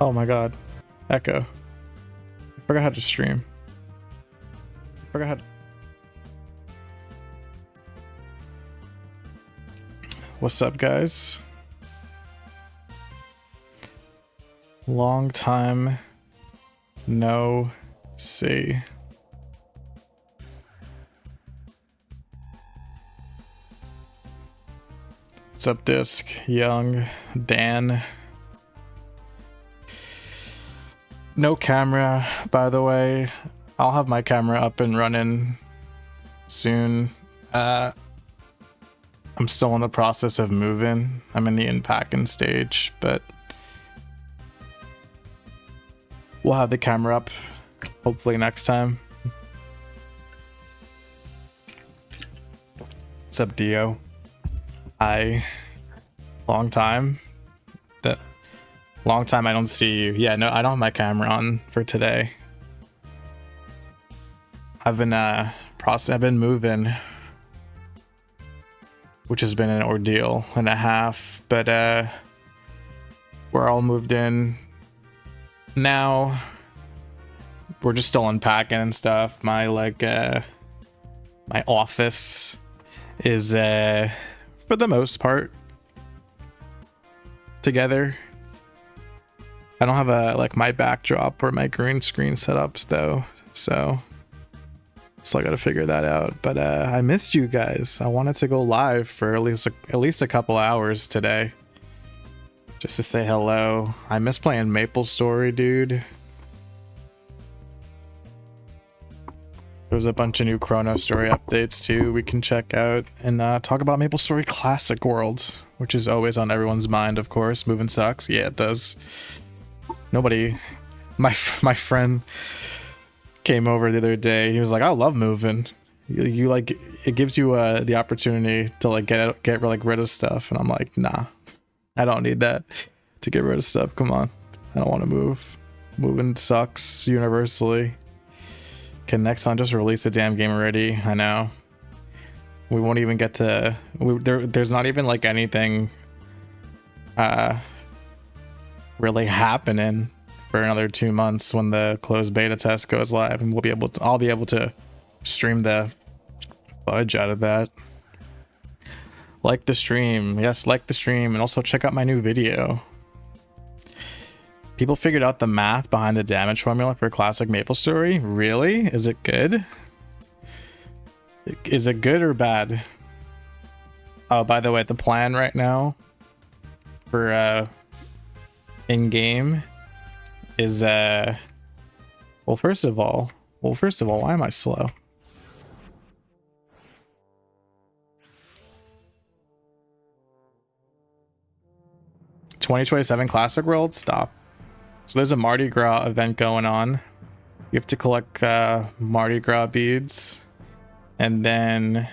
Oh my god. Echo. I forgot how to stream. I forgot how to... What's up, guys? Long time no see. What's up, Disc? Young, Dan. No camera, by the way. I'll have my camera up and running soon. I'm still in the process of moving. I'm in the unpacking stage, but we'll have the camera up hopefully next time. What's up, Dio? Hi. Long time. Long time I don't see you. Yeah, no, I don't have my camera on for today. I've been moving, which has been an ordeal and a half, but we're all moved in now. We're just still unpacking and stuff. My my office is for the most part together. I don't have a my backdrop or my green screen setups though, so I got to figure that out. But I missed you guys. I wanted to go live for at least a couple hours today, just to say hello. I miss playing maplestory, dude. There's a bunch of new Chrono Story updates too we can check out, and talk about maplestory Classic Worlds, which is always on everyone's mind, of course. Moving sucks. Yeah, it does. Nobody, my friend came over the other day. He was like, I love moving. You like, it gives you the opportunity to like get rid of stuff. And I'm like, nah, I don't need that to get rid of stuff. Come on, I don't want to move. Moving sucks universally. Can Nexon just release the damn game already? I know. We won't even get to. There's not even like anything really happening for another 2 months when the closed beta test goes live, and I'll be able to stream the fudge out of that. Like the stream, yes, like the stream, and also check out my new video. People figured out the math behind the damage formula for classic MapleStory. Really? Is it good? Is it good or bad? Oh, by the way, the plan right now for in-game is well, first of all, why am I slow? '27 Classic World, stop. So there's a Mardi Gras event going on. You have to collect Mardi Gras beads, and then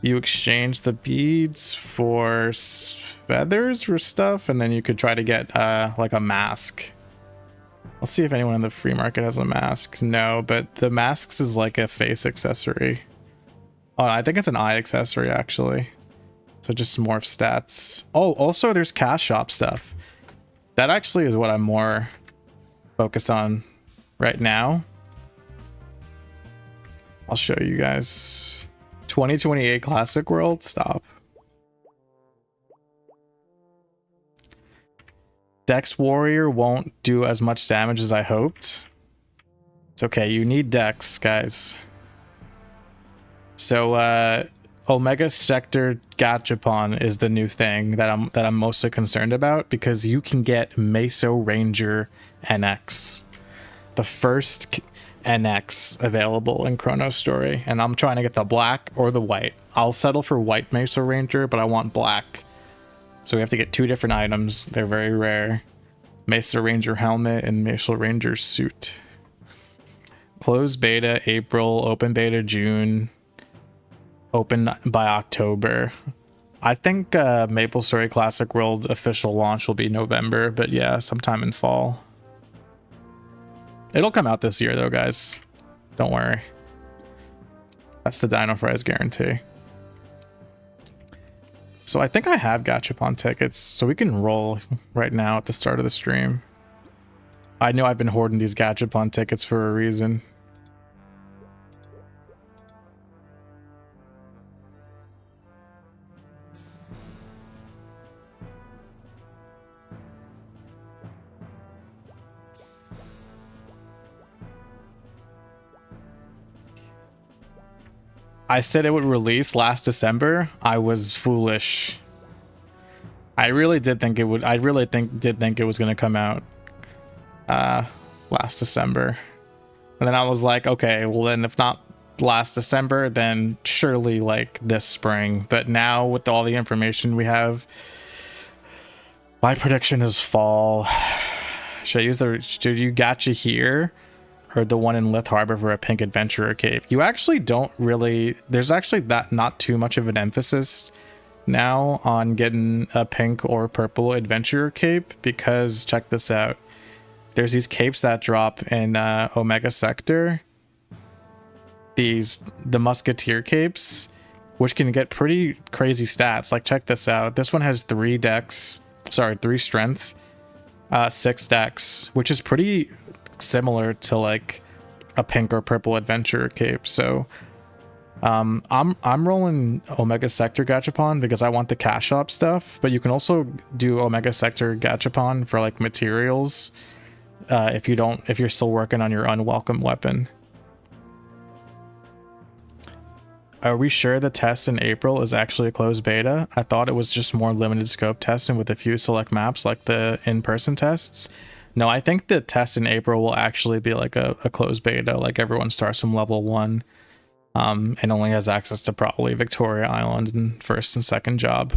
you exchange the beads for feathers or stuff, and then you could try to get like a mask. I'll see if anyone in the free market has a mask. No, but the masks is like a face accessory. Oh, I think it's an eye accessory actually. So just morph stats. Oh, also there's cash shop stuff. That actually is what I'm more focused on right now. I'll show you guys. 2028 Classic World, stop. Dex Warrior won't do as much damage as I hoped. It's okay, you need Dex, guys. So Omega Sector Gachapon is the new thing that I'm mostly concerned about, because you can get Meso Ranger NX. The first NX available in Chrono Story, and I'm trying to get the black or the white. I'll settle for white Meso Ranger, but I want black. So we have to get 2 different items. They're very rare. Mesa Ranger helmet and Mesa Ranger suit. Closed beta April, open beta June, open by October. I think MapleStory Classic World official launch will be November, but yeah, sometime in fall. It'll come out this year though, guys. Don't worry. That's the dinofries guarantee. So I think I have Gachapon tickets, so we can roll right now at the start of the stream. I know I've been hoarding these Gachapon tickets for a reason. I said it would release last December. I was foolish. I really did think it would. I really did think it was going to come out last December. And then I was like, okay, well then if not last December, then surely like this spring. But now with all the information we have, my prediction is fall. Should you gotcha here? Or the one in Lith Harbor for a pink adventurer cape. You actually don't really, there's actually that not too much of an emphasis now on getting a pink or purple adventurer cape, because check this out. There's these capes that drop in Omega Sector. The Musketeer capes, which can get pretty crazy stats. Like check this out. This one has 3 strength, 6 dex, which is pretty similar to like a pink or purple adventurer cape. So I'm rolling Omega Sector Gachapon because I want the cash shop stuff, but you can also do Omega Sector Gachapon for like materials if you're still working on your unwelcome weapon. Are we sure the test in April is actually a closed beta? I thought it was just more limited scope testing with a few select maps like the in-person tests. No, I think the test in April will actually be like a closed beta, like everyone starts from level 1 and only has access to probably Victoria Island and first and second job.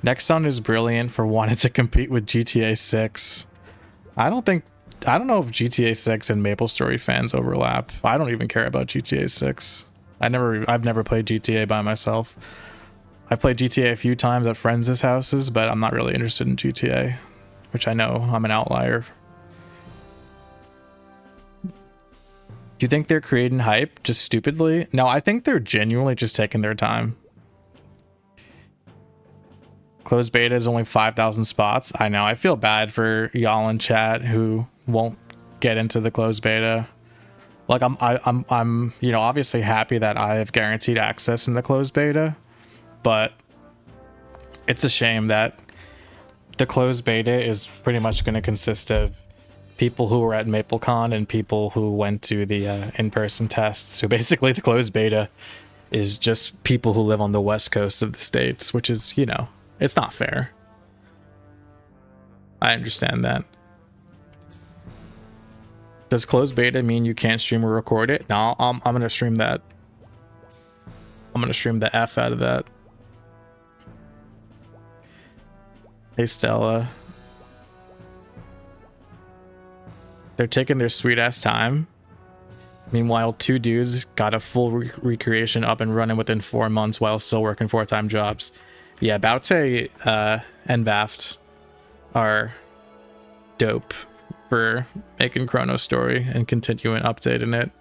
Nexon is brilliant for wanting to compete with GTA 6. I don't know if GTA 6 and MapleStory fans overlap. I don't even care about GTA 6. I've never played GTA by myself. I've played GTA a few times at friends' houses, but I'm not really interested in GTA, which I know I'm an outlier. Do you think they're creating hype just stupidly? No, I think they're genuinely just taking their time. Closed beta is only 5,000 spots. I know. I feel bad for y'all in chat who won't get into the closed beta. Like I'm obviously happy that I have guaranteed access in the closed beta. But it's a shame that the closed beta is pretty much going to consist of people who were at MapleCon and people who went to the in-person tests. So basically the closed beta is just people who live on the west coast of the States, which is, it's not fair. I understand that. Does closed beta mean you can't stream or record it? No, I'm going to stream that. I'm going to stream the F out of that. Hey, Stella. They're taking their sweet ass time. Meanwhile, 2 dudes got a full recreation up and running within 4 months while still working 4-time jobs. Yeah, Baute and Vaft are dope for making Chrono Story and continuing updating it.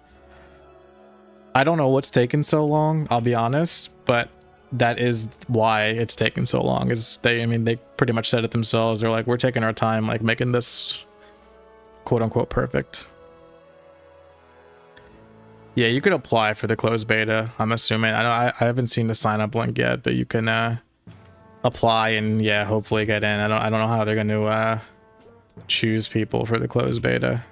I don't know what's taken so long, I'll be honest, but that is why it's taken so long. Is they pretty much said it themselves. They're like, we're taking our time, like making this quote unquote perfect. Yeah, you could apply for the closed beta, I'm assuming. I haven't seen the sign up link yet, but you can apply and yeah, hopefully get in. I don't know how they're going to choose people for the closed beta.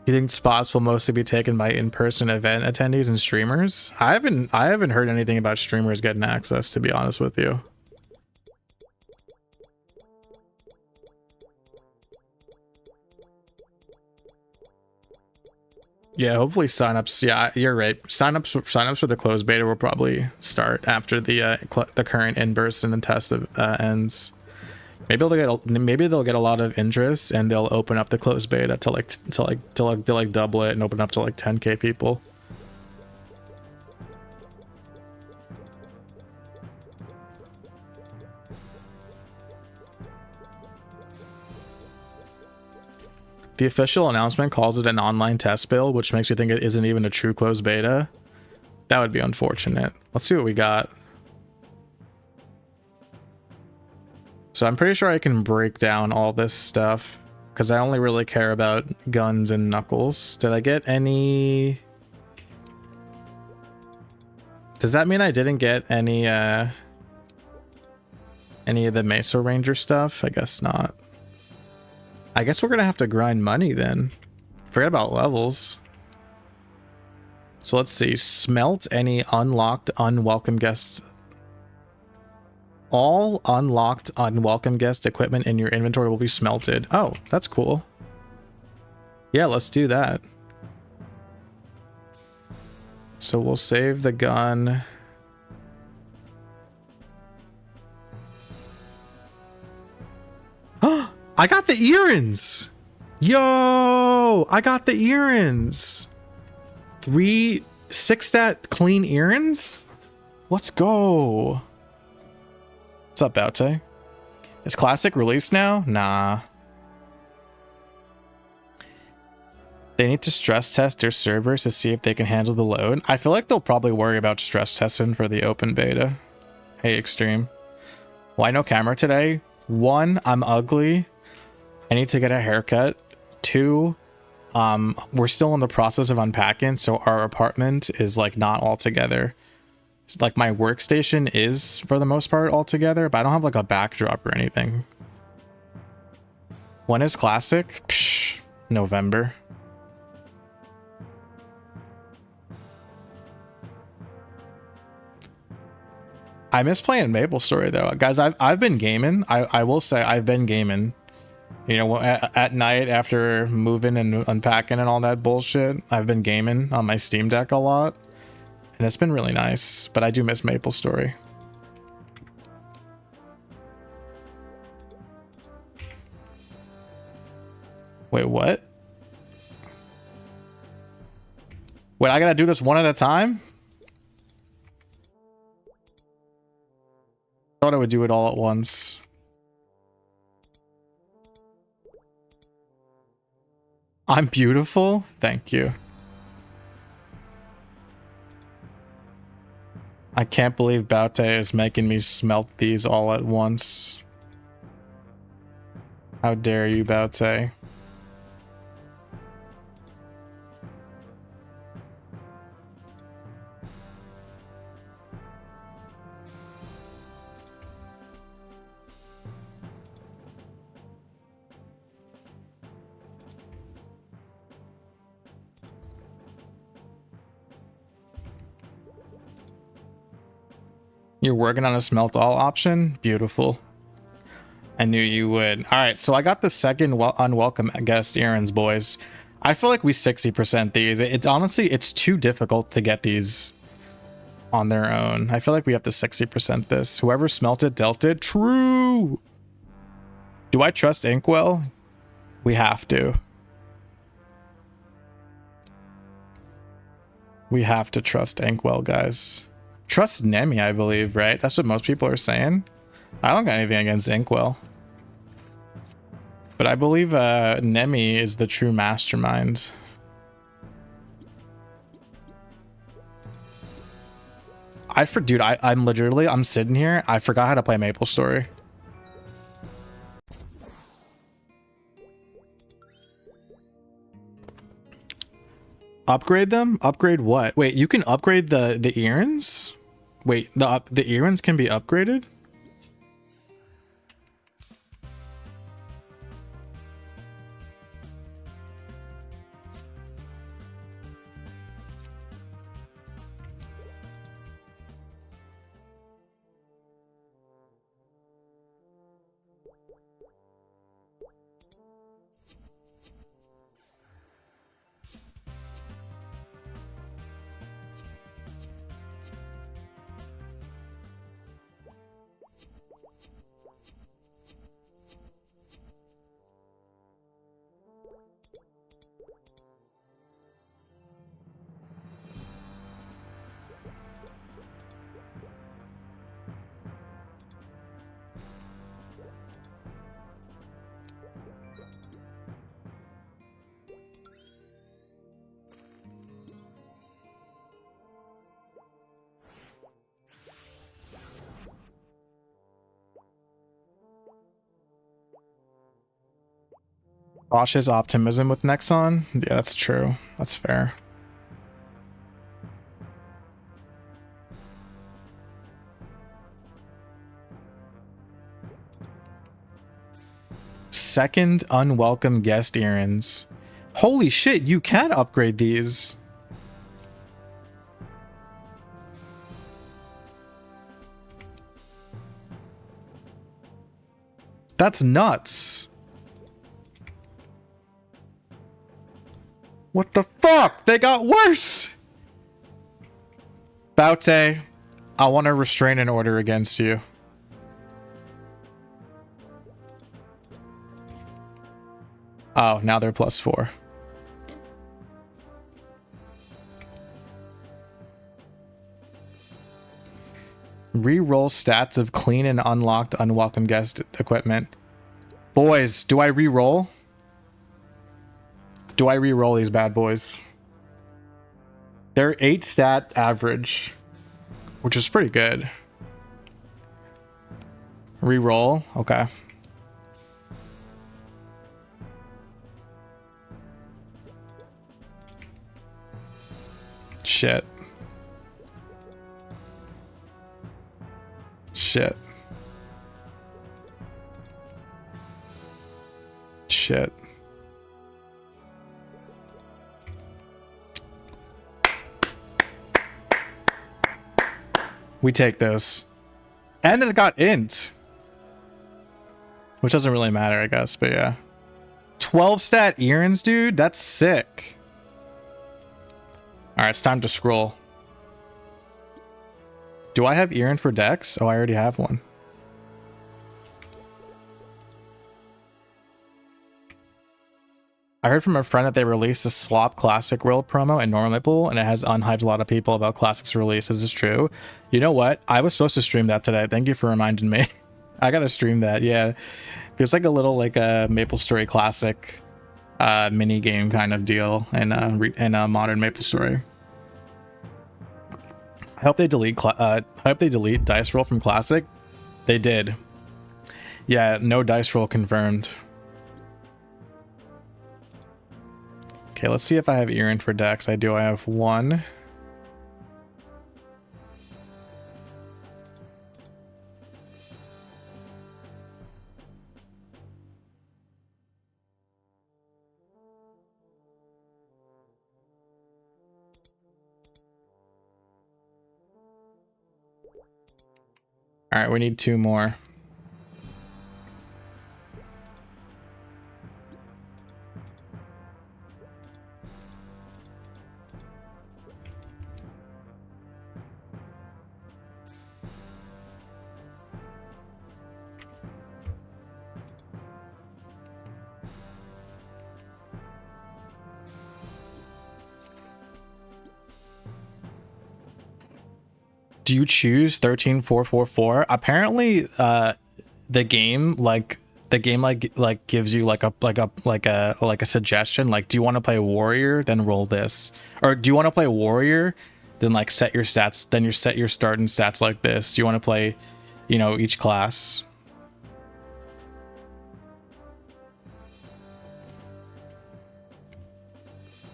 You think spots will mostly be taken by in-person event attendees and streamers? I haven't heard anything about streamers getting access, to be honest with you. Yeah, hopefully signups. Yeah, you're right. Signups for the closed beta will probably start after the current in-person and test ends. Maybe they'll get a lot of interest and they'll open up the closed beta to double it and open up to like 10k people. The official announcement calls it an online test build, which makes me think it isn't even a true closed beta. That would be unfortunate. Let's see what we got. So I'm pretty sure I can break down all this stuff because I only really care about guns and knuckles. Did I get any? Does that mean I didn't get any of the Mesa Ranger stuff? I guess not. I guess we're gonna have to grind money then. Forget about levels. So let's see. Smelt any unlocked unwelcome guests. All unlocked unwelcome guest equipment in your inventory will be smelted. Oh, that's cool. Yeah, let's do that. So we'll save the gun. I got the earrings! Yo! I got the earrings! 6-stat clean earrings? Let's go! What's up, Baute? Is Classic released now? Nah. They need to stress test their servers to see if they can handle the load. I feel like they'll probably worry about stress testing for the open beta. Hey, Extreme. Why no camera today? 1, I'm ugly. I need to get a haircut. 2, we're still in the process of unpacking, so our apartment is like not all together. Like my workstation is for the most part all together, but I don't have like a backdrop or anything. When is Classic? Psh, November. I miss playing MapleStory though, guys. I've been gaming. I will say I've been gaming. You know, at night after moving and unpacking and all that bullshit, I've been gaming on my Steam Deck a lot, and it's been really nice. But I do miss MapleStory. Wait, what? Wait, I gotta do this one at a time? I thought I would do it all at once. I'm beautiful? Thank you. I can't believe Baute is making me smelt these all at once. How dare you, Baute? You're working on a smelt all option? Beautiful. I knew you would. All right, so I got the second unwelcome guest errands, boys. I feel like we 60% these. It's honestly, it's too difficult to get these on their own. I feel like we have to 60% this. Whoever smelted dealt it. True. Do I trust Inkwell? We have to. We have to trust Inkwell, guys. Trust Nemi, I believe, right? That's what most people are saying. I don't got anything against Inkwell. But I believe Nemi is the true mastermind. Dude, I'm sitting here. I forgot how to play MapleStory. Upgrade them? Upgrade what? Wait, you can upgrade the earrings? Wait, the earrings can be upgraded? Cautious optimism with Nexon. Yeah, that's true. That's fair. Second unwelcome guest errands. Holy shit, you can upgrade these. That's nuts. What the fuck? They got worse. Baute, I want to restrain an order against you. Oh, now they're +4. Reroll stats of clean and unlocked unwelcome guest equipment. Boys, do I re-roll? Do I re-roll these bad boys? They're 8 stat average, which is pretty good. Re-roll, okay. Shit. Shit. Shit. We take this. And it got int. Which doesn't really matter, I guess, but yeah. 12 stat errands, dude? That's sick. Alright, it's time to scroll. Do I have errand for Dex? Oh, I already have one. I heard from a friend that they released a Slop Classic World promo in normal pool, and it has unhyped a lot of people about Classic's release. Is this true? You know what? I was supposed to stream that today. Thank you for reminding me. I gotta stream that, yeah. There's like a little like a MapleStory Classic mini game kind of deal in a modern MapleStory. I hope they delete dice roll from Classic. They did. Yeah, no dice roll confirmed. Okay, let's see if I have errand for Dex. I do. I have one. All right, we need 2 more. Do you choose 13444? Apparently, the game gives you like a suggestion. Like, do you want to play warrior? Then roll this. Or do you want to play warrior? Then like set your stats. Then you set your starting stats like this. Do you want to play, you know, each class?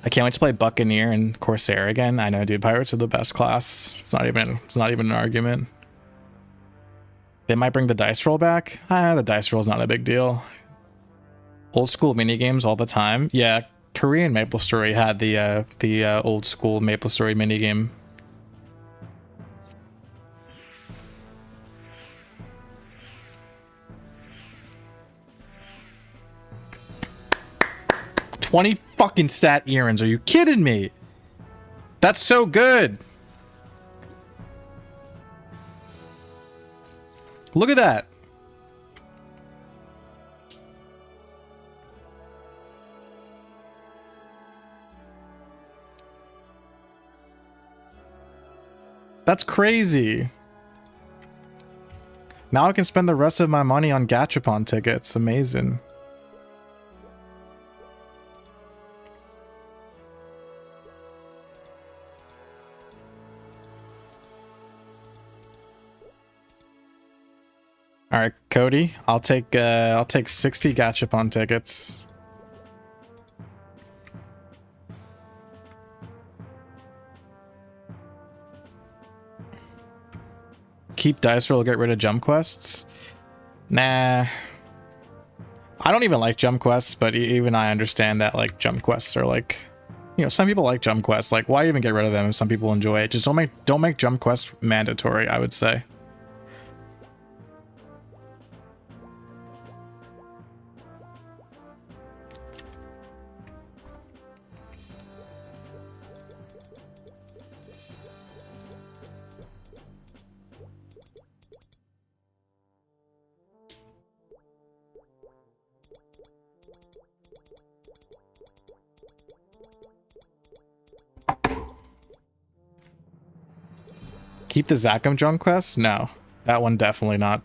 I can't wait to play Buccaneer and Corsair again. I know, dude. Pirates are the best class. It's not even an argument. They might bring the dice roll back. The dice roll is not a big deal. Old school mini games all the time. Yeah, Korean MapleStory had the old school MapleStory mini game. $20 fucking stat errands. Are you kidding me? That's so good. Look at that. That's crazy. Now I can spend the rest of my money on Gachapon tickets. Amazing. All right, Cody, I'll take 60 Gachapon tickets. keep dice roll, get rid of jump quests. Nah. I don't even like jump quests, but even I understand that like jump quests are like, you know, some people like jump quests. Like, why even get rid of them if some people enjoy it? Just don't make jump quests mandatory, I would say. Keep the Zakum jump quests? No, that one definitely not.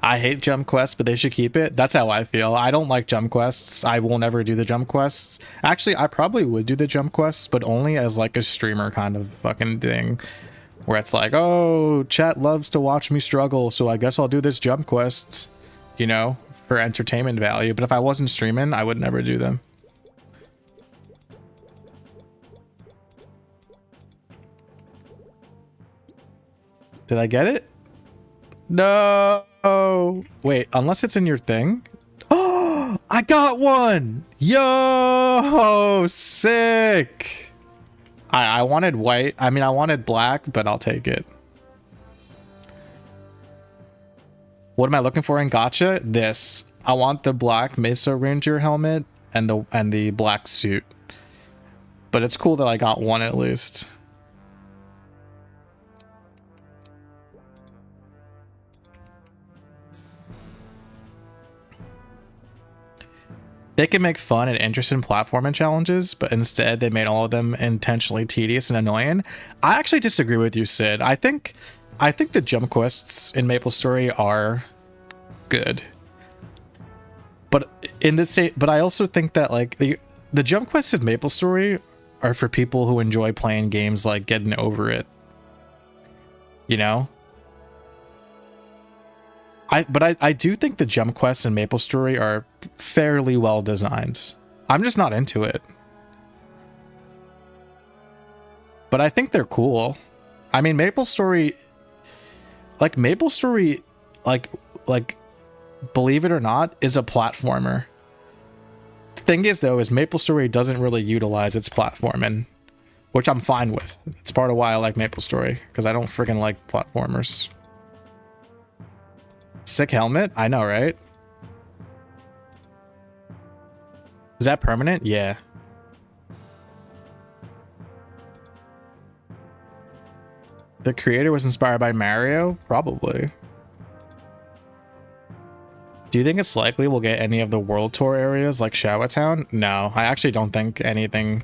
I hate jump quests, but they should keep it. That's how I feel. I don't like jump quests. I will never do the jump quests. Actually, I probably would do the jump quests, but only as like a streamer kind of fucking thing. Where it's like, oh, chat loves to watch me struggle, so I guess I'll do this jump quest, you know, for entertainment value. But if I wasn't streaming, I would never do them. Did I get it? No. Wait, unless it's in your thing. Oh, I got one. Yo, sick. I wanted white. I mean, I wanted black, but I'll take it. What am I looking for in gacha? This. I want the black Mesa Ranger helmet and the black suit. But it's cool that I got one at least. They can make fun and interesting platforming challenges, but instead they made all of them intentionally tedious and annoying. I actually disagree with you, Sid. I think the jump quests in MapleStory are good. But in this state, but I also think that like the jump quests in MapleStory are for people who enjoy playing games like Getting Over It. You know? I do think the jump quests in MapleStory are fairly well designed. I'm just not into it. But I think they're cool. I mean, MapleStory, like believe it or not, is a platformer. The thing is though, is MapleStory doesn't really utilize its platforming, which I'm fine with. It's part of why I like MapleStory, because I don't freaking like platformers. Sick helmet? I know, right? Is that permanent? Yeah. The creator was inspired by Mario? Probably. Do you think it's likely we'll get any of the World Tour areas like Showa Town? No, I actually don't think anything.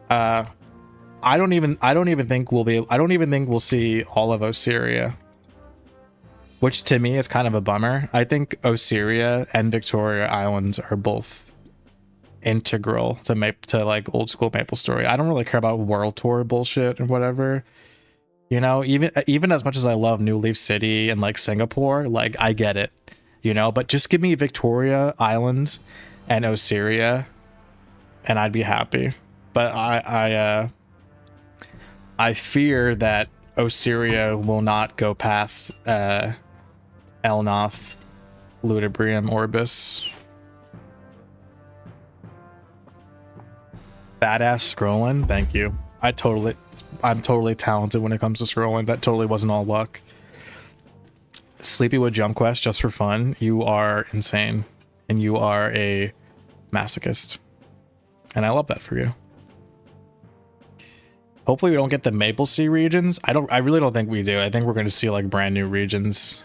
I don't even think we'll see all of Osiria. Which to me is kind of a bummer. I think Osiria and Victoria Islands are both integral to like old school MapleStory. I don't really care about World Tour bullshit and whatever. You know, even as much as I love New Leaf City and like Singapore, like I get it. You know, but just give me Victoria Islands and Osiria and I'd be happy. But I fear that Osiria will not go past Elnoth, Ludibrium, Orbis. Badass scrolling, thank you. I'm totally talented when it comes to scrolling. That totally wasn't all luck. Sleepywood jump quest just for fun. You are insane, and you are a masochist, and I love that for you. Hopefully we don't get the Maple Sea regions. I really don't think we do. I think we're going to see like brand new regions.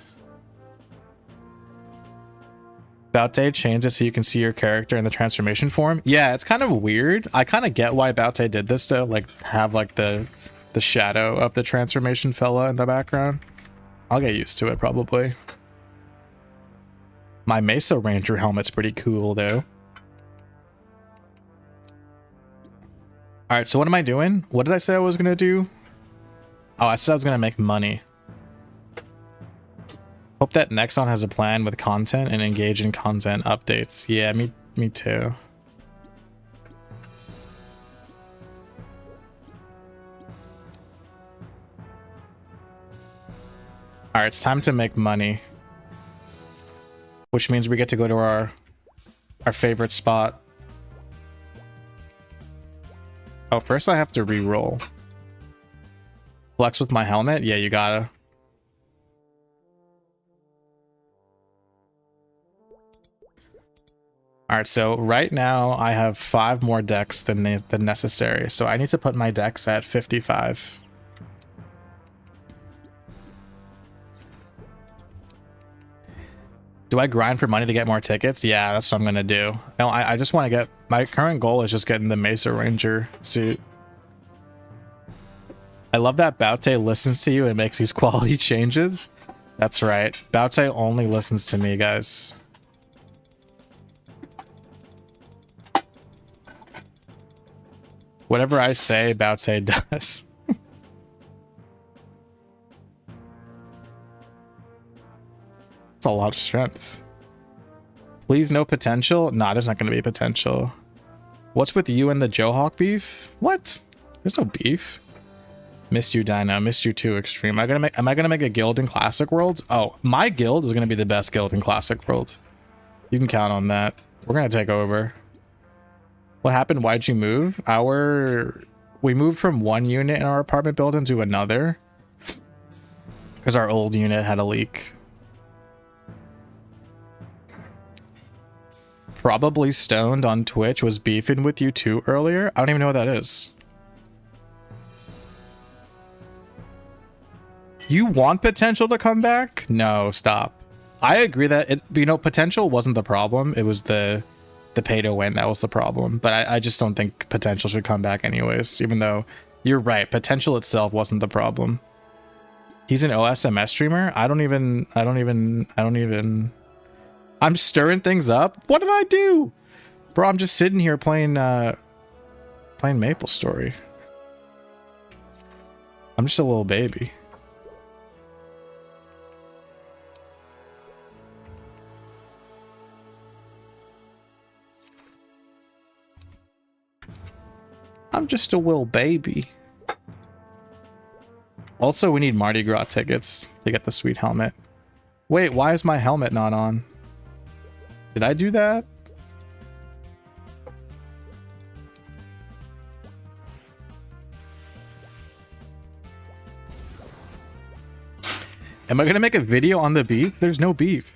Baute changed it so you can see your character in the transformation form. Yeah, it's kind of weird. I kind of get why Baute did this to like have like the shadow of the transformation fella in the background. I'll get used to it probably. My Mesa Ranger helmet's pretty cool though. All right, so what am I doing? What did I say I was gonna do? Oh, I said I was gonna make money. Hope that Nexon has a plan with content and engage in content updates. Yeah, me too. All right, it's time to make money, which means we get to go to our favorite spot. Oh, first I have to re-roll. Flex with my helmet? Yeah, you gotta. All right, so right now I have 5 more decks than necessary, so I need to put my decks at 55. Do I grind for money to get more tickets? Yeah, that's what I'm gonna do. No, I just want to get... My current goal is just getting the Mesa Ranger suit. I love that Baute listens to you and makes these quality changes. That's right. Baute only listens to me, guys. Whatever I say, Baute does. That's a lot of strength. Please no potential? Nah, there's not going to be potential. What's with you and the Johawk beef? What? There's no beef. Missed you, Dino. Missed you too, Extreme. Am I gonna make a guild in Classic World? Oh, my guild is gonna be the best guild in Classic World. You can count on that. We're gonna take over. What happened? Why'd you move? We moved from one unit in our apartment building to another because our old unit had a leak. Probably Stoned on Twitch was beefing with you too earlier. I don't even know what that is. You want potential to come back? No, stop. I agree that potential wasn't the problem. It was the pay to win that was the problem. But I just don't think potential should come back anyways, even though you're right. Potential itself wasn't the problem. He's an OSMS streamer. I don't even. I'm stirring things up. What did I do? Bro, I'm just sitting here playing maplestory. I'm just a little baby. I'm just a little baby. Also, we need Mardi Gras tickets to get the sweet helmet. Wait, why is my helmet not on? Did I do that? Am I gonna make a video on the beef? There's no beef.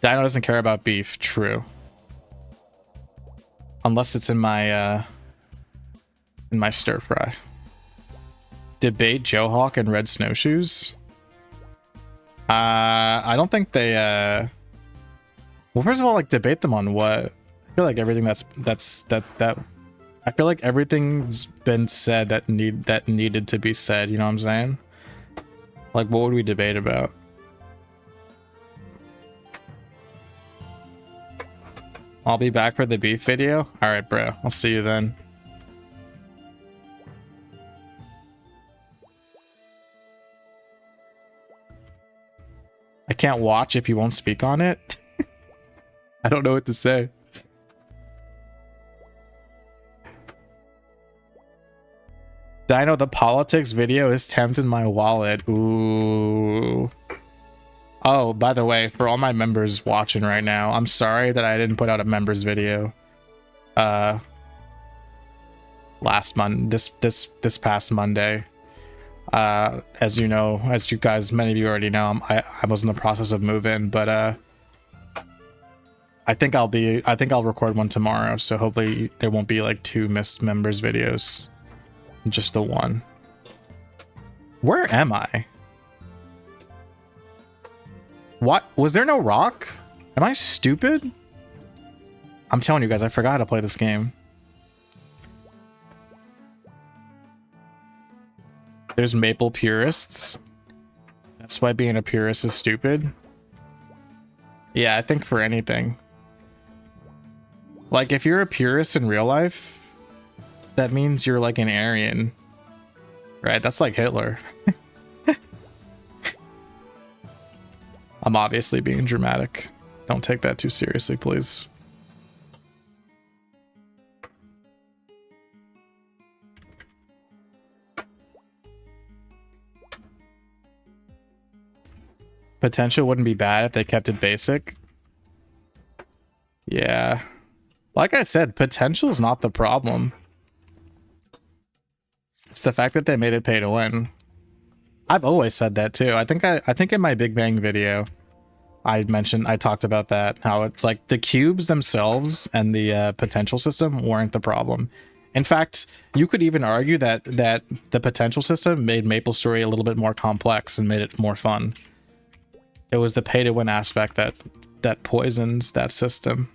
Dino doesn't care about beef. True. Unless it's in my stir fry. Debate Johawk and Red Snowshoes. I don't think they well, first of all, like, debate them on what? I feel like everything I feel like everything's been said that needed to be said, you know what I'm saying? Like, what would we debate about? I'll be back for the beef video. All right, bro. I'll see you then. I can't watch if you won't speak on it. I don't know what to say. Dino, the politics video is tempting my wallet. Ooh. Oh, by the way, for all my members watching right now, I'm sorry that I didn't put out a members video last month, this past Monday. As you know, as you guys, many of you already know, I was in the process of moving, but I think I'll record one tomorrow, so hopefully there won't be like 2 missed members videos, just the one. Where am I? What? Was there no rock? Am I stupid? I'm telling you guys, I forgot how to play this game. There's maple purists. That's why being a purist is stupid. Yeah, I think for anything. Like, if you're a purist in real life, that means you're like an Aryan. Right? That's like Hitler. I'm obviously being dramatic. Don't take that too seriously, please. Potential wouldn't be bad if they kept it basic. Yeah. Like I said, potential is not the problem. It's the fact that they made it pay to win. I've always said that too. I think in my Big Bang video, I talked about that, how it's like the cubes themselves and the potential system weren't the problem. In fact, you could even argue that the potential system made MapleStory a little bit more complex and made it more fun. It was the pay to win aspect that poisons that system.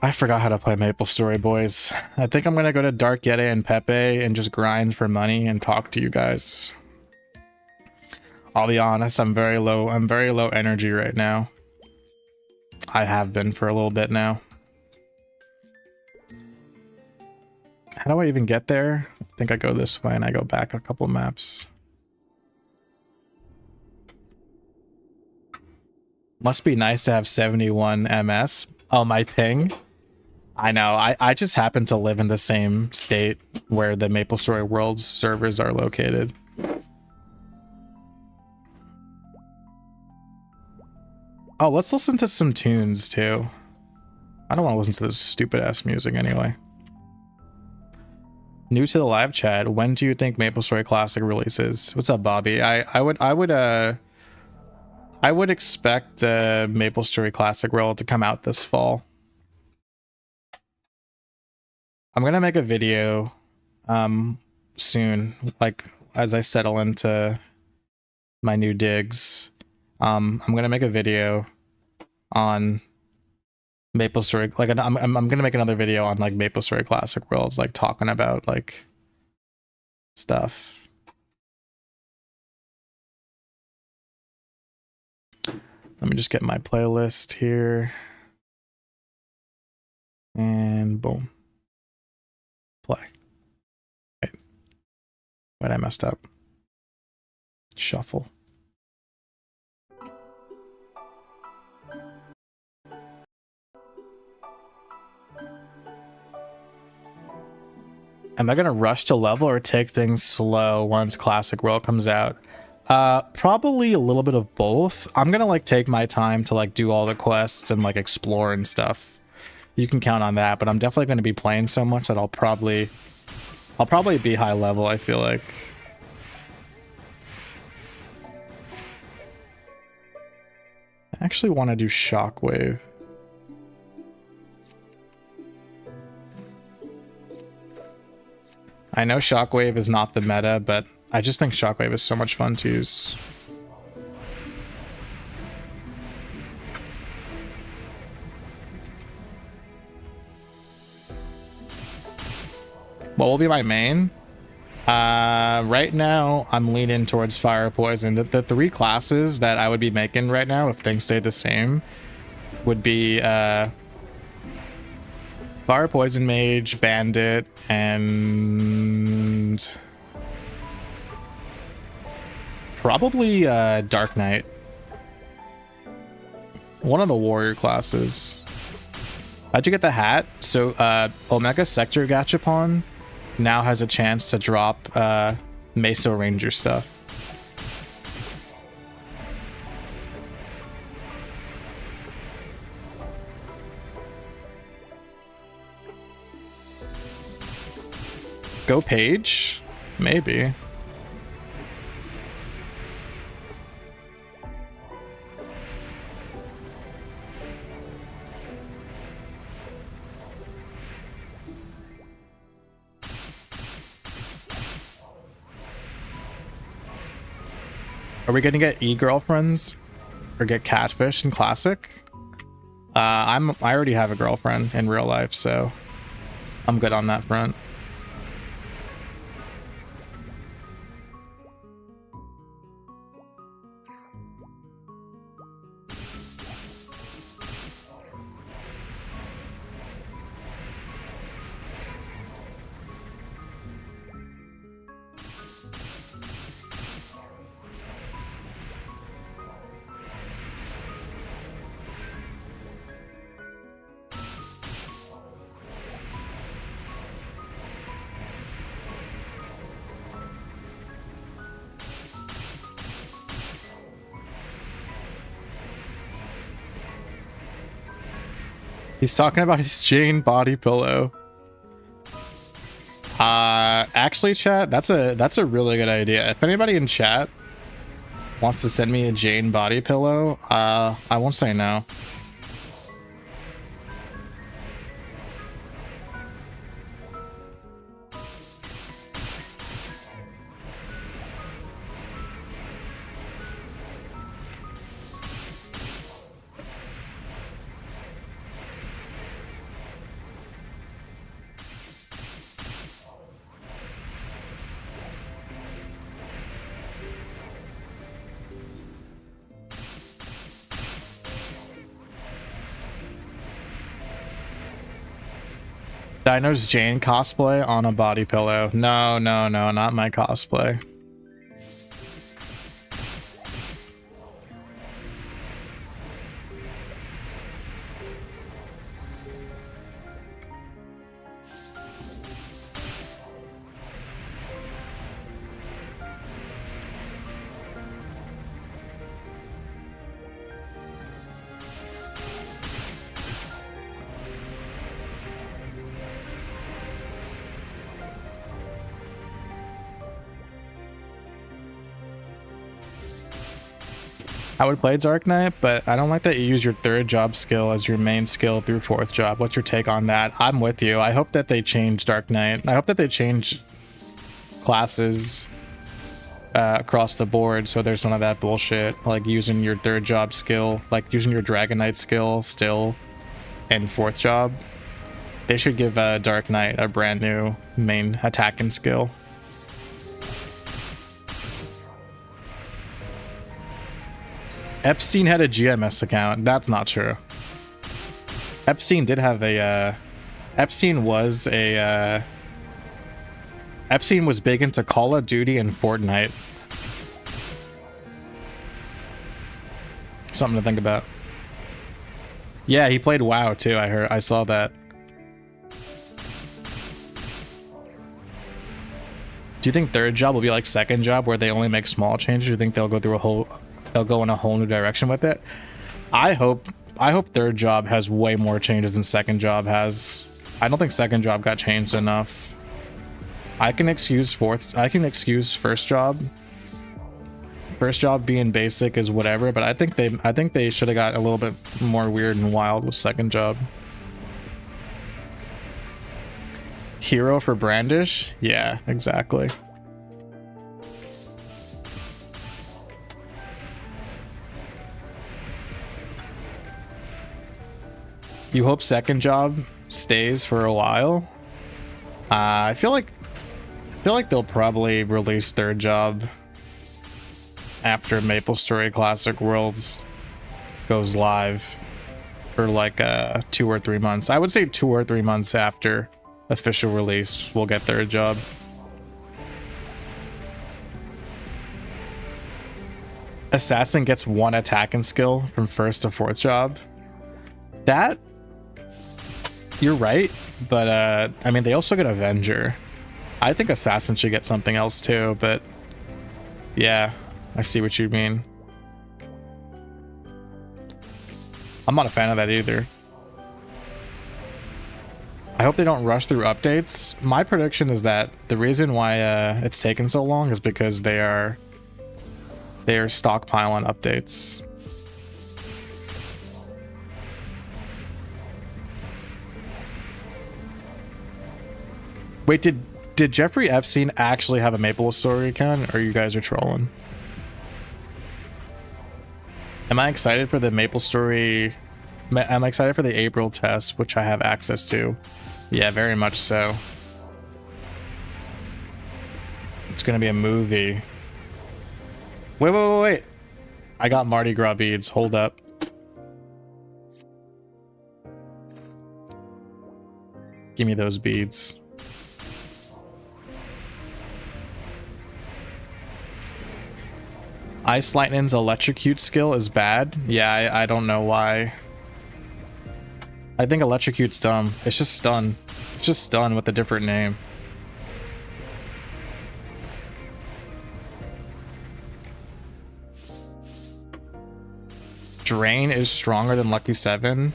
I forgot how to play MapleStory, boys. I think I'm gonna go to Dark Yeti and Pepe and just grind for money and talk to you guys. I'll be honest, I'm very low energy right now. I have been for a little bit now. How do I even get there? I think I go this way and I go back a couple maps. Must be nice to have 71 MS. Oh, my ping? I know. I just happen to live in the same state where the MapleStory Worlds servers are located. Oh, let's listen to some tunes too. I don't want to listen to this stupid ass music anyway. New to the live chat. When do you think MapleStory Classic releases? What's up, Bobby? I would expect MapleStory Classic World to come out this fall. I'm gonna make a video soon, like as I settle into my new digs. I'm gonna make a video on MapleStory, like I'm gonna make another video on like MapleStory Classic Worlds, like talking about like stuff. Let me just get my playlist here. And boom. Play. Wait, I messed up. Shuffle. Am I gonna rush to level or take things slow once Classic World comes out? Probably a little bit of both. I'm gonna like take my time to like do all the quests and like explore and stuff. You can count on that, but I'm definitely gonna be playing so much that I'll probably be high level, I feel like. I actually want to do Shockwave. I know Shockwave is not the meta, but I just think Shockwave is so much fun to use. What will be my main? Right now, I'm leaning towards Fire Poison. The three classes that I would be making right now, if things stay the same, would be Fire Poison Mage, Bandit, and probably Dark Knight. One of the warrior classes. How'd you get the hat? So Omega Sector Gachapon now has a chance to drop Meso Ranger stuff. Go Page? Maybe. Are we gonna get e-girlfriends or get catfish in Classic? I already have a girlfriend in real life, so I'm good on that front. He's talking about his Jane body pillow. Actually, chat, that's a really good idea. If anybody in chat wants to send me a Jane body pillow, I won't say no. Dino's Jane cosplay on a body pillow. No, no, no, not my cosplay. I would play Dark Knight, but I don't like that you use your third job skill as your main skill through fourth job. What's your take on that? I'm with you. I hope that they change Dark Knight. I hope that they change classes across the board so there's none of that bullshit. Like using your third job skill, like using your Dragon Knight skill still in fourth job. They should give Dark Knight a brand new main attacking skill. Epstein had a GMS account. That's not true. Epstein did have a Epstein was big into Call of Duty and Fortnite. Something to think about. Yeah, he played WoW too. I saw that. Do you think third job will be like second job where they only make small changes? Do you think they'll go in a whole new direction with it? I hope third job has way more changes than second job has. I don't think second job got changed enough. I can excuse first job. First job being basic is whatever, but I think they should have got a little bit more weird and wild with second job. Hero for Brandish? Yeah, exactly. You hope second job stays for a while? I feel like they'll probably release third job after MapleStory Classic Worlds goes live for like 2 or 3 months. I would say 2 or 3 months after official release we'll get third job. Assassin gets 1 attacking skill from first to fourth job. That, you're right, but I mean they also get Avenger. I think Assassin should get something else too, but yeah, I see what you mean. I'm not a fan of that either. I hope they don't rush through updates. My prediction is that the reason why it's taken so long is because they are stockpiling updates. Wait, did Jeffrey Epstein actually have a MapleStory account, or you guys are trolling? Am I excited for the MapleStory? I'm excited for the April test, which I have access to. Yeah, very much so. It's gonna be a movie. Wait. I got Mardi Gras beads. Hold up. Give me those beads. Ice Lightning's electrocute skill is bad. Yeah, I don't know why. I think electrocute's dumb. It's just stun. It's just stun with a different name. Drain is stronger than Lucky 7.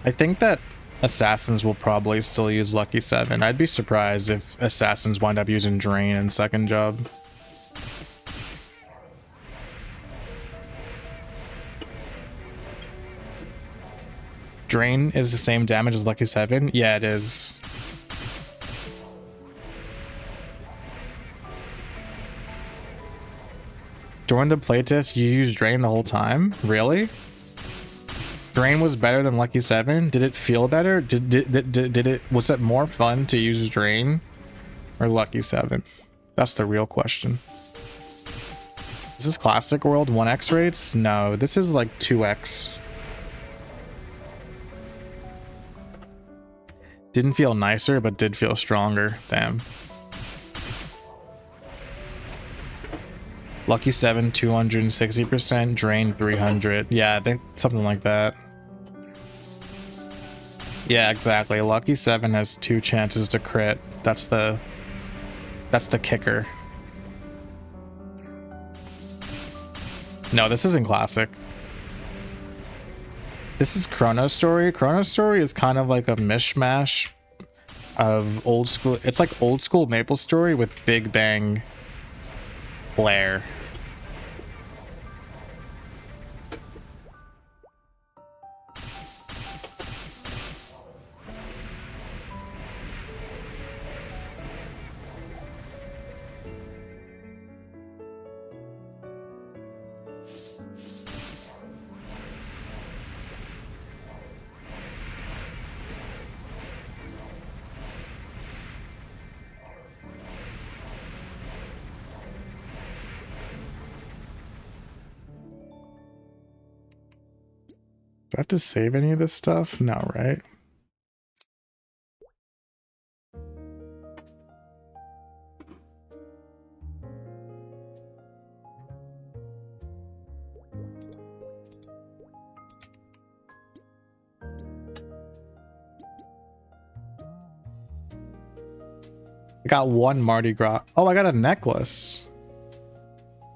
I think that assassins will probably still use Lucky 7. I'd be surprised if assassins wind up using Drain in second job. Drain is the same damage as Lucky 7? Yeah, it is. During the playtest, you used Drain the whole time? Really? Drain was better than Lucky 7? Did it feel better? Did it was it more fun to use Drain or Lucky 7? That's the real question. Is this Classic World 1x rates? No, this is like 2x. Didn't feel nicer, but did feel stronger. Damn. Lucky 7, 260%. Drain, 300. Yeah, I think something like that. Yeah, exactly. Lucky 7 has 2 chances to crit. That's the kicker. No, this isn't Classic. This is Chrono Story. Chrono Story is kind of like a mishmash of old school. It's like old school MapleStory with Big Bang flair. Do I have to save any of this stuff? No, right? I got one Mardi Gras. Oh, I got a necklace.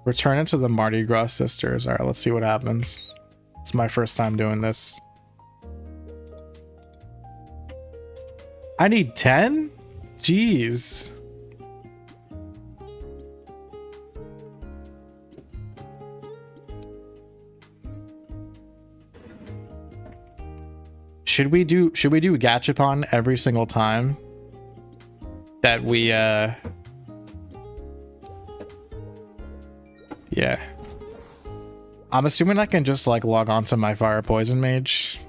Return it to the Mardi Gras sisters. All right, let's see what happens. It's my first time doing this. I need 10? Jeez. Should we do Gachapon every single time that we yeah. I'm assuming I can just like log on to my Fire Poison Mage.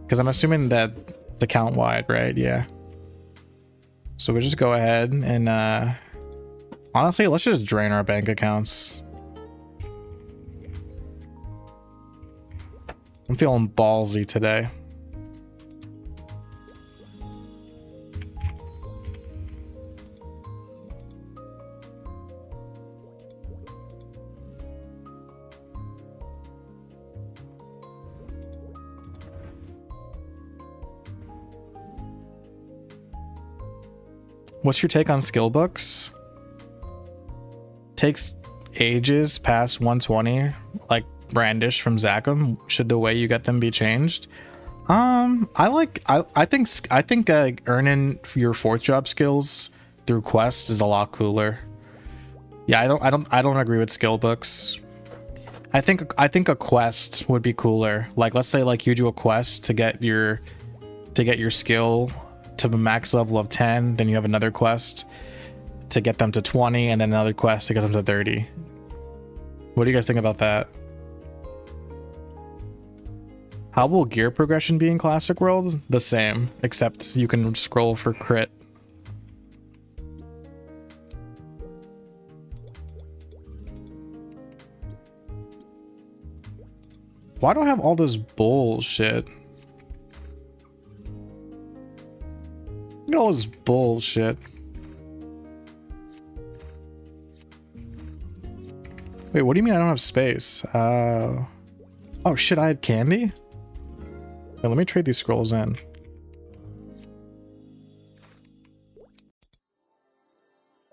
Because I'm assuming that the count wide, right? Yeah. So we just go ahead and honestly, let's just drain our bank accounts. I'm feeling ballsy today. What's your take on skill books? Takes ages past 120, like Brandish from Zakum. Should the way you get them be changed? I think earning your 4th job skills through quests is a lot cooler. Yeah, I don't agree with skill books. I think a quest would be cooler. Like, let's say like you do a quest to get your skill to the max level of 10, then you have another quest to get them to 20, and then another quest to get them to 30. What do you guys think about that? How will gear progression be in Classic World? The same, except you can scroll for crit. Why do I have all this bullshit? Look at all this bullshit. Wait, what do you mean I don't have space? Oh shit, I had candy? Wait, let me trade these scrolls in.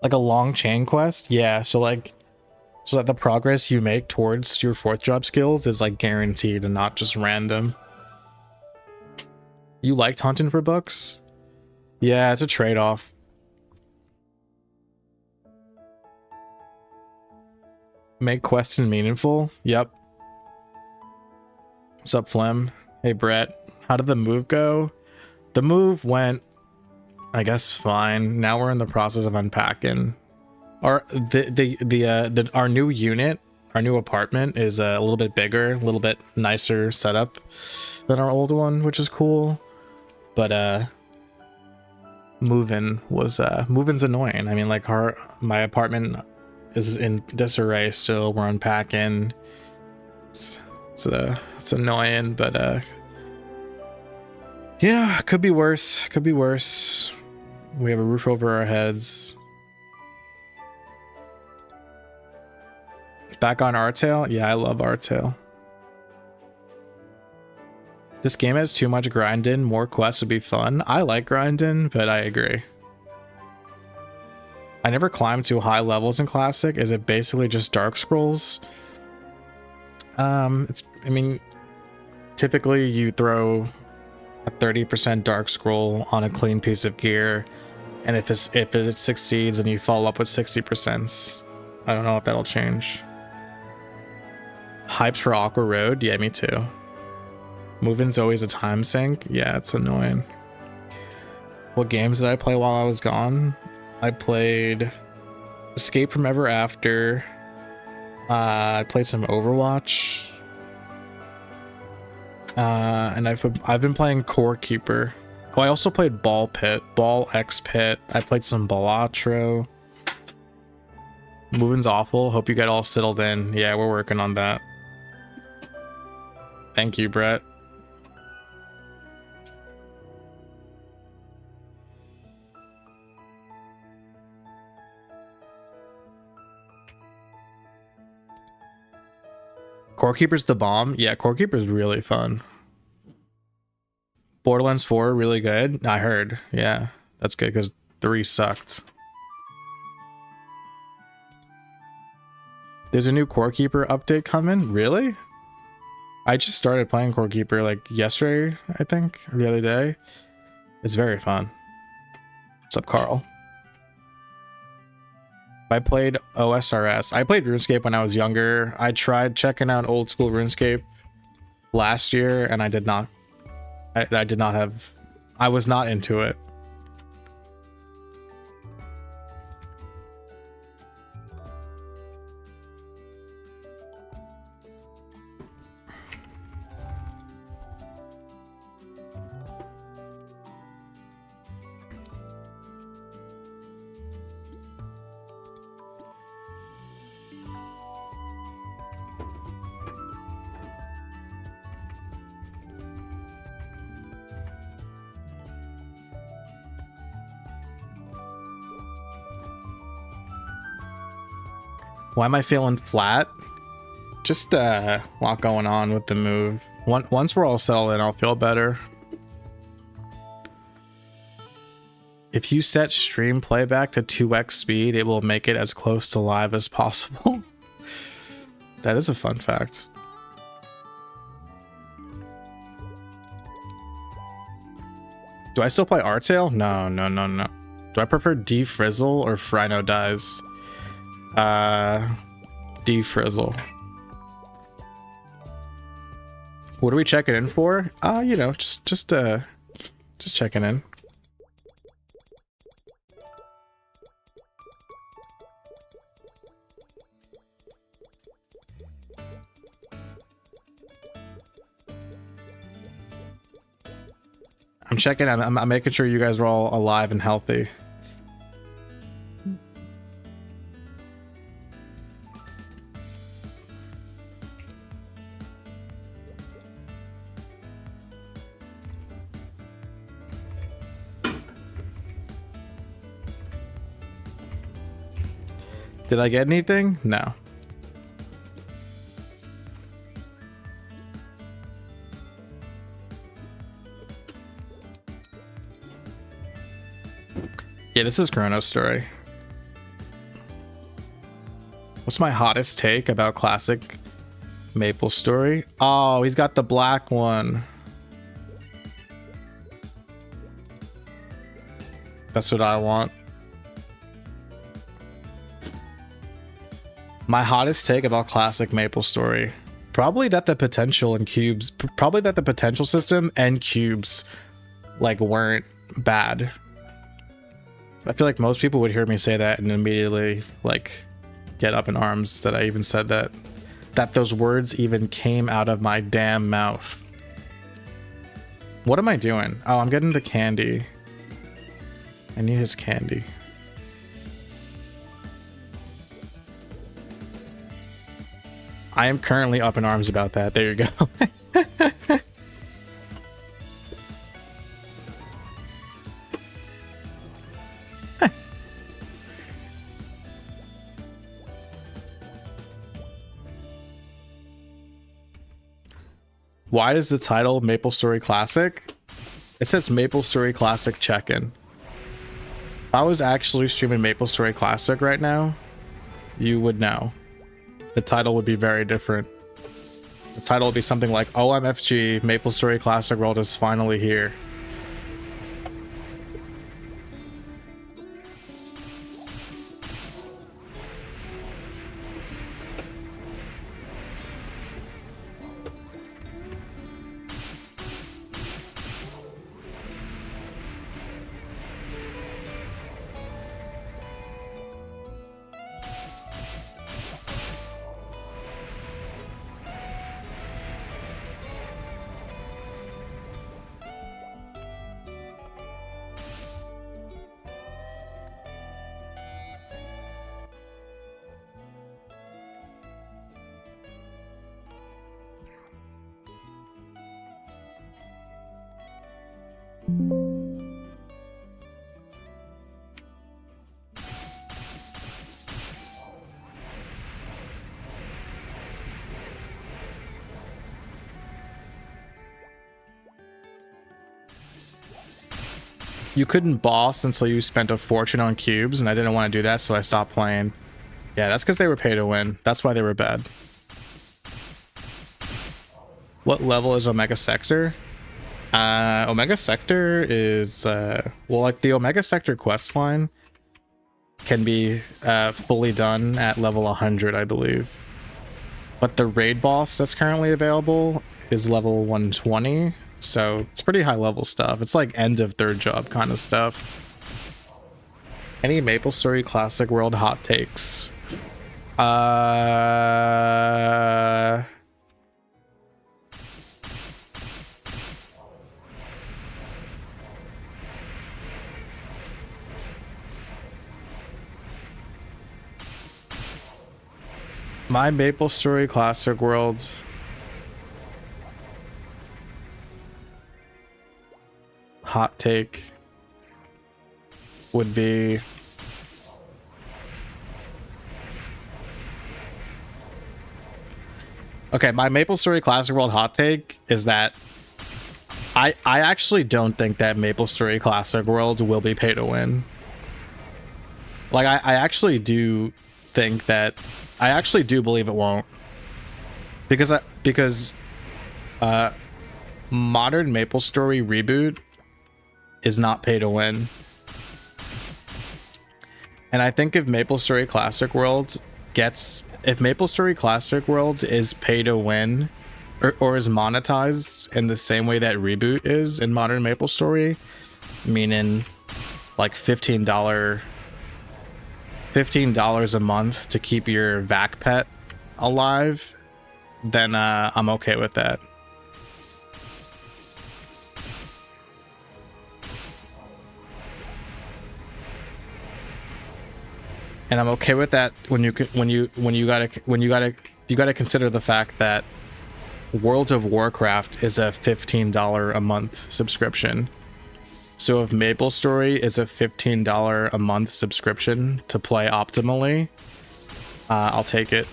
Like a long chain quest? Yeah, so that the progress you make towards your 4th job skills is like guaranteed and not just random. You liked hunting for books? Yeah, it's a trade-off. Make questing meaningful? Yep. What's up, Phlegm? Hey, Brett. How did the move go? The move went, I guess, fine. Now we're in the process of unpacking. Our new unit, our new apartment is a little bit bigger, a little bit nicer setup than our old one, which is cool. But moving's annoying. I mean, like my apartment is in disarray still. We're unpacking. It's annoying, but yeah, could be worse. Could be worse. We have a roof over our heads. Back on Artail? Yeah, I love Artail. This game has too much grinding. More quests would be fun. I like grinding, but I agree. I never climbed to high levels in Classic. Is it basically just Dark Scrolls? I mean, typically you throw a 30% Dark Scroll on a clean piece of gear, and if it succeeds, then you follow up with 60%. I don't know if that'll change. Hypes for Aqua Road? Yeah, me too. Moving's always a time sink. Yeah, it's annoying. What games did I play while I was gone? I played Escape from Ever After. I played some Overwatch. And I've been playing Core Keeper. Oh, I also played Ball X Pit. I played some Balatro. Moving's awful. Hope you get all settled in. Yeah, we're working on that. Thank you, Brett. Core Keeper's the bomb. Yeah, Core Keeper's really fun. Borderlands 4 really good. I heard. Yeah, that's good because 3 sucked. There's a new Core Keeper update coming. Really? I just started playing Core Keeper like yesterday, I think, or the other day. It's very fun. What's up, Carl? I played OSRS. I played RuneScape when I was younger. I tried checking out old school RuneScape last year, and I did not. I was not into it. Why am I feeling flat? Just a lot going on with the move. Once we're all settled in, I'll feel better. If you set stream playback to 2x speed, it will make it as close to live as possible. That is a fun fact. Do I still play Artail? No. Do I prefer Defrizzle or Frino Dies? Defrizzle. What are we checking in for? You know, just checking in. I'm checking. I'm making sure you guys are all alive and healthy. Did I get anything? No. Yeah, this is Chrono Story. What's my hottest take about classic Maple Story? Oh, he's got the black one. That's what I want. My hottest take about classic MapleStory. Probably that the potential in cubes, probably that the potential system and cubes like weren't bad. I feel like most people would hear me say that and immediately like get up in arms that I even said that those words even came out of my damn mouth. What am I doing? Oh, I'm getting the candy. I need his candy. I am currently up in arms about that. There you go. Why is the title MapleStory Classic? It says MapleStory Classic check-in. If I was actually streaming MapleStory Classic right now, you would know. The title would be very different. The title would be something like OMFG, MapleStory Classic World is finally here. You couldn't boss until you spent a fortune on cubes, and I didn't want to do that, so I stopped playing. Yeah, that's because they were pay to win. That's why they were bad. What level is Omega Sector? Omega Sector is, well, like the Omega Sector quest line can be fully done at level 100, I believe. But the raid boss that's currently available is level 120. So it's pretty high level stuff. It's like end of third job kind of stuff. Any MapleStory Classic World hot takes? My MapleStory Classic World hot take would be okay, my MapleStory Classic World hot take is that I actually don't think that MapleStory Classic World will be pay to win. Like I actually do think that I actually do believe it won't. Because modern MapleStory reboot is not pay to win. And I think if MapleStory Classic World if MapleStory Classic World is pay to win or is monetized in the same way that reboot is in modern MapleStory, meaning like $15 a month to keep your vac pet alive, then I'm okay with that. And I'm okay with that when you gotta consider the fact that World of Warcraft is a $15 a month subscription. So if MapleStory is a $15 a month subscription to play optimally, I'll take it.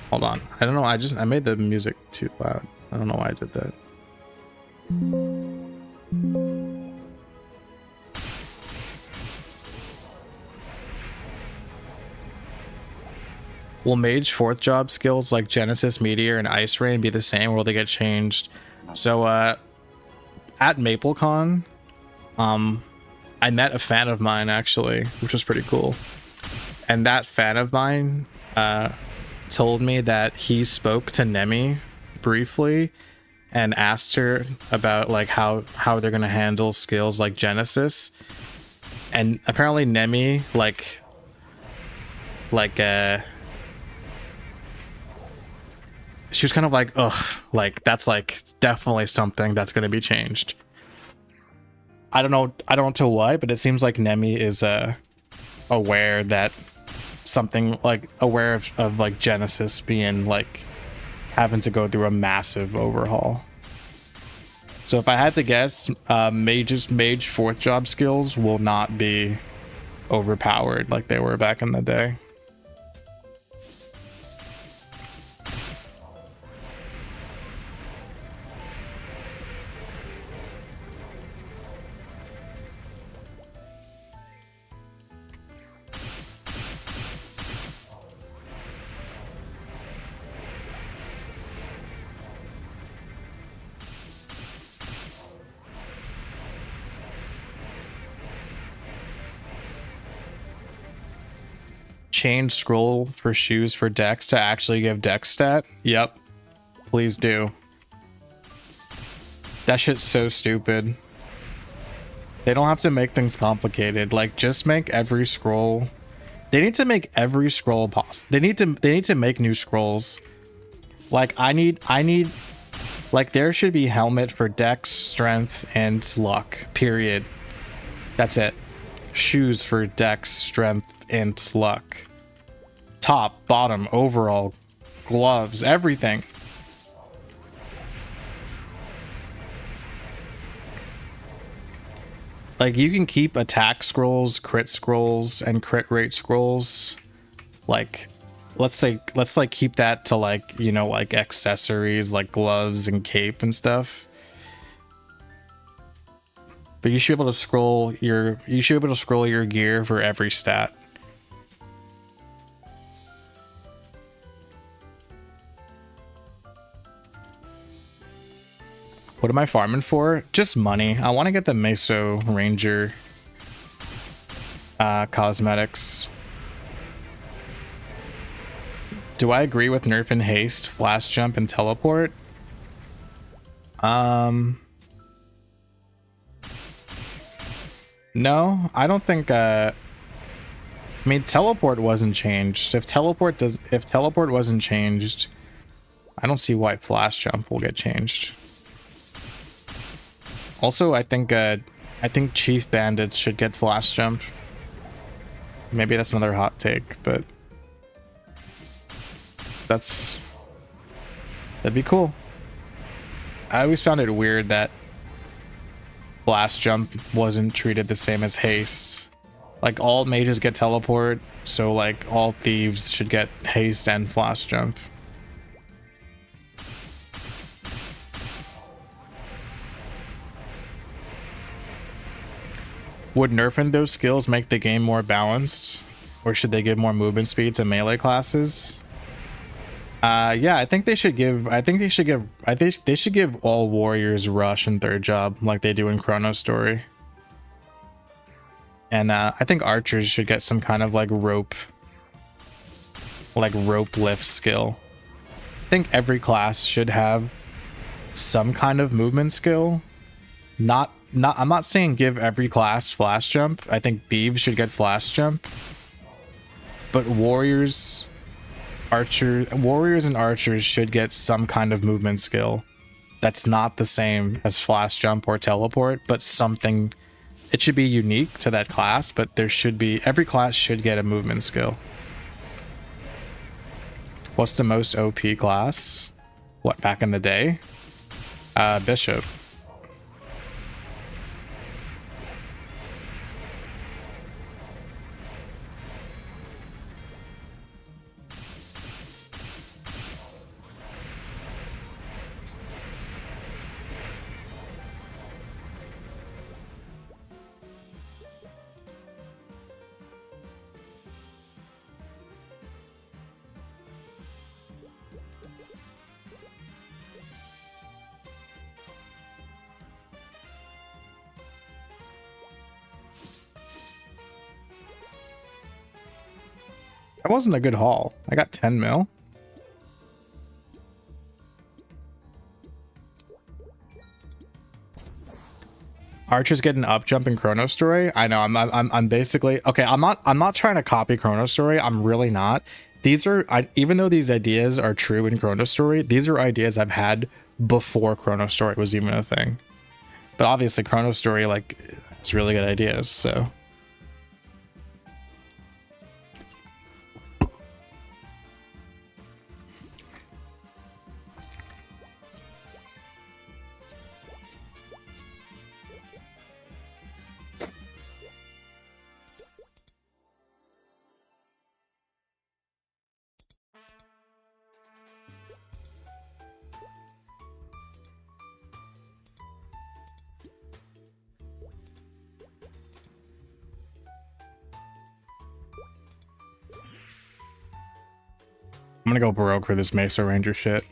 Hold on. I don't know. I made the music too loud. I don't know why I did that. will mage fourth job skills like Genesis, Meteor, and Ice Rain be the same, or will they get changed? So at MapleCon, I met a fan of mine actually, which was pretty cool. And that fan of mine told me that he spoke to Nemi briefly and asked her about like how they're gonna handle skills like Genesis. And apparently Nemi she was kind of like, ugh, like that's like definitely something that's gonna be changed. I don't know to why, but it seems like Nemi is aware that something like aware of like Genesis being like having to go through a massive overhaul. So if I had to guess, mage fourth job skills will not be overpowered like they were back in the day. Change scroll for shoes for Dex to actually give Dex stat? Yep. Please do. That shit's so stupid. They don't have to make things complicated. Like, just make every scroll. They need to make every scroll possible. They need to make new scrolls. Like, I need like there should be helmet for Dex, strength, and luck. Period. That's it. Shoes for Dex, strength, and luck. Top, bottom, overall, gloves, everything. Like you can keep attack scrolls, crit scrolls, and crit rate scrolls. Like let's like keep that to like, you know, like accessories like gloves and cape and stuff. But you should be able to scroll your gear for every stat. What am I farming for? Just money. I want to get the Meso Ranger cosmetics. Do I agree with nerf and haste, flash jump, and teleport? No, I don't think I mean teleport wasn't changed. If teleport wasn't changed, I don't see why flash jump will get changed. Also, I think Chief Bandits should get flash jump. Maybe that's another hot take, but that'd be cool. I always found it weird that flash jump wasn't treated the same as haste. Like all mages get teleport, so like all thieves should get haste and flash jump. Would nerfing those skills make the game more balanced? Or should they give more movement speed to melee classes? Yeah, I think they should give all warriors rush and third job like they do in Chrono Story. And I think archers should get some kind of like rope lift skill. I think every class should have some kind of movement skill. I'm not saying give every class flash jump. I think thieves should get flash jump. But warriors and archers should get some kind of movement skill that's not the same as flash jump or teleport, but something. It should be unique to that class, but every class should get a movement skill. What's the most OP class? What, back in the day? Bishop. That wasn't a good haul. I got 10 mil. Archer's getting up jump in Chrono Story. I know. I'm basically okay. I'm not trying to copy Chrono Story. I'm really not. These are even though these ideas are true in Chrono Story, these are ideas I've had before Chrono Story was even a thing. But obviously, Chrono Story like it's really good ideas. So. I'm gonna go broke for this Mesa Ranger shit.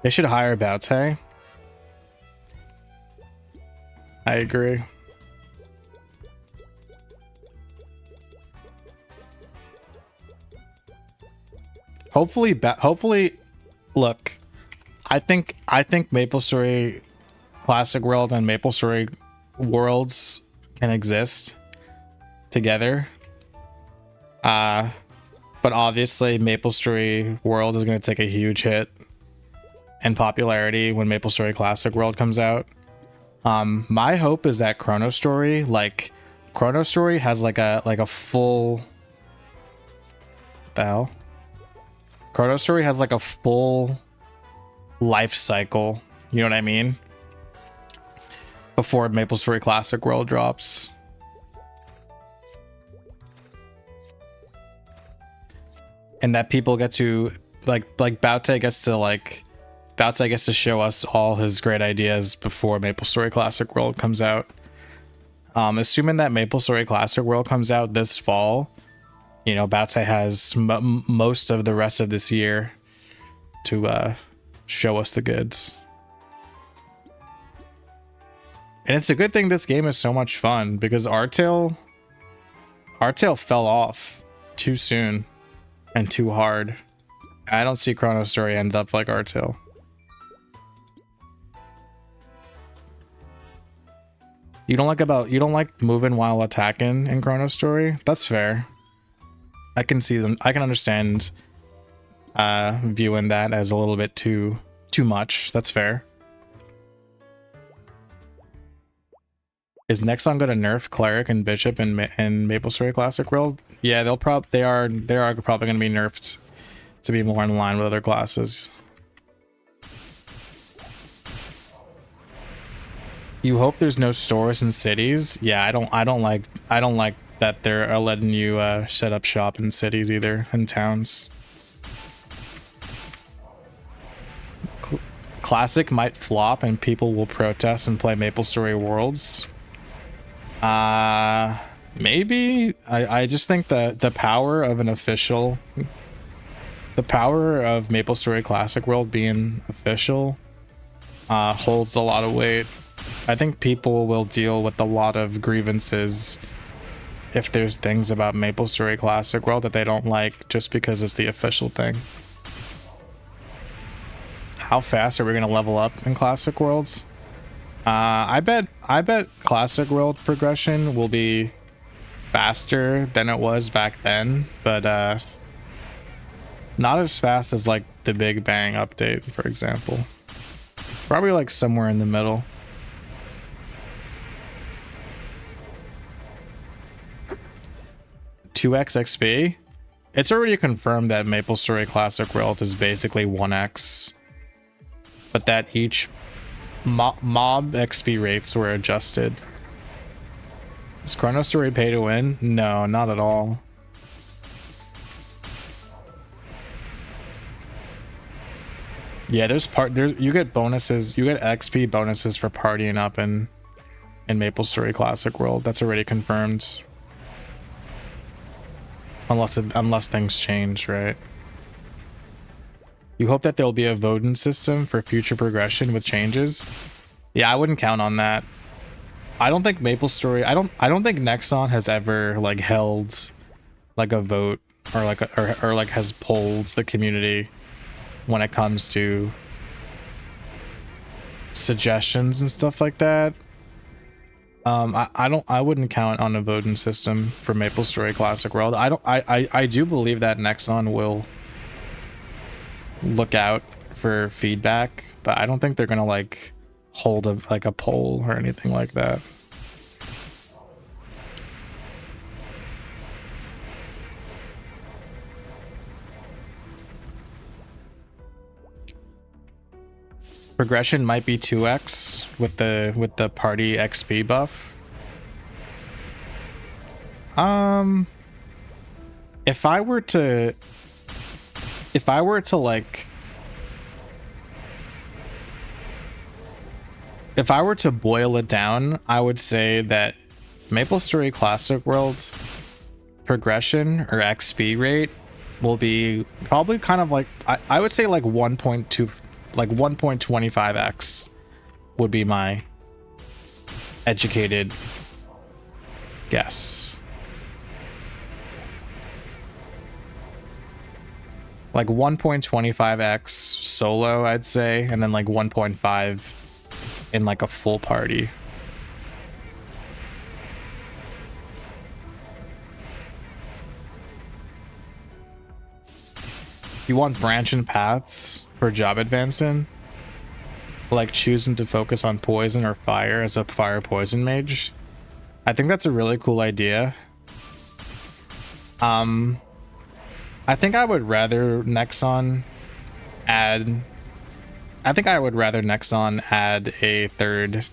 They should hire Baute. I agree. Hopefully, look, I think MapleStory Classic World and MapleStory Worlds can exist together. But obviously MapleStory World is going to take a huge hit in popularity when MapleStory Classic World comes out. My hope is that Chrono Story has like a full, what the hell? Chrono Story has like a full life cycle, you know what I mean? Before MapleStory Classic World drops. And that people get to like Baute gets to show us all his great ideas before MapleStory Classic World comes out. Assuming that MapleStory Classic World comes out this fall, you know, Baute has most of the rest of this year to show us the goods. And it's a good thing this game is so much fun because Artail fell off too soon and too hard. I don't see Chrono Story end up like Artail. You don't like moving while attacking in Chrono Story? That's fair. I can see them. I can understand viewing that as a little bit too much. That's fair. Is Nexon going to nerf Cleric and Bishop in MapleStory Classic World? Yeah, they are probably going to be nerfed to be more in line with other classes. You hope there's no stores in cities? Yeah, I don't like that they're letting you set up shop in cities either, in towns. Classic might flop and people will protest and play MapleStory Worlds. Maybe. I just think the power of MapleStory Classic World being official holds a lot of weight. I think people will deal with a lot of grievances if there's things about MapleStory Classic World that they don't like just because it's the official thing. How fast are we gonna level up in Classic Worlds? I bet Classic World progression will be faster than it was back then, but not as fast as like the Big Bang update, for example. Probably like somewhere in the middle. $2x XP? It's already confirmed that MapleStory Classic World is basically 1x, but that each Mob XP rates were adjusted. Is Chrono Story pay to win? No, not at all. Yeah, there's you get bonuses, you get XP bonuses for partying up in MapleStory Classic World. That's already confirmed. Unless things change, right? You hope that there'll be a voting system for future progression with changes. Yeah, I wouldn't count on that. I don't think MapleStory. I don't think Nexon has ever like held like a vote or like or like has polled the community when it comes to suggestions and stuff like that. I wouldn't count on a voting system for MapleStory Classic World. I do believe that Nexon will look out for feedback, but I don't think they're gonna like hold a poll or anything like that. Progression might be 2x with the party XP buff. If I were to boil it down, I would say that MapleStory Classic World progression or XP rate will be probably kind of like I would say like 1.2, like 1.25x would be my educated guess. Like 1.25x solo, I'd say, and then like 1.5 in like a full party. You want branching paths for job advancing? Like choosing to focus on poison or fire as a fire poison mage? I think that's a really cool idea. I think I would rather Nexon add... I think I would rather Nexon add a third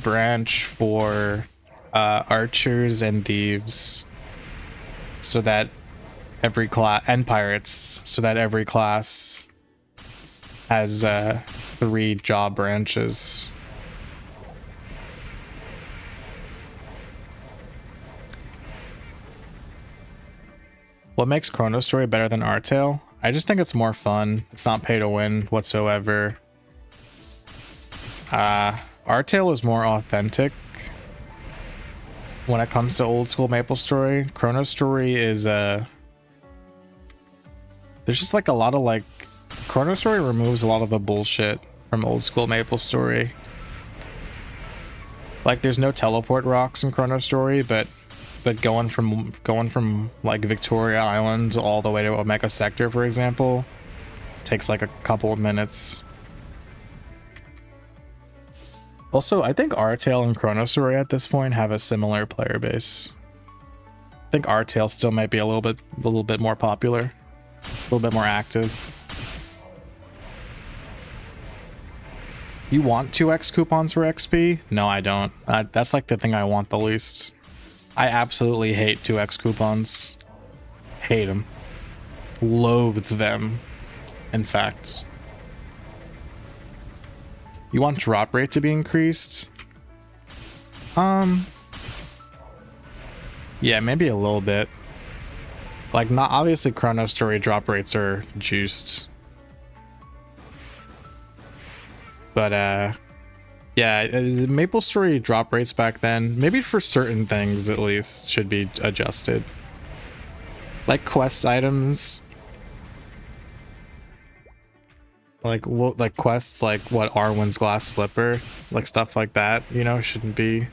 branch for archers and thieves, so that every class, and pirates, so that every class has 3 job branches. What makes Chrono Story better than Artale? I just think it's more fun. It's not pay to win whatsoever. Artale is more authentic when it comes to old school MapleStory. Chrono Story is there's just like a lot of like Chrono Story removes a lot of the bullshit from old school MapleStory. Like there's no teleport rocks in Chrono Story, but going from like Victoria Island all the way to Omega Sector, for example, takes like a couple of minutes. Also, I think Artale and Chrono Story at this point have a similar player base. I think Artale still might be a little bit more popular, a little bit more active. You want 2x coupons for XP? No, I don't. That's like the thing I want the least. I absolutely hate 2x coupons. Hate them. Loathe them, in fact. You want drop rate to be increased? Yeah, maybe a little bit. Like, not obviously Chrono Story drop rates are juiced. But, yeah, MapleStory drop rates back then, maybe for certain things at least, should be adjusted. Like quest items. Like quests like what, Arwen's glass slipper, like stuff like that, you know, shouldn't be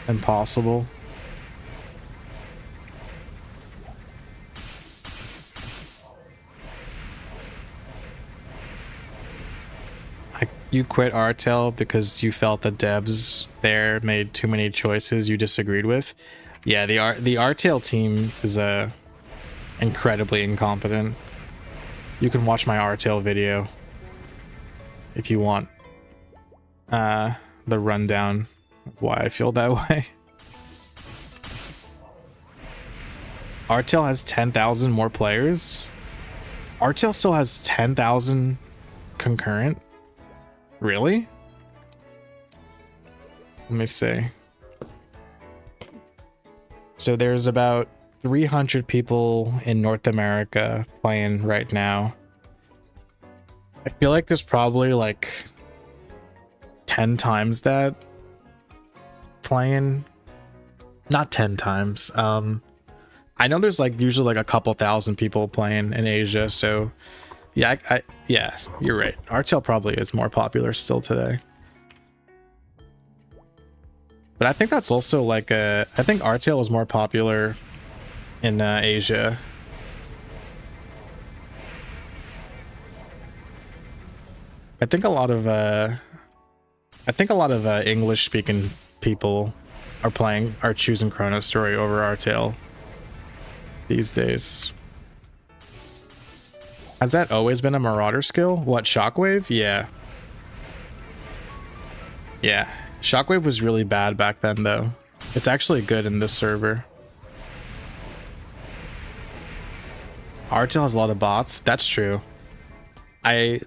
impossible. You quit Artale because you felt the devs there made too many choices you disagreed with. Yeah, the Artale team is incredibly incompetent. You can watch my Artail video if you want the rundown of why I feel that way. Artail has 10,000 more players. Artail still has 10,000 concurrent. Really? Let me see. So there's about 300 people in North America playing right now. I feel like there's probably like 10 times that playing. Not 10 times. I know there's like usually like a couple thousand people playing in Asia, so yeah, yeah, you're right. Artail probably is more popular still today. But I think that's also like I think Artail is more popular in Asia. I think a lot of English speaking people are choosing Chrono Story over Artail these days. Has that always been a Marauder skill? What, Shockwave? Yeah. Yeah. Shockwave was really bad back then, though. It's actually good in this server. Artail has a lot of bots. That's true. My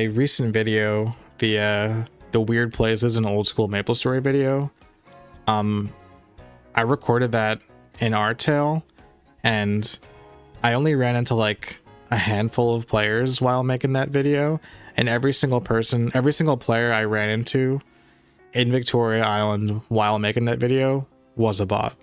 recent video, the weird places in old school MapleStory video, I recorded that in Artail, and I only ran into like a handful of players while making that video, and every single player I ran into in Victoria Island while making that video was a bot.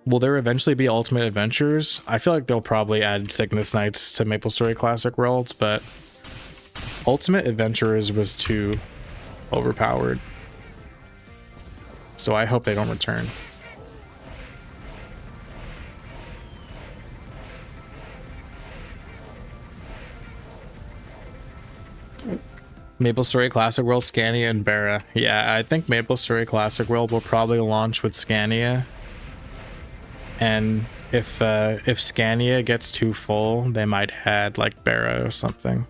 Will there eventually be Ultimate Adventures? I feel like they'll probably add Cygnus Knights to MapleStory Classic Worlds, but Ultimate Adventurers was too overpowered. So I hope they don't return. MapleStory Classic World, Scania, and Barra. Yeah, I think MapleStory Classic World will probably launch with Scania. And if Scania gets too full, they might add like Barra or something.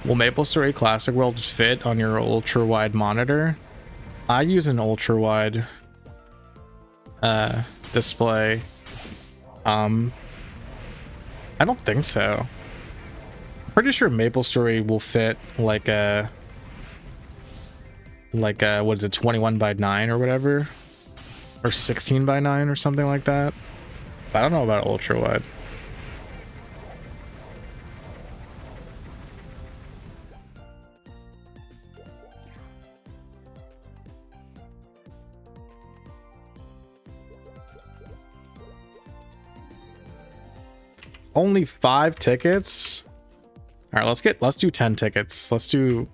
Will MapleStory Classic World fit on your ultra-wide monitor? I use an ultra-wide display. I don't think so. I'm pretty sure MapleStory will fit like a what is it, 21:9 or whatever, or 16:9 or something like that. But I don't know about ultra-wide. Only 5 tickets? All right, let's do 10 tickets. Let's do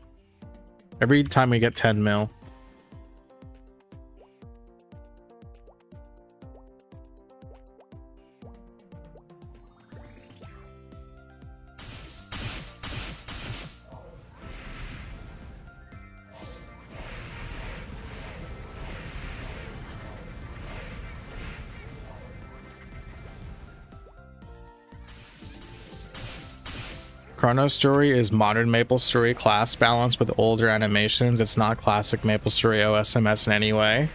every time we get 10 mil. Chrono Story is modern MapleStory class balance with older animations. It's not classic MapleStory OSMS in any way.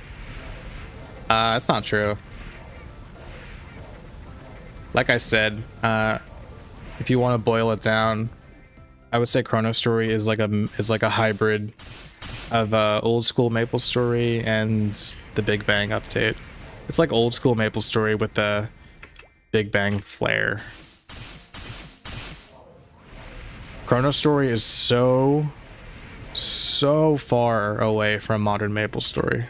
That's not true. Like I said, if you want to boil it down, I would say Chrono Story is like a hybrid of old school MapleStory and the Big Bang update. It's like old school MapleStory with the Big Bang flair. Chrono Story is so far away from modern MapleStory.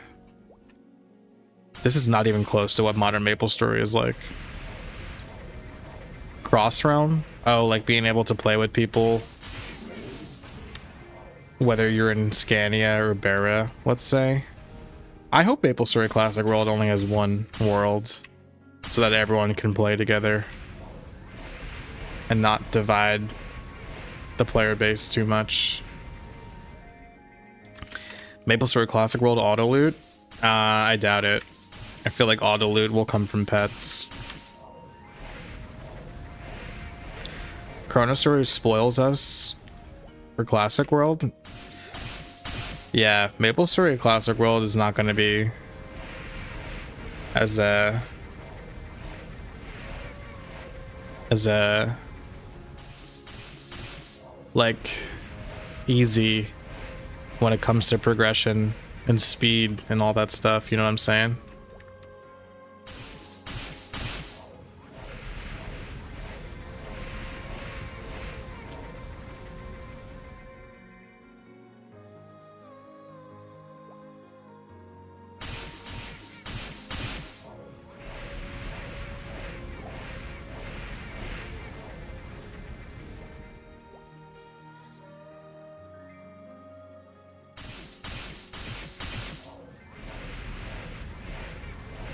This is not even close to what modern MapleStory is like. Cross Realm? Oh, like being able to play with people, whether you're in Scania or Barra, let's say. I hope MapleStory Classic World only has one world, so that everyone can play together and not divide the player base too much. MapleStory Classic World auto loot? I doubt it. I feel like auto loot will come from pets. Chrono Story spoils us for Classic World. Yeah, MapleStory Classic World is not going to be as like easy when it comes to progression and speed and all that stuff, you know what I'm saying?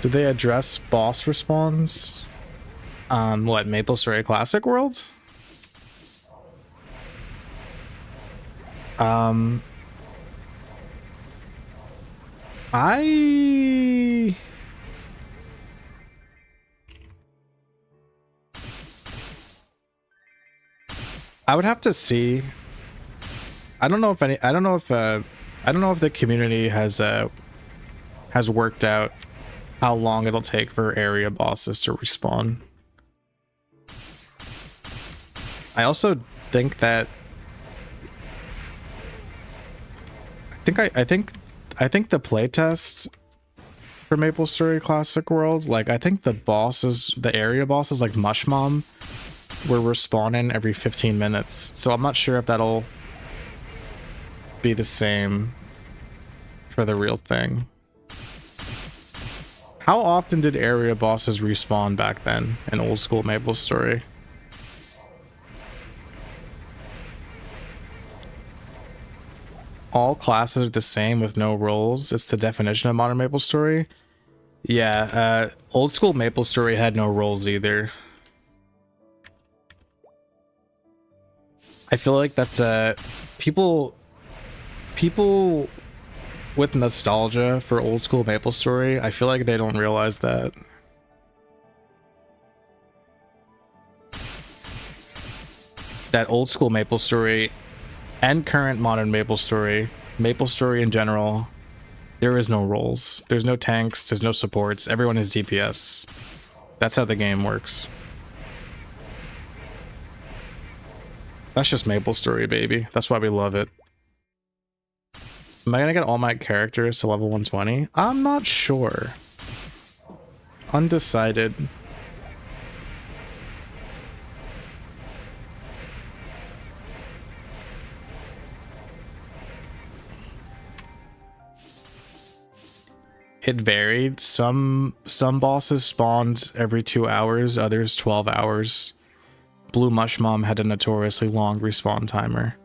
Did they address boss respawns on what, MapleStory Classic World? I would have to see. I don't know if the community has worked out how long it'll take for area bosses to respawn. I also think that I think the playtest for MapleStory Classic World, like I think the area bosses like Mush Mom were respawning every 15 minutes. So I'm not sure if that'll be the same for the real thing. How often did area bosses respawn back then in old school MapleStory? All classes are the same with no roles. It's the definition of modern MapleStory. Yeah, old school MapleStory had no roles either. I feel like that's people with nostalgia for old school MapleStory, I feel like they don't realize that old school MapleStory and current modern MapleStory in general, there is no roles. There's no tanks, there's no supports, everyone is DPS. That's how the game works. That's just MapleStory, baby. That's why we love it. Am I gonna get all my characters to level 120? I'm not sure. Undecided. It varied. Some bosses spawned every 2 hours, others 12 hours. Blue Mush Mom had a notoriously long respawn timer.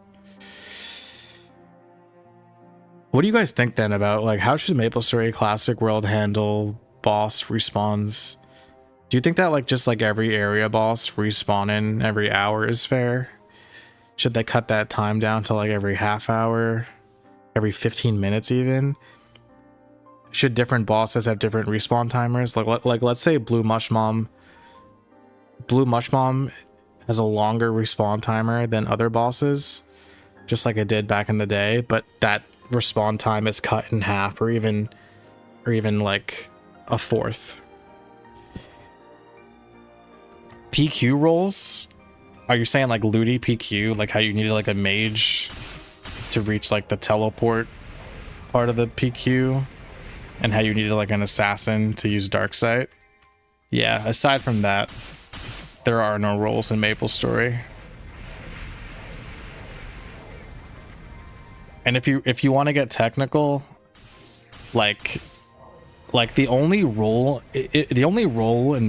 What do you guys think then about, like, how should MapleStory Classic World handle boss respawns? Do you think that, like, just like every area boss respawning every hour is fair? Should they cut that time down to like every half hour, every 15 minutes even? Should different bosses have different respawn timers? Like let's say Blue Mush Mom has a longer respawn timer than other bosses, just like it did back in the day, but that respawn time is cut in half or even like a fourth. PQ rolls? Are you saying like Looty PQ, like how you needed like a mage to reach like the teleport part of the PQ, and how you needed like an assassin to use Darksight? Yeah, aside from that, there are no roles in MapleStory. And if you want to get technical, like the only role in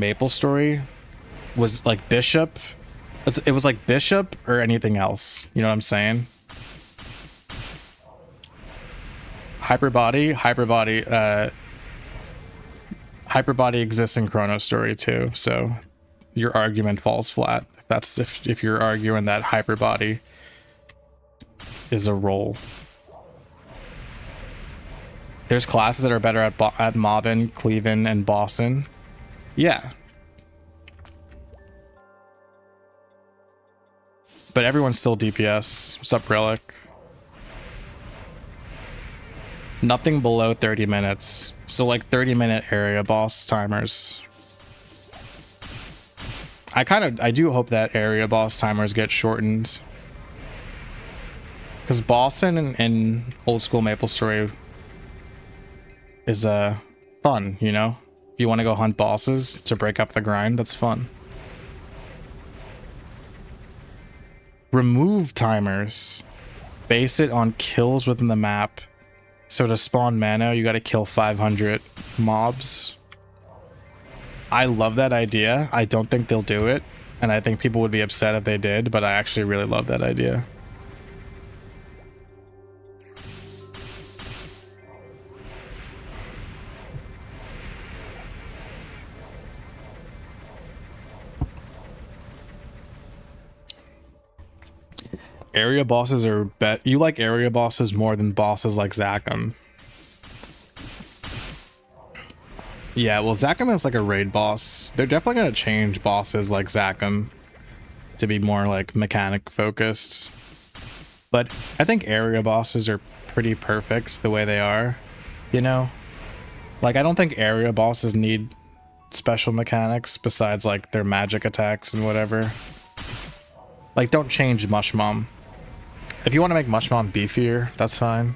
MapleStory was like Bishop. It was like Bishop or anything else. You know what I'm saying? Hyperbody exists in Chrono Story too, so your argument falls flat. If you're arguing that Hyperbody is a role. There's classes that are better at mobbing, cleaving, and bossing. Yeah. But everyone's still DPS. What's up, Relic? Nothing below 30 minutes. So like 30-minute area boss timers. I do hope that area boss timers get shortened. Because bossing in old school MapleStory is fun, you know? If you want to go hunt bosses to break up the grind, that's fun. Remove timers. Base it on kills within the map. So to spawn mana, you gotta kill 500 mobs. I love that idea. I don't think they'll do it, and I think people would be upset if they did, but I actually really love that idea. Area bosses are you like area bosses more than bosses like Zakum. Yeah, well, Zakum is like a raid boss. They're definitely gonna change bosses like Zakum to be more like mechanic focused. But I think area bosses are pretty perfect the way they are, you know? Like, I don't think area bosses need special mechanics besides like their magic attacks and whatever. Like, don't change Mushmom. If you want to make Mushmom beefier, that's fine.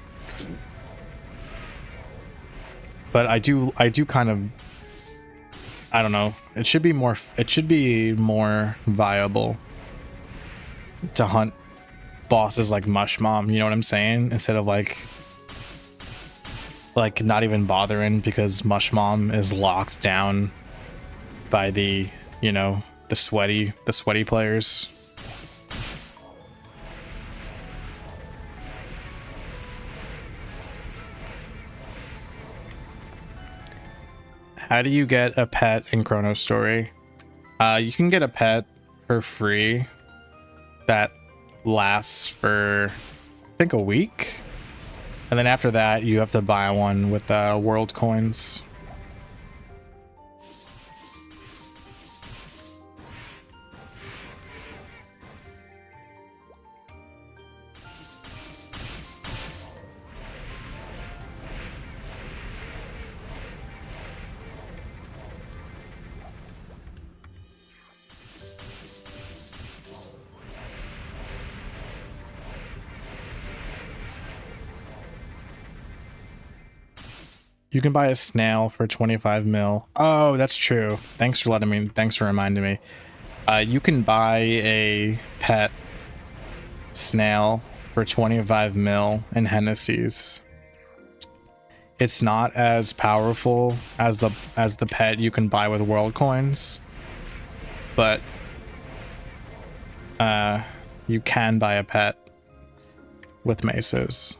But I do kind of, I don't know. It should be more viable to hunt bosses like Mushmom, you know what I'm saying? Instead of like not even bothering because Mushmom is locked down by the, you know, the sweaty players. How do you get a pet in Chrono Story? You can get a pet for free that lasts for, I think, a week. And then after that, you have to buy one with world coins. You can buy a snail for 25 mil. Oh, that's true. Thanks for reminding me. You can buy a pet snail for 25 mil in Hennessy's. It's not as powerful as the pet you can buy with world coins, but you can buy a pet with mesos.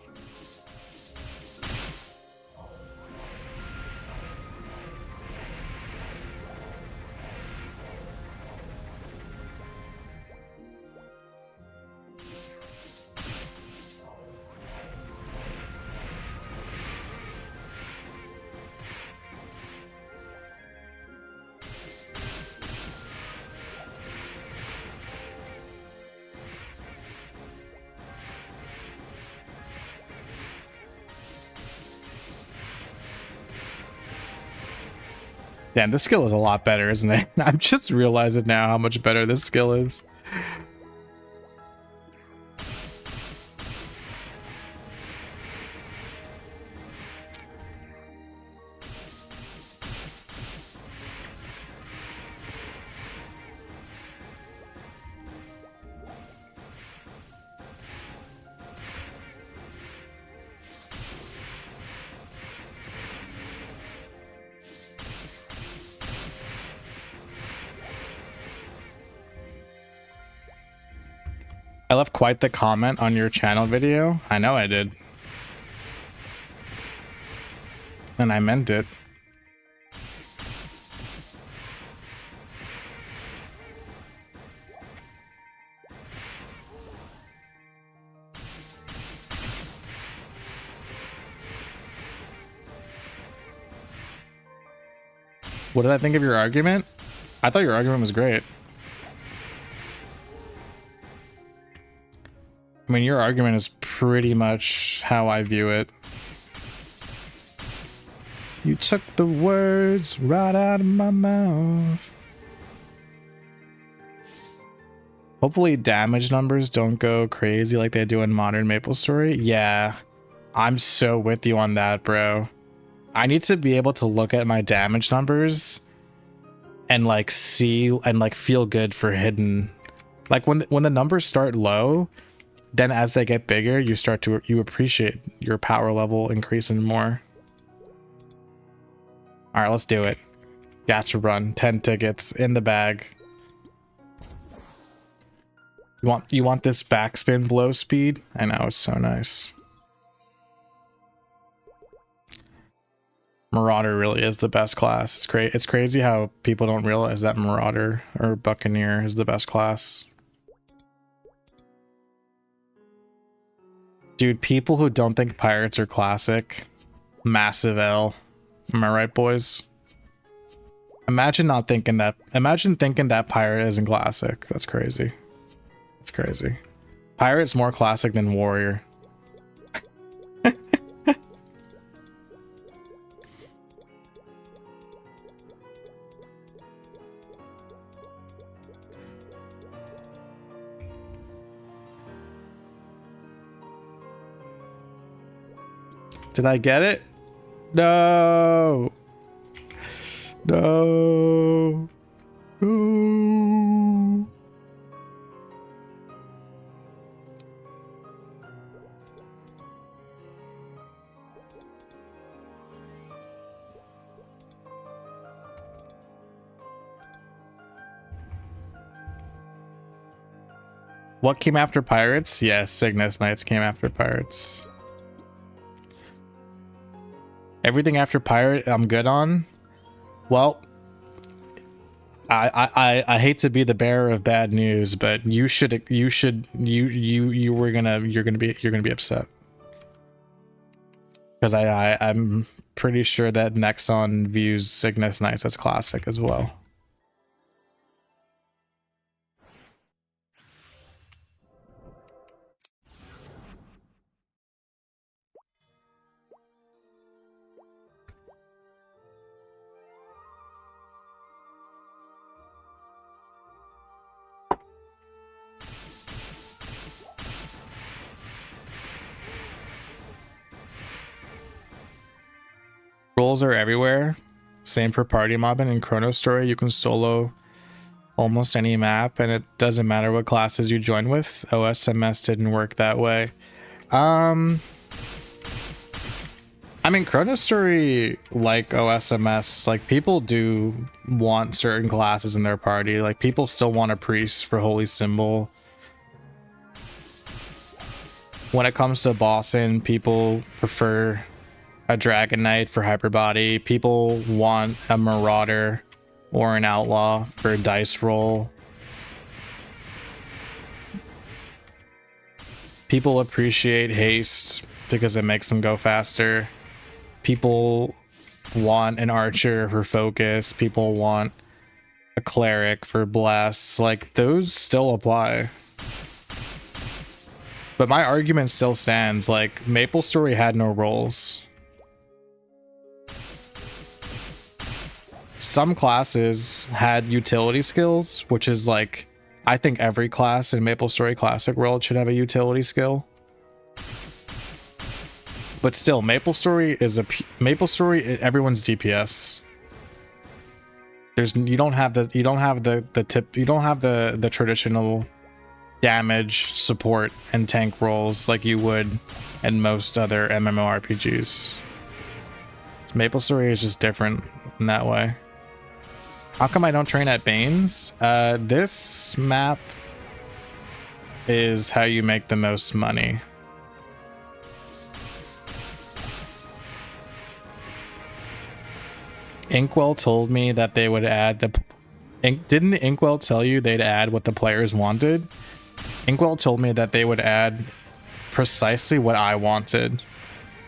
Damn, this skill is a lot better, isn't it? I'm just realizing now how much better this skill is. I left quite the comment on your channel video. I know I did. And I meant it. What did I think of your argument? I thought your argument was great. I mean, your argument is pretty much how I view it. You took the words right out of my mouth. Hopefully damage numbers don't go crazy like they do in modern MapleStory. Yeah, I'm so with you on that, bro. I need to be able to look at my damage numbers and like see and like feel good for hidden. Like when the numbers start low, then as they get bigger, you appreciate your power level increasing more. All right, let's do it. Gacha run, 10 tickets in the bag. You want this backspin blow speed? I know, it's so nice. Marauder really is the best class. It's crazy how people don't realize that Marauder or Buccaneer is the best class. Dude, people who don't think pirates are classic, massive L. Am I right, boys? Imagine thinking that pirate isn't classic. That's crazy. That's crazy. Pirate's more classic than warrior. Did I get it? No. No. Ooh. What came after pirates? Yes, Cygnus Knights came after pirates. Everything after pirate I'm good on. Well, I hate to be the bearer of bad news, but you're gonna be upset. Because I'm pretty sure that Nexon views Cygnus Knights as classic as well. Roles are everywhere. Same for party mobbing. In Chrono Story, you can solo almost any map, and it doesn't matter what classes you join with. OSMS didn't work that way. I mean, Chrono Story, like OSMS, like people do want certain classes in their party. Like people still want a priest for Holy Symbol. When it comes to bossing, people prefer a Dragon Knight for Hyperbody. People want a Marauder or an Outlaw for dice roll. People appreciate haste because it makes them go faster. People want an Archer for focus. People want a Cleric for blasts. Like, those still apply. But my argument still stands. Like, MapleStory had no roles. Some classes had utility skills, which is like, I think every class in MapleStory Classic World should have a utility skill. But still, MapleStory everyone's DPS. You don't have the traditional damage, support, and tank roles like you would in most other MMORPGs. MapleStory is just different in that way. How come I don't train at Bane's? This map is how you make the most money. Inkwell told me that they would add the... Didn't Inkwell tell you they'd add what the players wanted? Inkwell told me that they would add precisely what I wanted.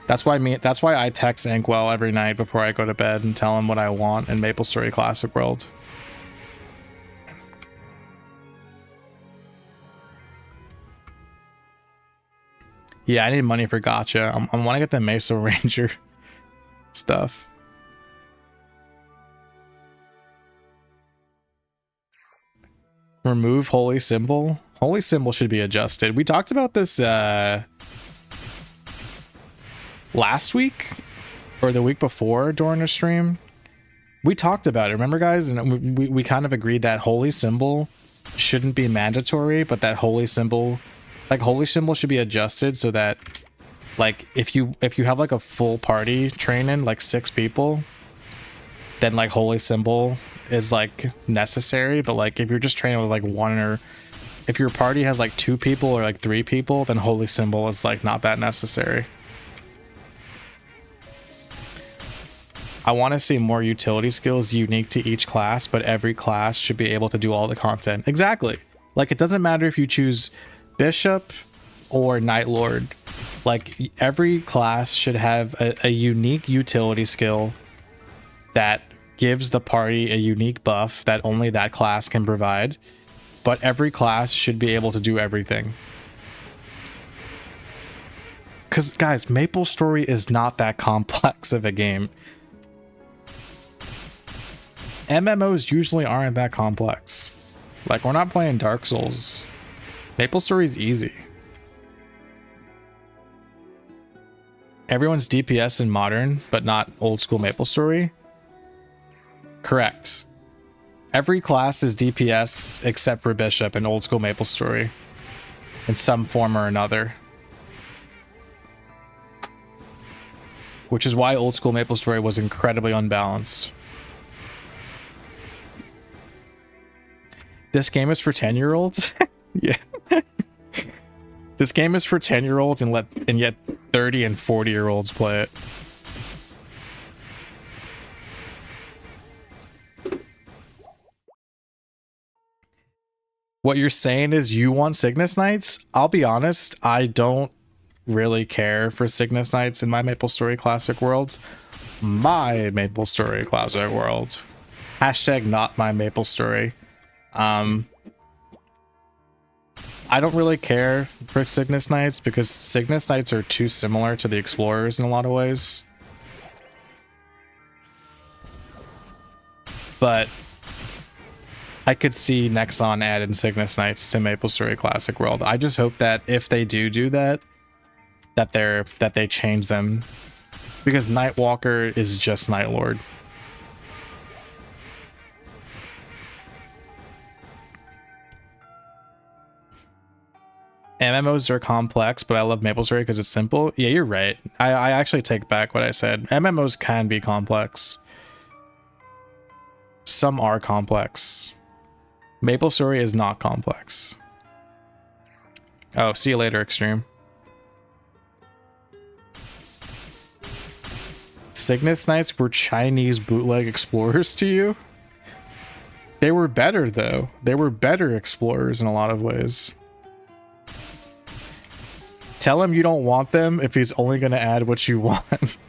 That's why I text Inkwell every night before I go to bed and tell him what I want in MapleStory Classic World. Yeah, I need money for gacha. I want to get the Mesa Ranger stuff. Remove Holy Symbol. Holy Symbol should be adjusted. We talked about this last week or the week before during a stream. We talked about it, remember guys? And we kind of agreed that Holy Symbol shouldn't be mandatory, but that Holy Symbol should be adjusted so that like if you have like a full party training, like 6 people, then like Holy Symbol is like necessary. But like if you're just training with like 1, or if your party has like 2 people or like 3 people, then Holy Symbol is like not that necessary. I want to see more utility skills unique to each class, but every class should be able to do all the content. Exactly. Like it doesn't matter if you choose Bishop or Night Lord. Like every class should have a unique utility skill that gives the party a unique buff that only that class can provide. But every class should be able to do everything. Because guys, MapleStory is not that complex of a game. MMOs usually aren't that complex. Like, we're not playing Dark Souls. MapleStory is easy. Everyone's DPS in Modern, but not old school MapleStory? Correct. Every class is DPS except for Bishop in old school MapleStory. In some form or another. Which is why old school MapleStory was incredibly unbalanced. This game is for 10-year-olds? Yeah. This game is for 10-year-olds and yet 30 and 40-year-olds play it. What you're saying is you want Cygnus Knights? I'll be honest, I don't really care for Cygnus Knights in my MapleStory Classic World. My MapleStory Classic World. Hashtag not my MapleStory. I don't really care for Cygnus Knights because Cygnus Knights are too similar to the Explorers in a lot of ways. But I could see Nexon adding Cygnus Knights to MapleStory Classic World. I just hope that if they do that, that they change them, because Nightwalker is just Night Lord. MMOs are complex, but I love MapleStory because it's simple. Yeah, you're right. I actually take back what I said. MMOs can be complex. Some are complex. MapleStory is not complex. Oh, see you later, Extreme. Cygnus Knights were Chinese bootleg explorers to you? They were better, though. They were better explorers in a lot of ways. Tell him you don't want them if he's only going to add what you want.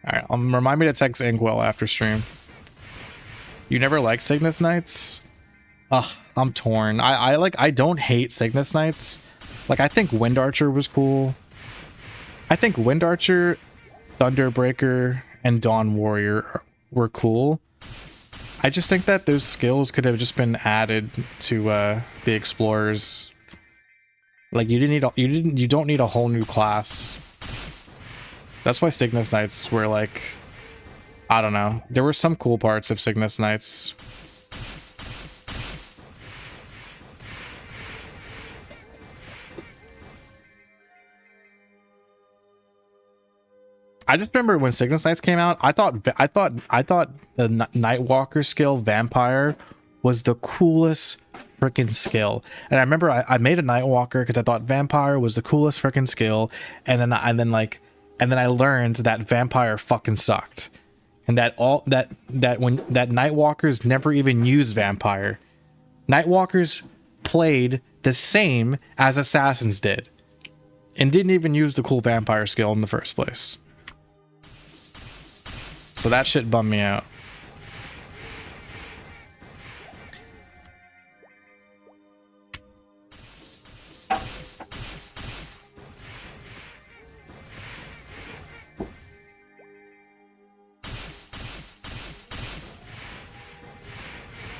Alright, remind me to text Inkwell after stream. You never liked Cygnus Knights? Ugh, I'm torn. I don't hate Cygnus Knights. Like, I think Wind Archer was cool. I think Wind Archer, Thunderbreaker, and Dawn Warrior were cool. I just think that those skills could have just been added to the Explorers. Like, you don't need a whole new class. That's why Cygnus Knights were like, I don't know. There were some cool parts of Cygnus Knights. I just remember when Cygnus Knights came out, I thought the Nightwalker skill Vampire was the coolest freaking skill. And I remember I made a Nightwalker because I thought Vampire was the coolest freaking skill, and then I learned that Vampire fucking sucked, and that Nightwalkers never even used Vampire. Nightwalkers played the same as Assassins did. and didn't even use the cool vampire skill in the first place. So that shit bummed me out.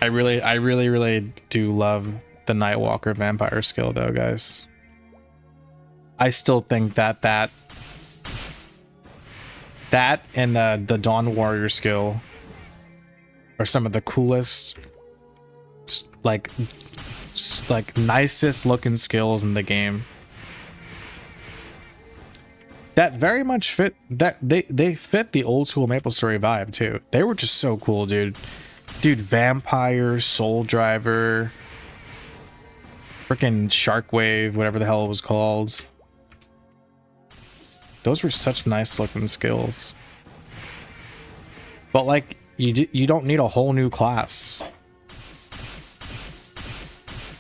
I really do love the Nightwalker vampire skill though, guys. I still think that and the Dawn Warrior skill are some of the coolest, like nicest looking skills in the game. That very much fit that they fit the old school MapleStory vibe too. They were just so cool, dude. Dude, Vampire, Soul Driver, freaking Sharkwave, whatever the hell it was called. Those were such nice looking skills. But like, you don't need a whole new class.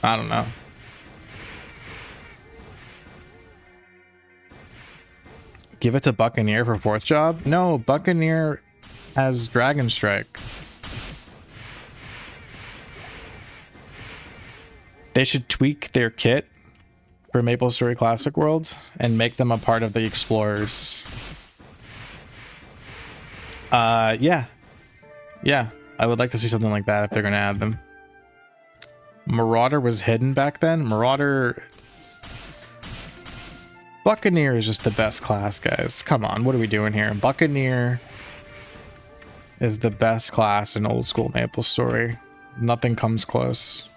I don't know. Give it to Buccaneer for 4th job? No, Buccaneer has Dragon Strike. They should tweak their kit for MapleStory Classic World and make them a part of the Explorers. Yeah. I would like to see something like that if they're gonna add them. Marauder was hidden back then. Buccaneer is just the best class, guys. Come on, what are we doing here? Buccaneer is the best class in old school MapleStory. Nothing comes close.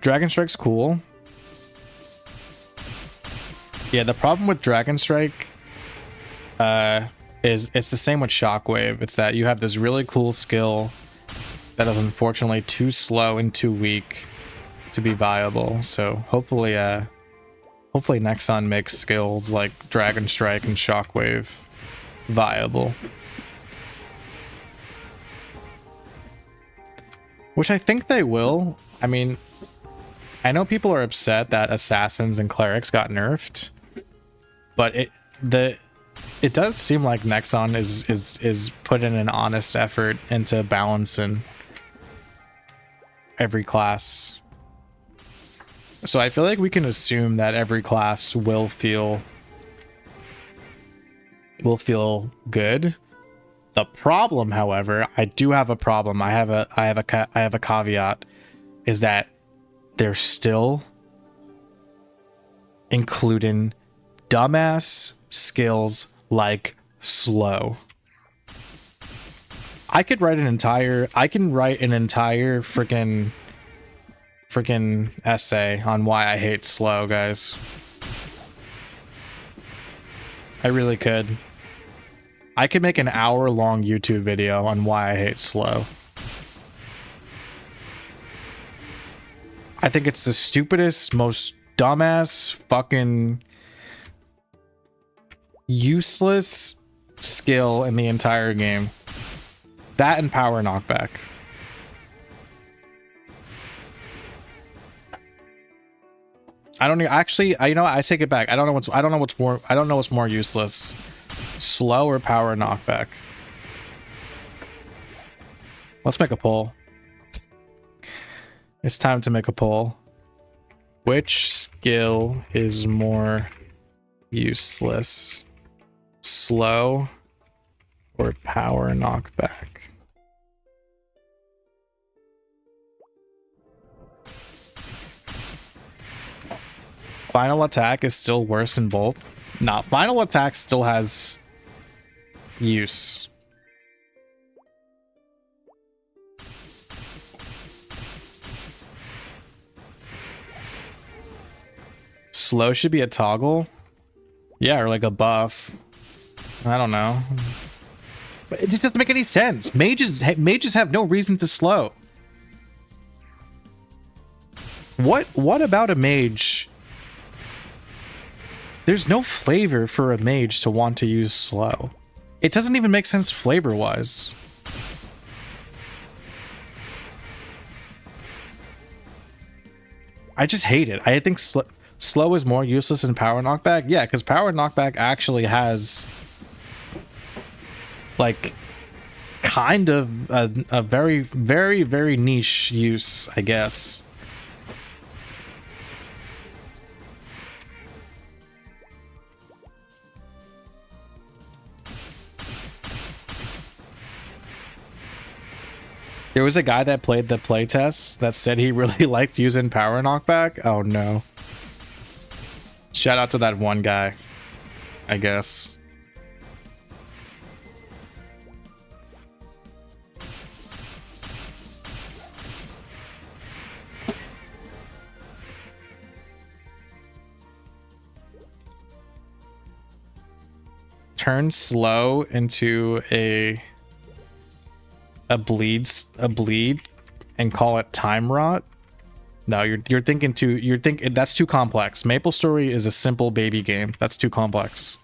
Dragon Strike's cool. Yeah, the problem with Dragon Strike is it's the same with Shockwave. It's that you have this really cool skill that is unfortunately too slow and too weak to be viable. So hopefully Nexon makes skills like Dragon Strike and Shockwave viable. Which I think they will. I mean, I know people are upset that assassins and clerics got nerfed, but it does seem like Nexon is putting an honest effort into balancing every class. So I feel like we can assume that every class will feel good. The problem, however, I do have a problem. I have a caveat, is that they're still including dumbass skills like slow. I can write an entire freaking essay on why I hate slow, guys. I really could. I could make an hour-long YouTube video on why I hate slow. I think it's the stupidest, most dumbass, fucking useless skill in the entire game. That and power knockback. I don't actually, you know, I take it back. I don't know what's more useless. Slow or power knockback. Let's make a poll. It's time to make a poll. Which skill is more useless? Slow or power knockback? Final attack is still worse in both. Nah, final attack still has use. Slow should be a toggle. Yeah, or like a buff. I don't know. But it just doesn't make any sense. Mages have no reason to slow. What about a mage? There's no flavor for a mage to want to use slow. It doesn't even make sense flavor-wise. I just hate it. I think slow is more useless than power knockback. Yeah, because power knockback actually has like kind of a very, very, very niche use, I guess. There was a guy that played the playtest that said he really liked using power knockback. Oh no. Shout out to that one guy, I guess. Turn slow into a bleed and call it time rot. No, you're thinking that's too complex. MapleStory is a simple baby game. That's too complex.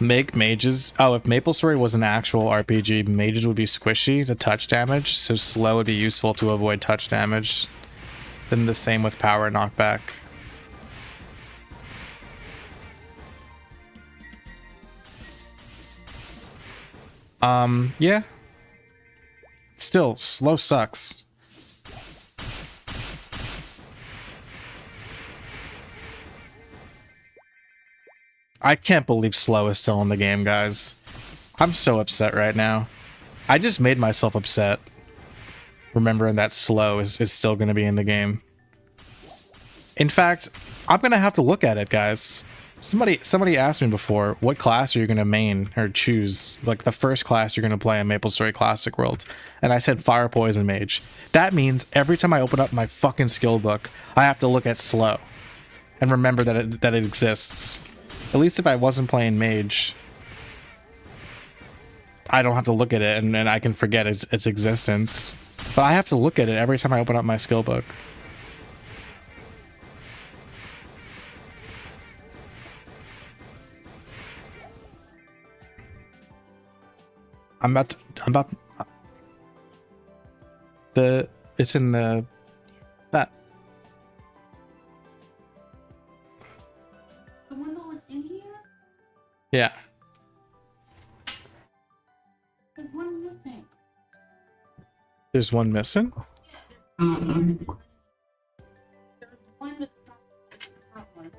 Make mages. Oh, if MapleStory was an actual RPG, mages would be squishy to touch damage, so slow would be useful to avoid touch damage. Then the same with power knockback. Yeah. Still, slow sucks. I can't believe slow is still in the game, guys. I'm so upset right now. I just made myself upset remembering that slow is still going to be in the game. In fact, I'm going to have to look at it, guys. Somebody asked me before, what class are you going to main or choose? Like the first class you're going to play in MapleStory Classic World. And I said Fire Poison Mage. That means every time I open up my fucking skill book, I have to look at slow and remember that it exists. At least if I wasn't playing Mage, I don't have to look at it and I can forget its existence. But I have to look at it every time I open up my skill book. I'm about it's in the that. The one that was in here? Yeah. There's one missing. There's one missing? There's one with that one.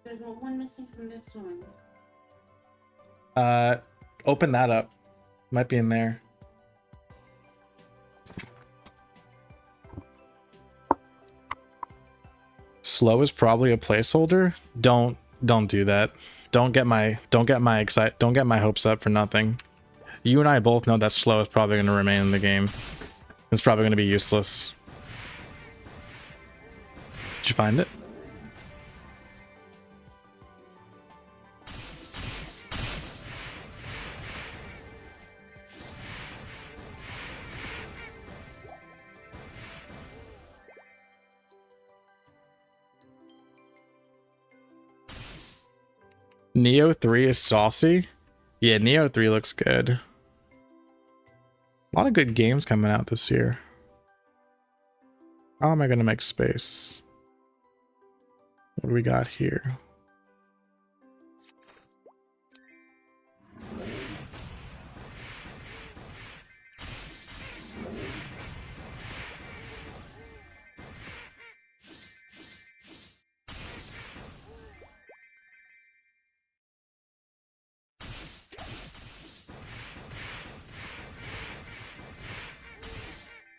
There's one missing from this one. Open that up. Might be in there. Slow is probably a placeholder. Don't do that. Don't get my hopes up for nothing. You and I both know that slow is probably going to remain in the game. It's probably going to be useless. Did you find it? Neo 3 is saucy? Yeah, Neo 3 looks good. A lot of good games coming out this year. How am I going to make space? What do we got here?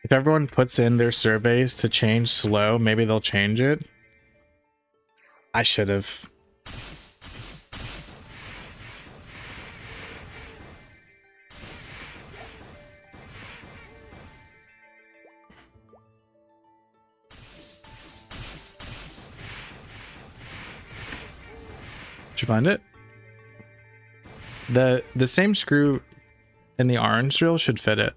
If everyone puts in their surveys to change slow, maybe they'll change it. I should have. Did you find it? The same screw in the orange drill should fit it.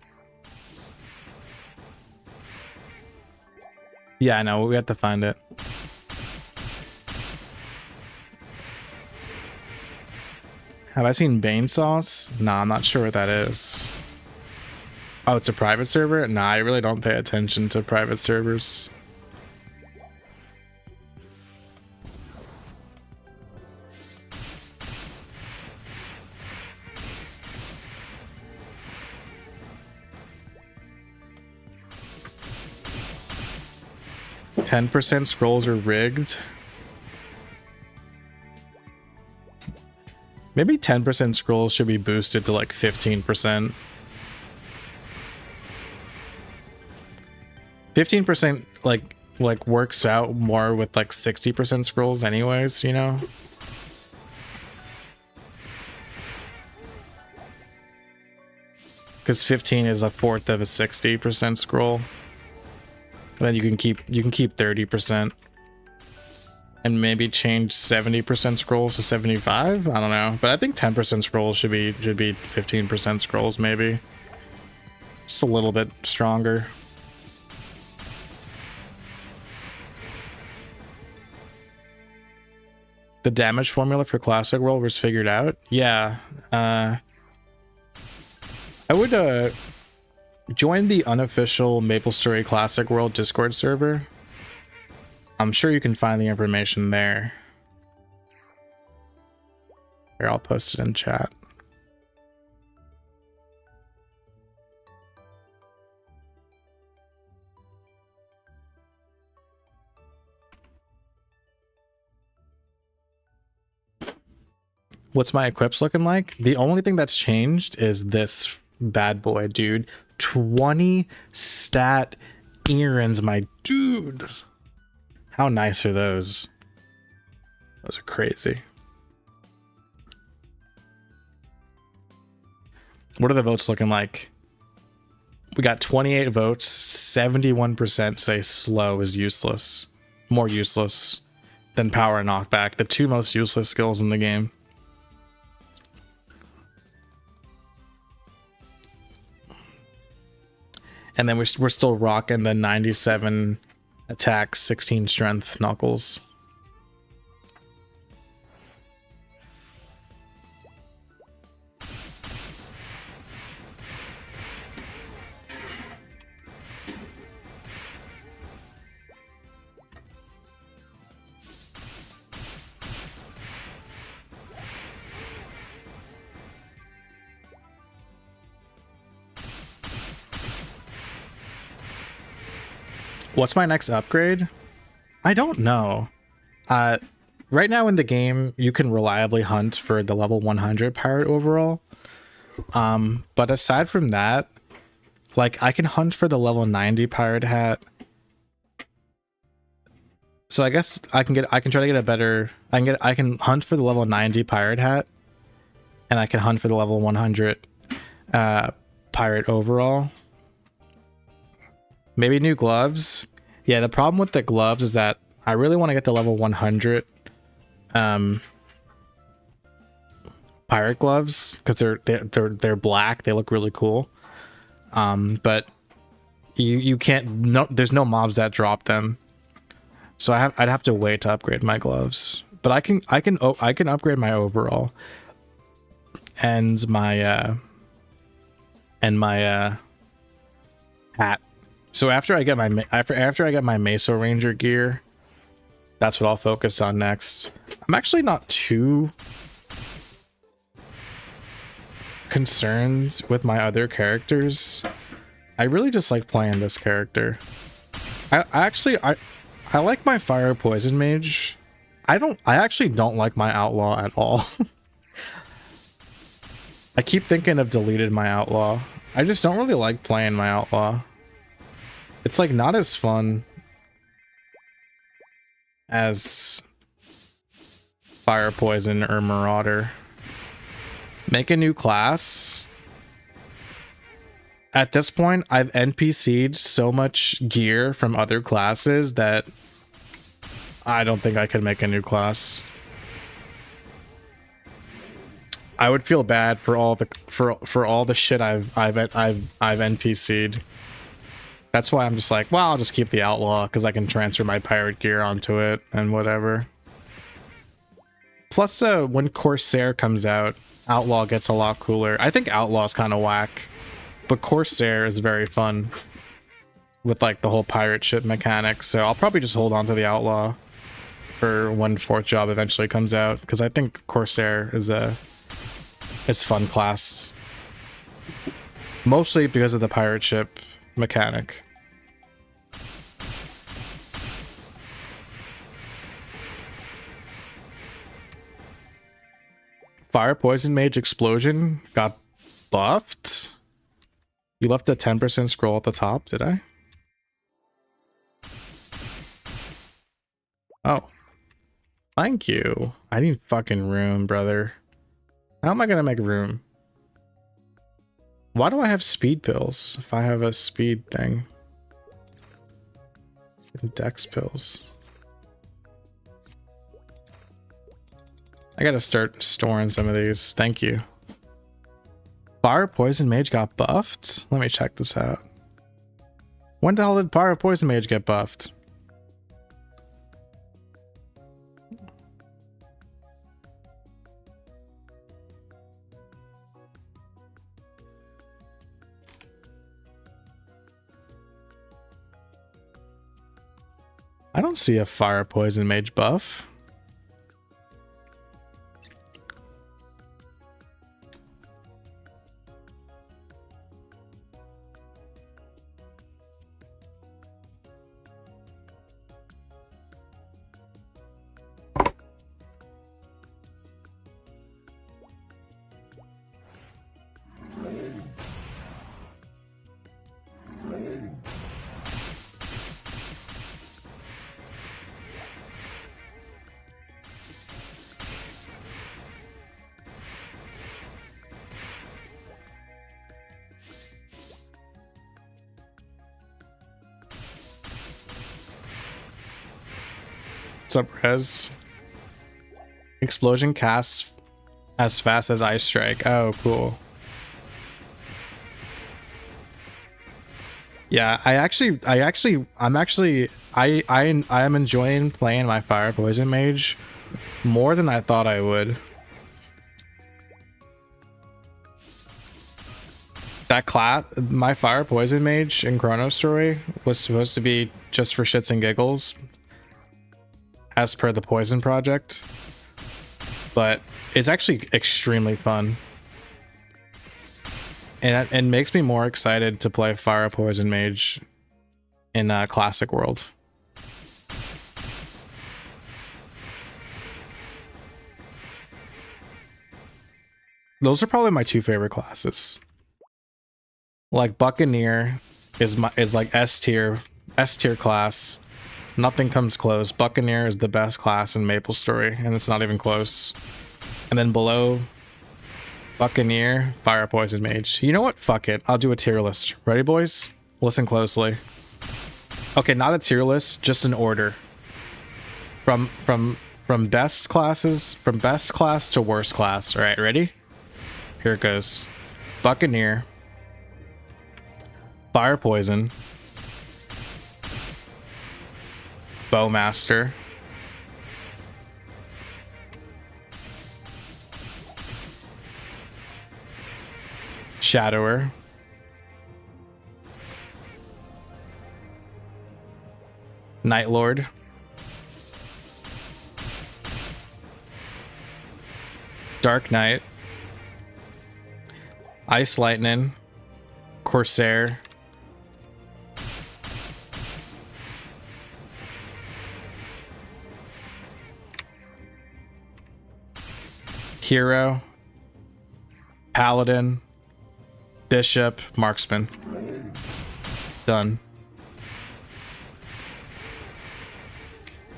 Yeah, I know. We have to find it. Have I seen Bane sauce? Nah, I'm not sure what that is. Oh, it's a private server? Nah, I really don't pay attention to private servers. %, scrolls are rigged. Maybe 10% scrolls should be boosted to like 15%. 15% like works out more with like 60% scrolls anyways, you know? Because 15 is a fourth of a 60% scroll. And then you can keep 30%. And maybe change 70% scrolls to 75? I don't know. But I think 10% scrolls should be 15% scrolls maybe. Just a little bit stronger. The damage formula for Classic World was figured out? Yeah. I would join the unofficial MapleStory Classic World Discord server. I'm sure you can find the information there. Here, I'll post it in chat. What's my equips looking like? The only thing that's changed is this bad boy, dude. 20 stat earrings, my dude. How nice are those? Those are crazy. What are the votes looking like? We got 28 votes. 71% say slow is useless. More useless than power and knockback. The two most useless skills in the game. And then we're still rocking the 97 attack, 16 strength Knuckles. What's my next upgrade? I don't know. Right now in the game, you can reliably hunt for the level 100 pirate overall. But aside from that, like I can hunt for the level 90 pirate hat. So I guess I can try to get a better. I can hunt for the level 90 pirate hat, and I can hunt for the level 100 pirate overall. Maybe new gloves. Yeah, the problem with the gloves is that I really want to get the level 100 pirate gloves because they're black. They look really cool. But you can't. No, there's no mobs that drop them. So I'd have to wait to upgrade my gloves. But I can upgrade my overall and my hat. So after I get my Meso Ranger gear, that's what I'll focus on next. I'm actually not too concerned with my other characters. I really just like playing this character. I like my Fire Poison Mage. I actually don't like my Outlaw at all. I keep thinking of deleted my Outlaw. I just don't really like playing my Outlaw. It's like not as fun as Fire Poison or Marauder. Make a new class. At this point, I've NPC'd so much gear from other classes that I don't think I could make a new class. I would feel bad for all the shit I've NPC'd. That's why I'm just like, well, I'll just keep the Outlaw because I can transfer my pirate gear onto it and whatever. Plus, when Corsair comes out, Outlaw gets a lot cooler. I think Outlaw's kind of whack. But Corsair is very fun with like the whole pirate ship mechanic, so I'll probably just hold on to the Outlaw for when fourth job eventually comes out, because I think Corsair is fun class, mostly because of the pirate ship mechanic. Fire Poison Mage Explosion got buffed? You left a 10% scroll at the top, did I? Oh. Thank you. I need fucking room, brother. How am I gonna make room? Why do I have speed pills if I have a speed thing? Dex pills. I gotta start storing some of these. Thank you. Fire Poison Mage got buffed? Let me check this out. When the hell did Fire Poison Mage get buffed? I don't see a Fire Poison Mage buff. What's up, Rez? Explosion casts as fast as Ice Strike. Oh, cool. Yeah, I am enjoying playing my Fire Poison Mage more than I thought I would. That class, my Fire Poison Mage in Chrono Story was supposed to be just for shits and giggles, as per the Poison Project, but it's actually extremely fun, and it makes me more excited to play Fire Poison Mage in Classic World. Those are probably my two favorite classes. Like Buccaneer is like S tier class. Nothing comes close. Buccaneer is the best class in MapleStory, and it's not even close. And then below Buccaneer, Fire Poison Mage. You know what? Fuck it. I'll do a tier list. Ready, boys? Listen closely. Okay, not a tier list, just an order. From best classes, from best class to worst class. All right, ready? Here it goes. Buccaneer, Fire Poison, Bowmaster, Shadower, Night Lord, Dark Knight, Ice Lightning, Corsair, Hero, Paladin, Bishop, Marksman. Done.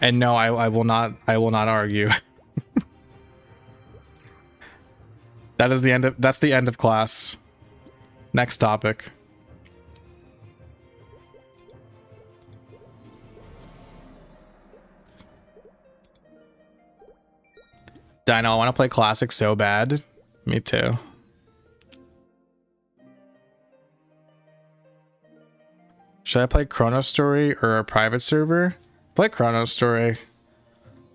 And no, I will not argue. That's the end of class. Next topic. Dino, I want to play Classic so bad. Me too. Should I play Chrono Story or a private server? Play Chrono Story.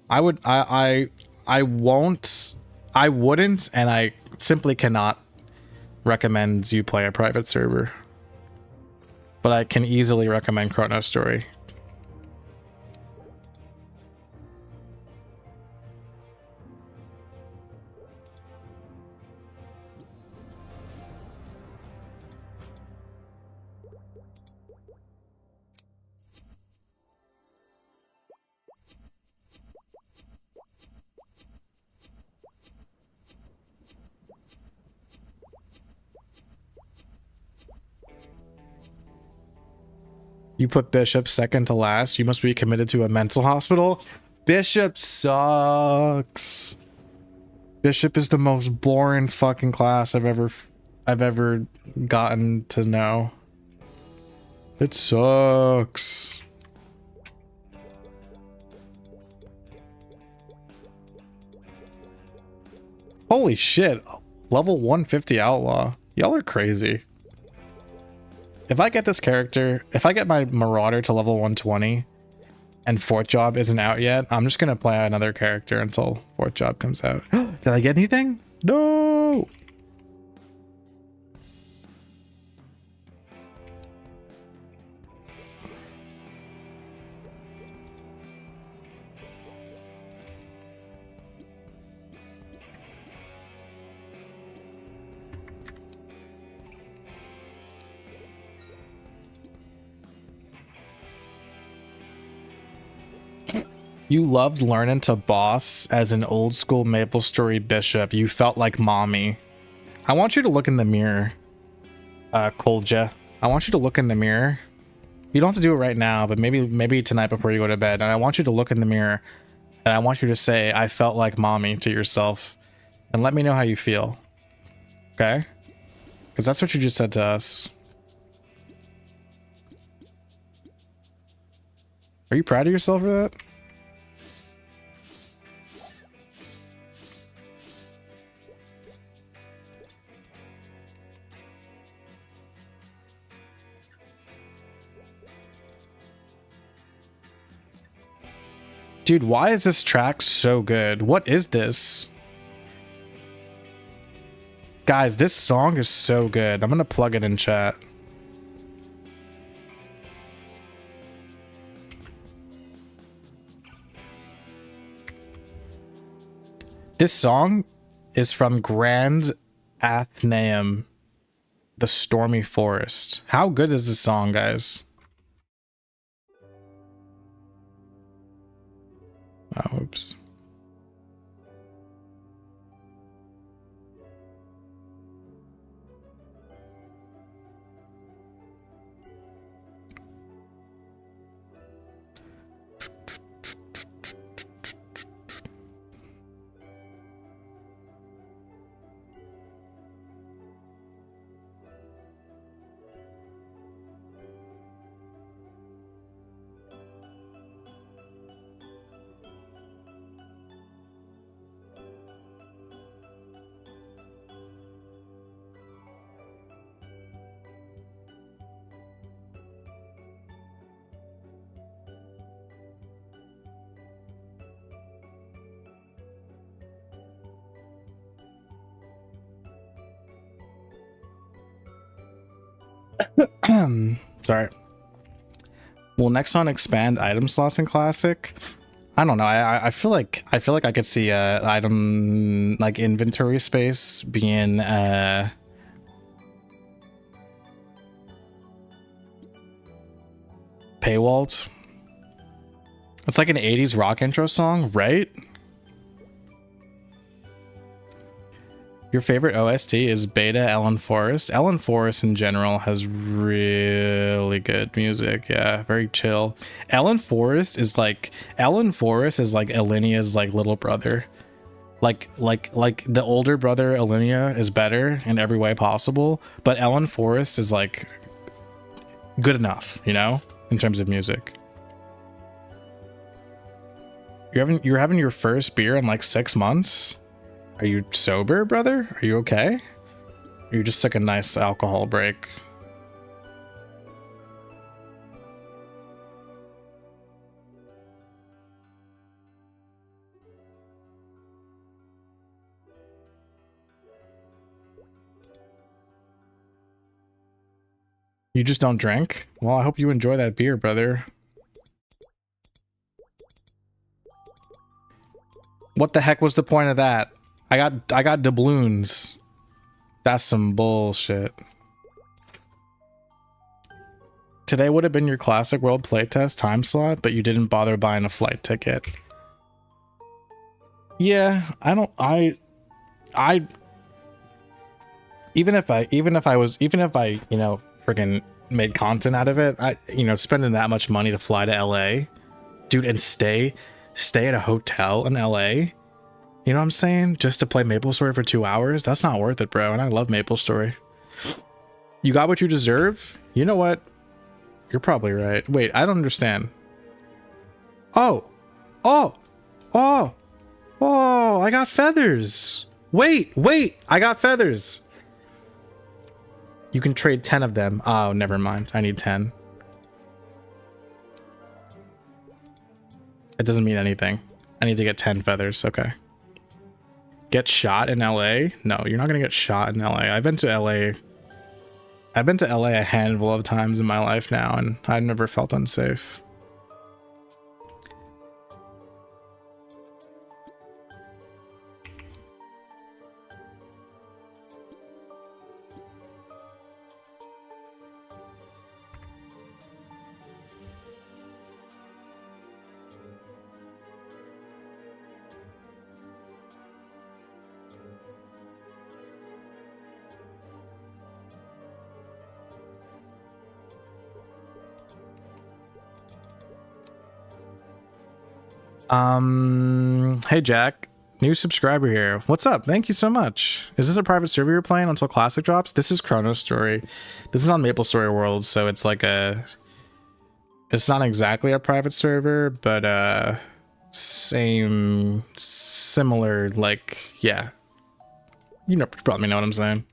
I wouldn't, and I simply cannot recommends you play a private server. But I can easily recommend Chrono Story. You put Bishop second to last. You must be committed to a mental hospital. Bishop sucks. Bishop is the most boring fucking class I've ever gotten to know. It sucks. Holy shit. Level 150 outlaw. Y'all are crazy. If I get this character, if I get my Marauder to level 120 and Fourth Job isn't out yet, I'm just gonna play another character until Fourth Job comes out. Did I get anything? No! You loved learning to boss as an old school maplestory bishop. You felt like mommy. I want you to look in the mirror, Kolja. I want you to look in the mirror. You don't have to do it right now, but maybe tonight before you go to bed. And I want you to look in the mirror and I want you to say, I felt like mommy to yourself. And let me know how you feel. Okay? Because that's what you just said to us. Are you proud of yourself for that? Dude, why is this track so good? What is this? Guys, this song is so good. I'm gonna plug it in chat. This song is from Grand Athenaeum, The Stormy Forest. How good is this song, guys? Oh, oops. Sorry. Will Nexon expand item slots in Classic? I don't know. I feel like I could see a item like inventory space being paywalled. It's like an 80s rock intro song, right? Your favorite OST is Beta Ellen Forest. Ellen Forest in general has really good music. Yeah, very chill. Ellen Forest is like Alinia's like little brother. Like the older brother Alinia is better in every way possible, but Ellen Forest is like good enough, you know, in terms of music. You're having your first beer in like 6 months? Are you sober, brother? Are you okay? Or you just took a nice alcohol break? You just don't drink? Well, I hope you enjoy that beer, brother. What the heck was the point of that? I got doubloons. That's some bullshit. Today would have been your Classic World playtest time slot, but you didn't bother buying a flight ticket. Yeah, even if I, you know, freaking made content out of it, spending that much money to fly to LA, dude, and stay at a hotel in LA, you know what I'm saying? Just to play MapleStory for 2 hours? That's not worth it, bro. And I love MapleStory. You got what you deserve? You know what? You're probably right. Wait, I don't understand. Oh, I got feathers. Wait, I got feathers. You can trade 10 of them. Oh, never mind. I need 10. It doesn't mean anything. I need to get 10 feathers. Okay. Get shot in LA? No, you're not gonna get shot in LA. I've been to LA a handful of times in my life now, and I've never felt unsafe. Hey Jack, new subscriber here. What's up? Thank you so much. Is this a private server you're playing until Classic drops? This is Story. This is on MapleStory World, so it's like it's not exactly a private server, but similar, like, yeah. You probably know what I'm saying.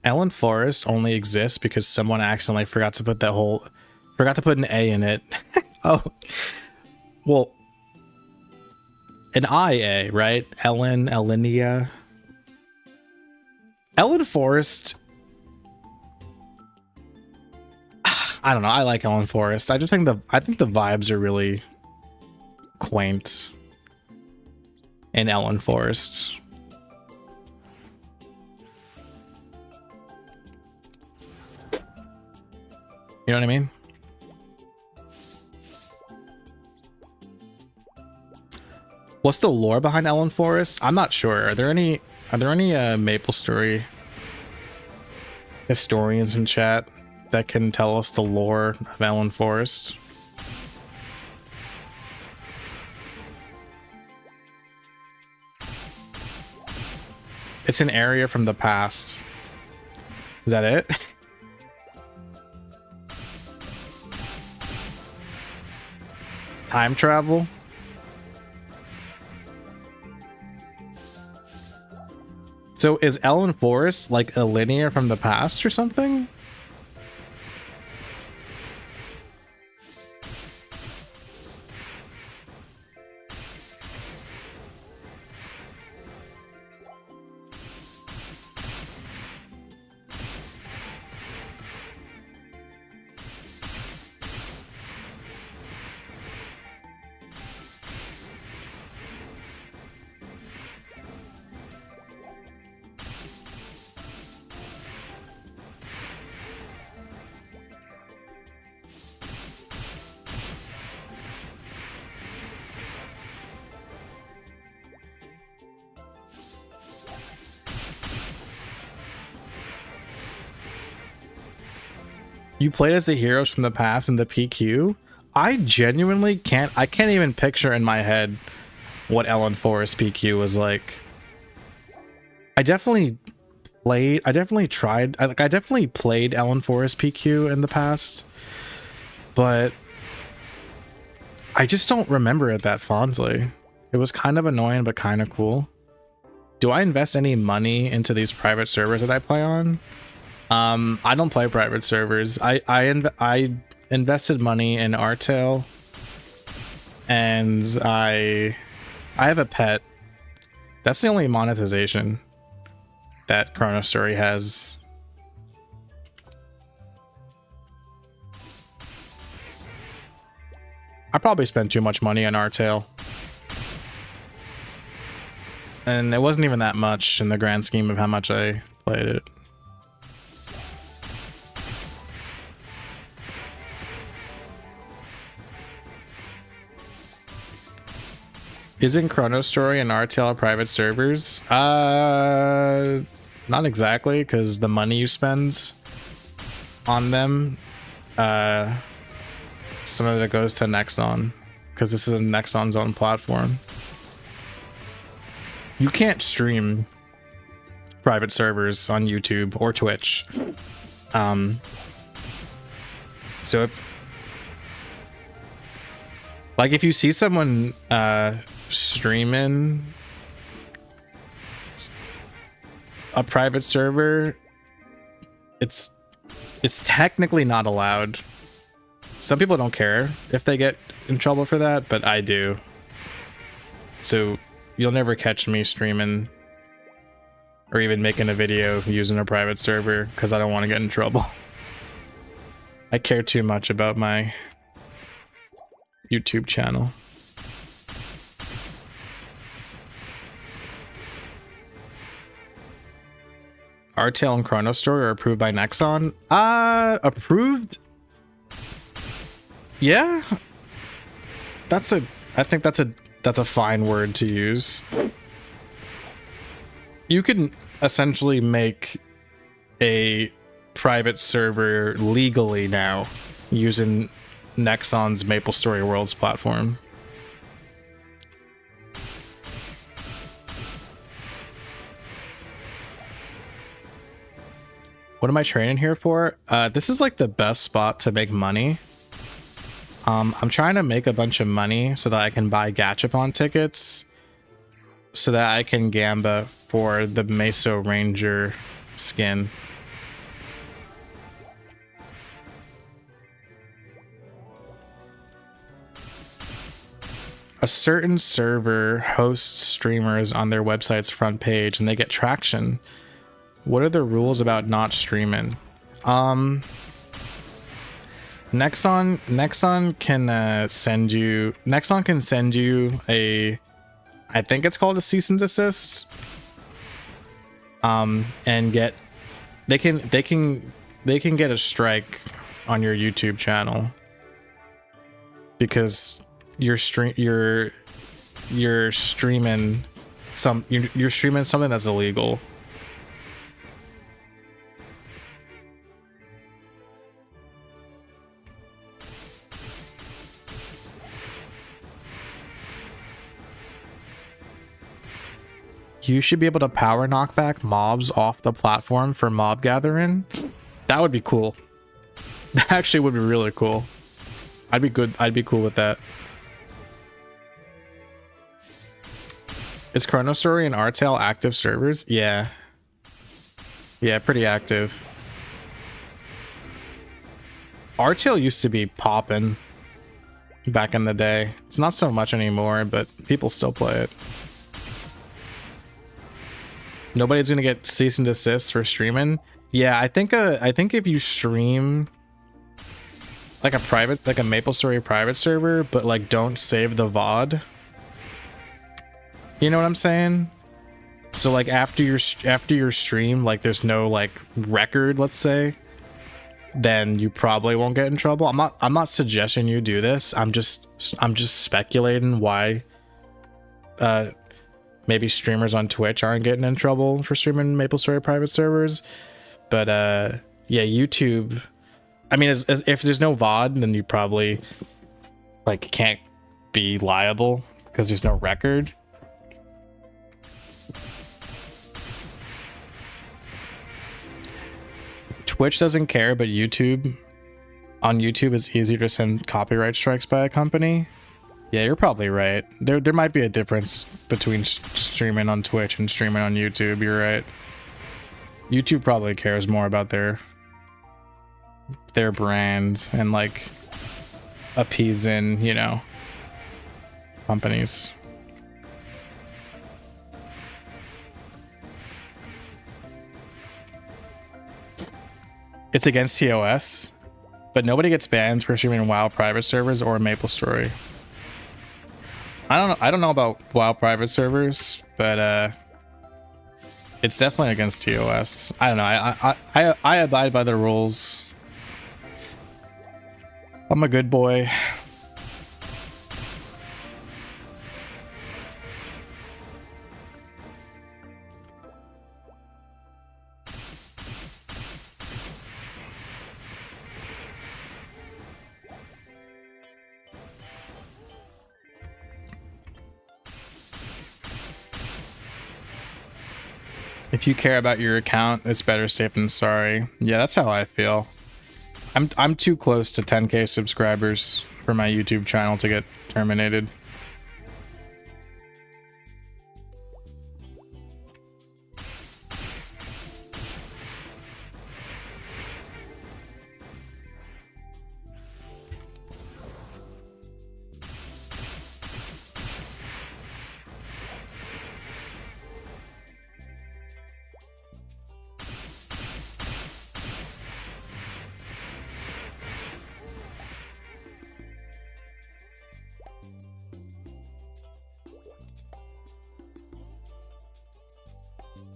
Ellen Forest only exists because someone accidentally forgot to put an A in it. Oh, well, an IA, right? Ellenia. Ellen Forest. I don't know. I like Ellen Forest. I think the vibes are really quaint in Ellen Forest. You know what I mean? What's the lore behind Ellen Forest? I'm not sure. Are there any MapleStory historians in chat that can tell us the lore of Ellen Forest? It's an area from the past. Is that it? Time travel? So is Ellen Forest like a linear from the past or something? You played as the heroes from the past in the PQ? I genuinely can't even picture in my head what Ellen Forest PQ was like. I definitely played Ellen Forest PQ in the past, but I just don't remember it that fondly. It was kind of annoying, but kind of cool. Do I invest any money into these private servers that I play on? I don't play private servers. I invested money in Artale, and I have a pet. That's the only monetization. that Chrono Story has. I probably spent too much money on Artale. And it wasn't even that much in the grand scheme of how much I played it. Isn't Chrono Story and Artale private servers? Not exactly, because the money you spend on them, some of it goes to Nexon, because this is a Nexon's own platform. You can't stream private servers on YouTube or Twitch. So if you see someone streaming a private server, it's technically not allowed. Some people don't care if they get in trouble for that, but I do. So you'll never catch me streaming or even making a video using a private server because I don't want to get in trouble. I care too much about my YouTube channel. Artale and Chrono Story are approved by Nexon. Approved? Yeah. I think that's a fine word to use. You can essentially make a private server legally now using Nexon's MapleStory Worlds platform. What am I training here for? This is like the best spot to make money. I'm trying to make a bunch of money so that I can buy Gachapon tickets so that I can gamba for the Meso Ranger skin. A certain server hosts streamers on their website's front page and they get traction. What are the rules about not streaming? Nexon can send you a, I think it's called a cease and desist. And they can get a strike on your YouTube channel because you're streaming something that's illegal. You should be able to power knockback mobs off the platform for mob gathering. That would be cool. That actually would be really cool. I'd be cool with that. Is Chrono Story and Artale active servers? Yeah. Yeah, pretty active. Artale used to be poppin' back in the day. It's not so much anymore, but people still play it. Nobody's gonna get cease and desist for streaming. Yeah, I think if you stream like a MapleStory private server, but like don't save the VOD. You know what I'm saying? So like after your stream, like there's no like record, let's say, then you probably won't get in trouble. I'm not suggesting you do this. I'm just speculating why maybe streamers on Twitch aren't getting in trouble for streaming MapleStory private servers. But yeah, YouTube, I mean, if there's no VOD, then you probably like can't be liable because there's no record. Twitch doesn't care, but on YouTube it's easier to send copyright strikes by a company. Yeah, you're probably right. There might be a difference between streaming on Twitch and streaming on YouTube. You're right. YouTube probably cares more about their brand and like appeasing, you know, companies. It's against TOS, but nobody gets banned for streaming WoW private servers or MapleStory. I don't know about WoW private servers, but it's definitely against TOS. I don't know. I abide by the rules. I'm a good boy. If you care about your account, it's better safe than sorry. Yeah, that's how I feel. I'm too close to 10k subscribers for my YouTube channel to get terminated.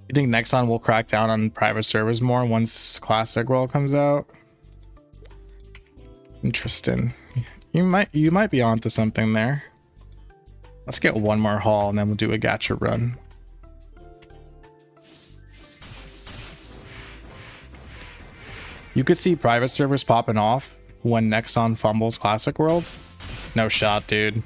You think Nexon will crack down on private servers more once Classic World comes out? Interesting. You might be onto something there. Let's get one more haul and then we'll do a gacha run. You could see private servers popping off when Nexon fumbles Classic Worlds. No shot, dude.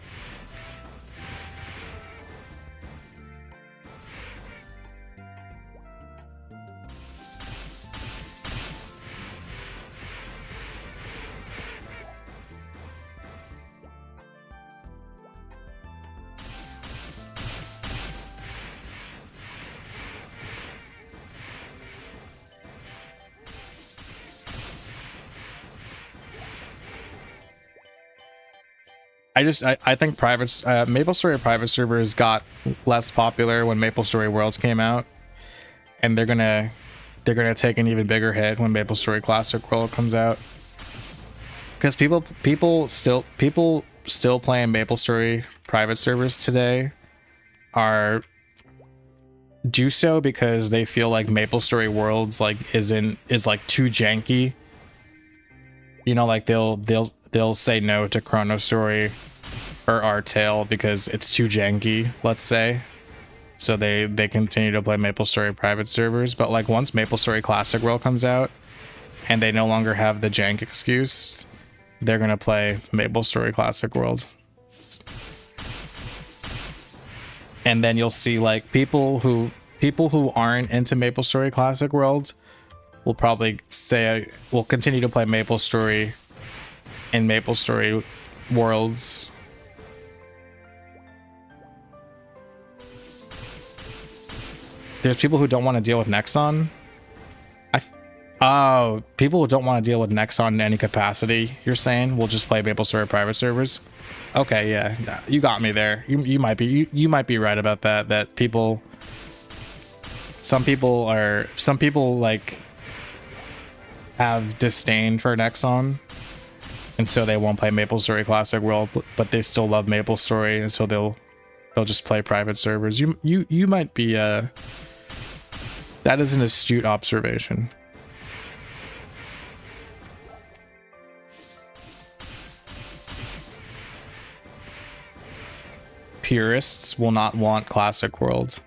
I think MapleStory private servers got less popular when MapleStory Worlds came out, and they're gonna take an even bigger hit when MapleStory Classic World comes out, because people still playing MapleStory private servers today do so because they feel like MapleStory Worlds is too janky. You know, like they'll say no to Chrono Story or Artale because it's too janky, let's say. So they continue to play MapleStory private servers. But like once MapleStory Classic World comes out and they no longer have the jank excuse, they're gonna play MapleStory Classic World. And then you'll see like people who aren't into MapleStory Classic World will probably say we'll continue to play MapleStory in MapleStory Worlds. There's people who don't want to deal with Nexon. People who don't want to deal with Nexon in any capacity, you're saying, will just play MapleStory private servers? Okay, yeah, you got me there. You might be right about that. That some people like have disdain for Nexon, and so they won't play MapleStory Classic World, but they still love MapleStory, and so they'll just play private servers. You might be that is an astute observation. Purists will not want Classic World.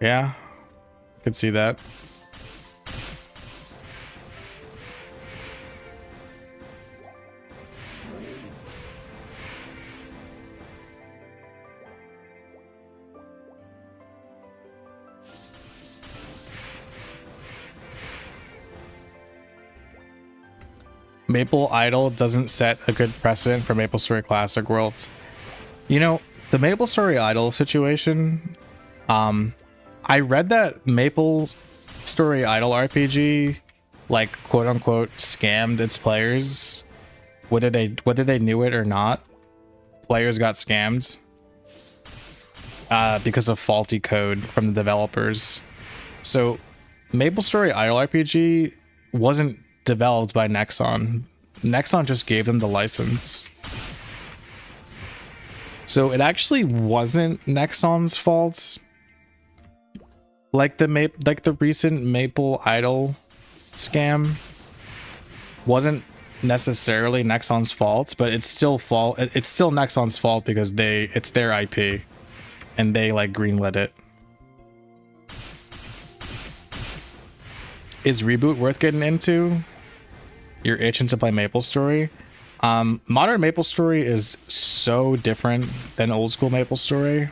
Yeah, could see that. Maple Idol doesn't set a good precedent for MapleStory Classic Worlds. You know, the MapleStory Idol situation, I read that MapleStory Idol RPG, like quote unquote, scammed its players, whether they knew it or not. Players got scammed because of faulty code from the developers. So MapleStory Idol RPG wasn't developed by Nexon. Nexon just gave them the license. So it actually wasn't Nexon's fault. Like the recent Maple Idol scam wasn't necessarily Nexon's fault, but it's still Nexon's fault because it's their IP and they like greenlit it. Is Reboot worth getting into? You're itching to play MapleStory? Modern MapleStory is so different than old school MapleStory,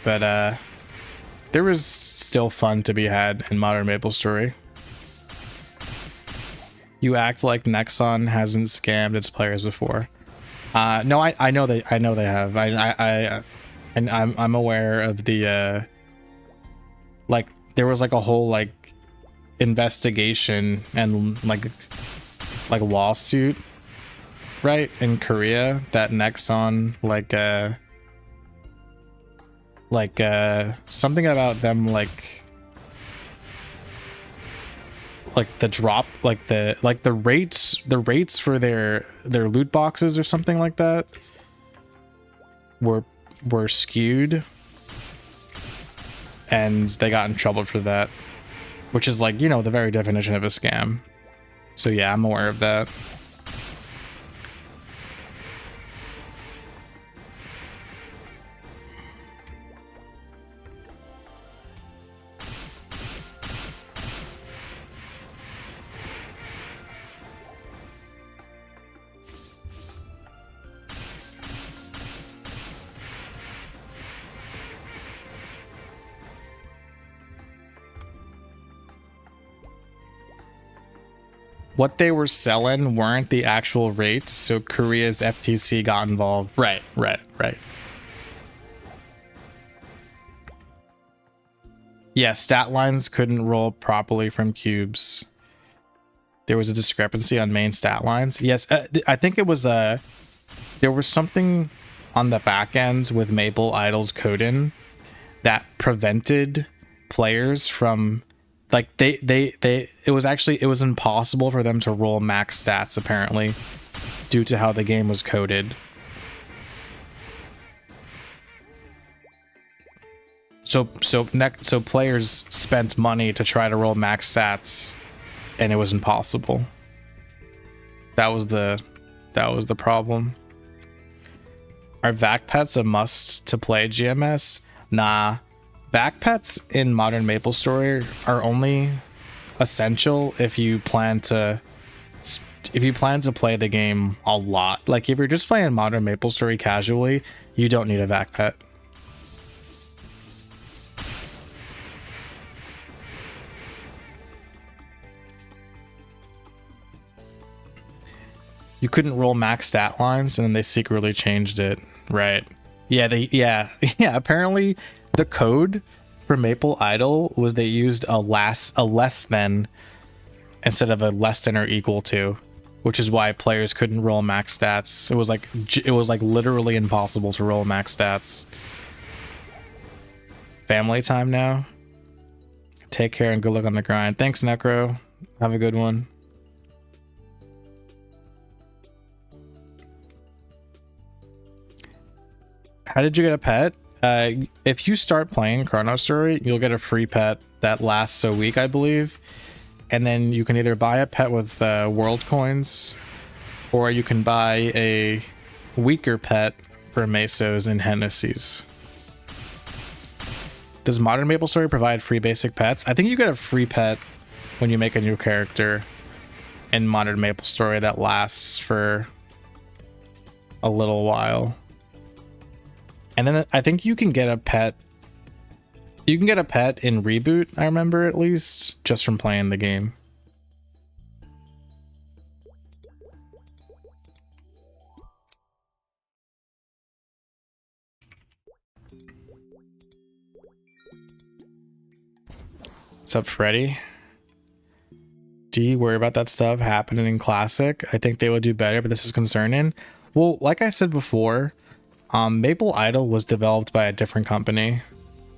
but there is still fun to be had in modern MapleStory. You act like Nexon hasn't scammed its players before. No, I know they have. I'm aware of the like there was like a whole like investigation and like lawsuit, right, in Korea that Nexon something about them like the drop the rates for their loot boxes or something like that were skewed, and they got in trouble for that, which is like, you know, the very definition of a scam. So yeah, I'm aware of that. What they were selling weren't the actual rates, so Korea's FTC got involved. Right. Yeah, stat lines couldn't roll properly from cubes. There was a discrepancy on main stat lines. Yes, I think it was there was something on the back end with Maple Idol's coding that prevented players from like it was impossible for them to roll max stats apparently due to how the game was coded. So players spent money to try to roll max stats and it was impossible. That was the problem. Are vac pets a must to play GMS? Nah. Vac pets in modern MapleStory are only essential if you plan to play the game a lot. Like if you're just playing modern MapleStory casually, you don't need a vac pet. You couldn't roll max stat lines and then they secretly changed it. Right. Yeah, apparently the code for Maple Idol was they used a less than instead of a less than or equal to, which is why players couldn't roll max stats. It was like literally impossible to roll max stats. Family time now. Take care and good luck on the grind. Thanks, Necro. Have a good one. How did you get a pet? If you start playing Chrono Story, you'll get a free pet that lasts a week, I believe. And then you can either buy a pet with world coins, or you can buy a weaker pet for Mesos and Hennessy's. Does Modern MapleStory provide free basic pets? I think you get a free pet when you make a new character in Modern MapleStory that lasts for a little while. And then I think you can get a pet. You can get a pet in Reboot, I remember, at least, just from playing the game. What's up, Freddy? Do you worry about that stuff happening in Classic? I think they will do better, but this is concerning. Well, like I said before, Maple Idol was developed by a different company.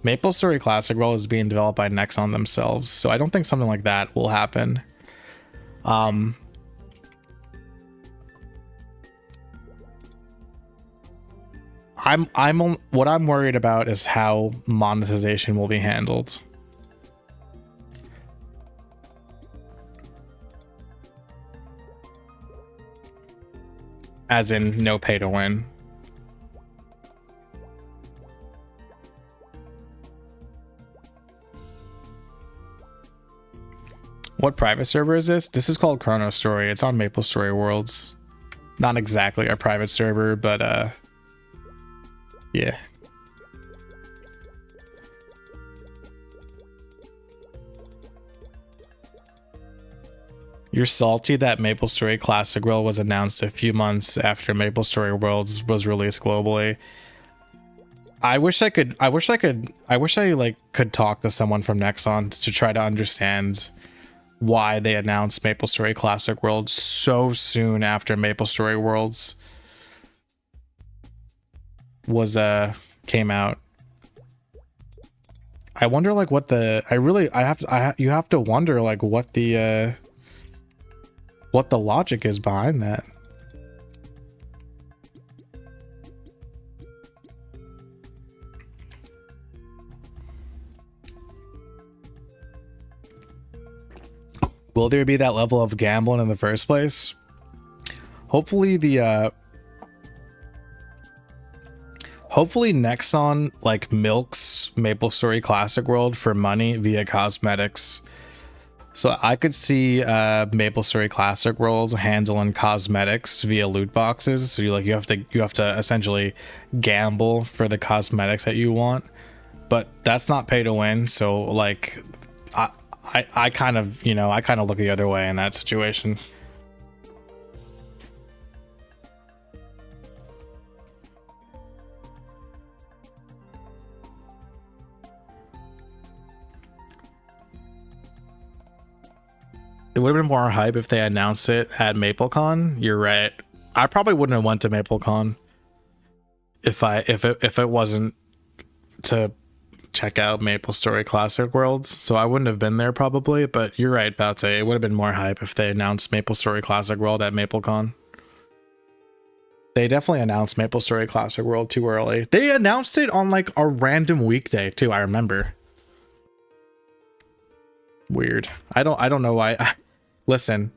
MapleStory Classic Roll is being developed by Nexon themselves, so I don't think something like that will happen. what I'm worried about is how monetization will be handled. As in no pay to win. What private server is this? This is called Chrono Story. It's on MapleStory Worlds. Not exactly a private server, but yeah. You're salty that MapleStory Classic World was announced a few months after MapleStory Worlds was released globally. I wish I could like could talk to someone from Nexon to try to understand why they announced MapleStory Classic World so soon after MapleStory Worlds was came out. I wonder like what the you have to wonder like what the logic is behind that. Will there be that level of gambling in the first place? Hopefully hopefully Nexon like milks MapleStory Classic World for money via cosmetics. So I could see MapleStory Classic World handling cosmetics via loot boxes. So you have to essentially gamble for the cosmetics that you want. But that's not pay to win, so like I kind of, you know, I kind of look the other way in that situation. It would have been more hype if they announced it at MapleCon. You're right. I probably wouldn't have went to MapleCon if it wasn't to check out MapleStory Classic Worlds. So I wouldn't have been there probably, but you're right, Baute. It would have been more hype if they announced MapleStory Classic World at MapleCon. They definitely announced MapleStory Classic World too early. They announced it on like a random weekday too, I remember. Weird. I don't know why. Listen,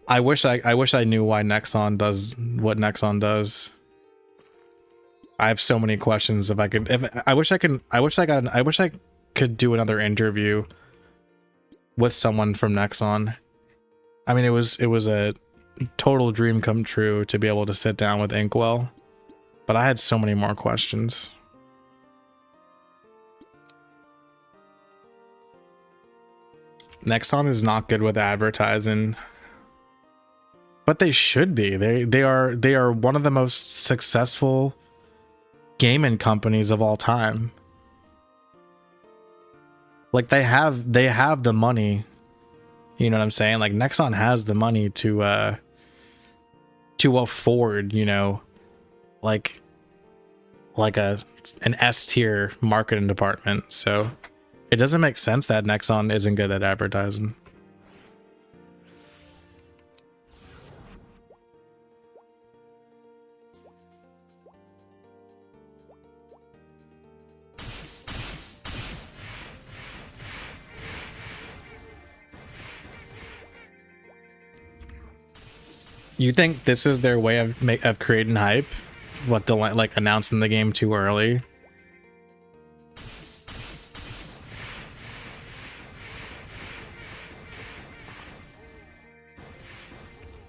I wish I knew why Nexon does what Nexon does. I have so many questions. I wish I could do another interview with someone from Nexon. I mean, it was a total dream come true to be able to sit down with Inkwell, but I had so many more questions. Nexon is not good with advertising, but they should be. They are one of the most successful gaming companies of all time. Like they have the money, you know what I'm saying? Like Nexon has the money to afford, you know, like an S tier marketing department. So it doesn't make sense that Nexon isn't good at advertising. You think this is their way of creating hype? What, like announcing the game too early?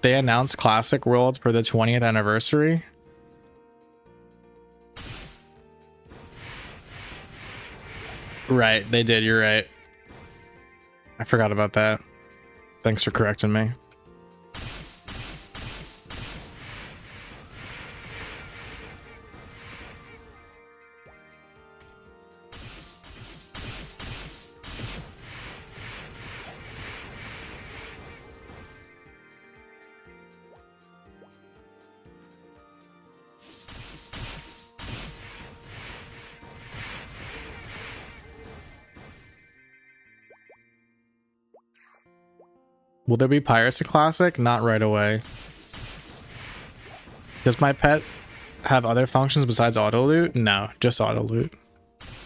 They announced Classic World for the 20th anniversary. Right, they did, you're right. I forgot about that. Thanks for correcting me. Will there be Piracy Classic? Not right away. Does my pet have other functions besides auto loot? No, just auto loot.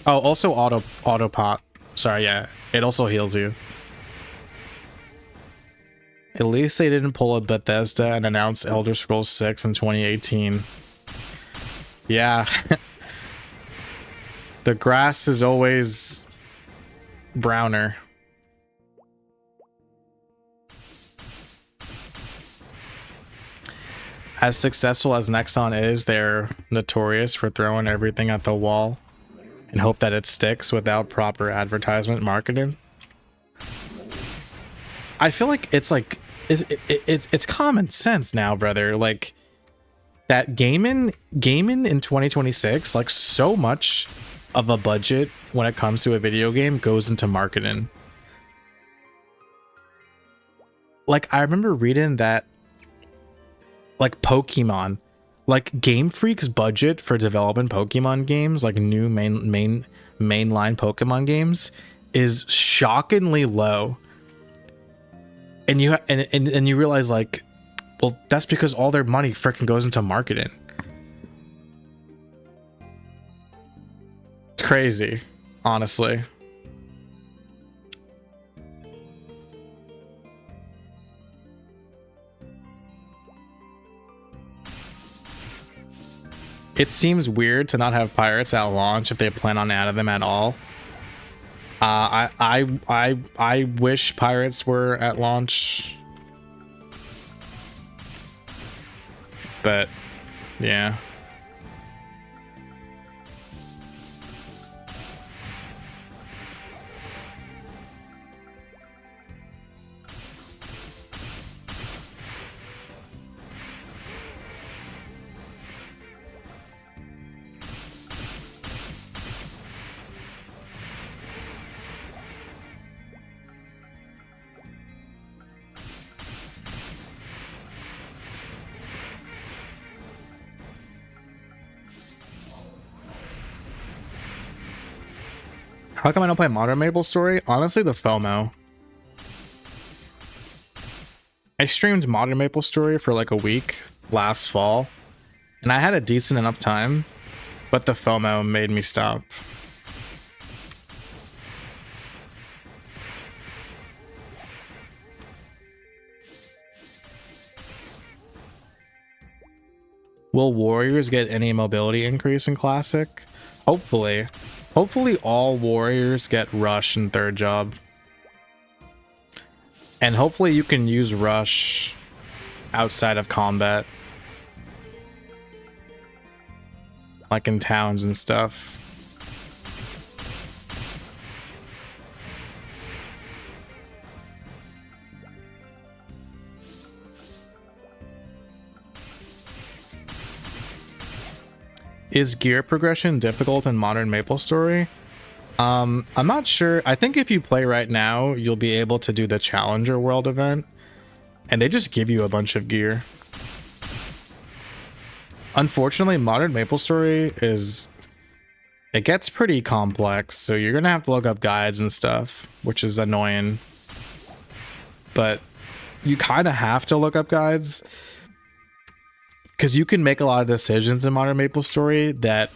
Oh, also auto pot. Sorry, yeah. It also heals you. At least they didn't pull a Bethesda and announce Elder Scrolls 6 in 2018. Yeah. The grass is always browner. As successful as Nexon is, they're notorious for throwing everything at the wall and hope that it sticks without proper advertisement marketing. I feel like it's it's common sense now, brother. Like that gaming in 2026, like so much of a budget when it comes to a video game goes into marketing. Like I remember reading that like Pokemon, like Game Freak's budget for developing Pokemon games, like new mainline Pokemon games, is shockingly low. And you realize like, well, that's because all their money freaking goes into marketing. It's crazy, honestly. It seems weird to not have pirates at launch if they plan on adding them at all. I wish pirates were at launch, but yeah. How come I don't play Modern maplestory? Honestly, the FOMO. I streamed Modern maplestory for like a week last fall, and I had a decent enough time, but the FOMO made me stop. Will warriors get any mobility increase in Classic? Hopefully. Hopefully all warriors get rush in third job. And hopefully you can use rush outside of combat. Like in towns and stuff. Is gear progression difficult in Modern maplestory? I'm not sure. I think if you play right now, you'll be able to do the Challenger World event, and they just give you a bunch of gear. Unfortunately, Modern maplestory it gets pretty complex, so you're gonna have to look up guides and stuff, which is annoying. But you kind of have to look up guides, because you can make a lot of decisions in Modern maplestory that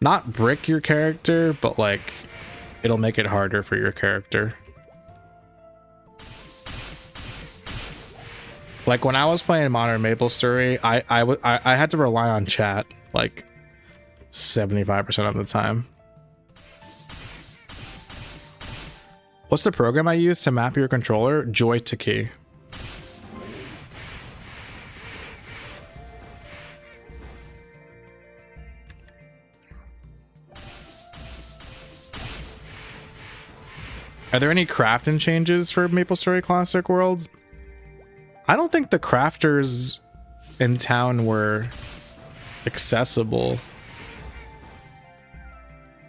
not brick your character, but like it'll make it harder for your character. Like when I was playing Modern maplestory, I had to rely on chat like 75% of the time. What's the program I use to map your controller? Joy to Key. Are there any crafting changes for MapleStory Classic Worlds? I don't think the crafters in town were accessible.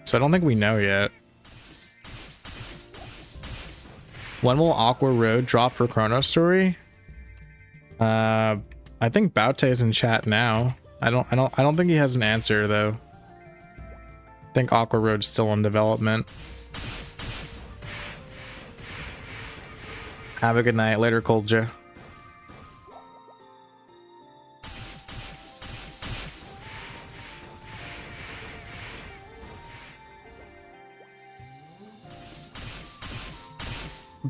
So I don't think we know yet. When will Aqua Road drop for Chrono Story? I think Baute is in chat now. I don't think he has an answer though. I think Aqua Road's still in development. Have a good night. Later, Coldja.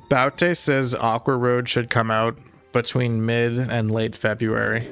Baute says Aqua Road should come out between mid and late February.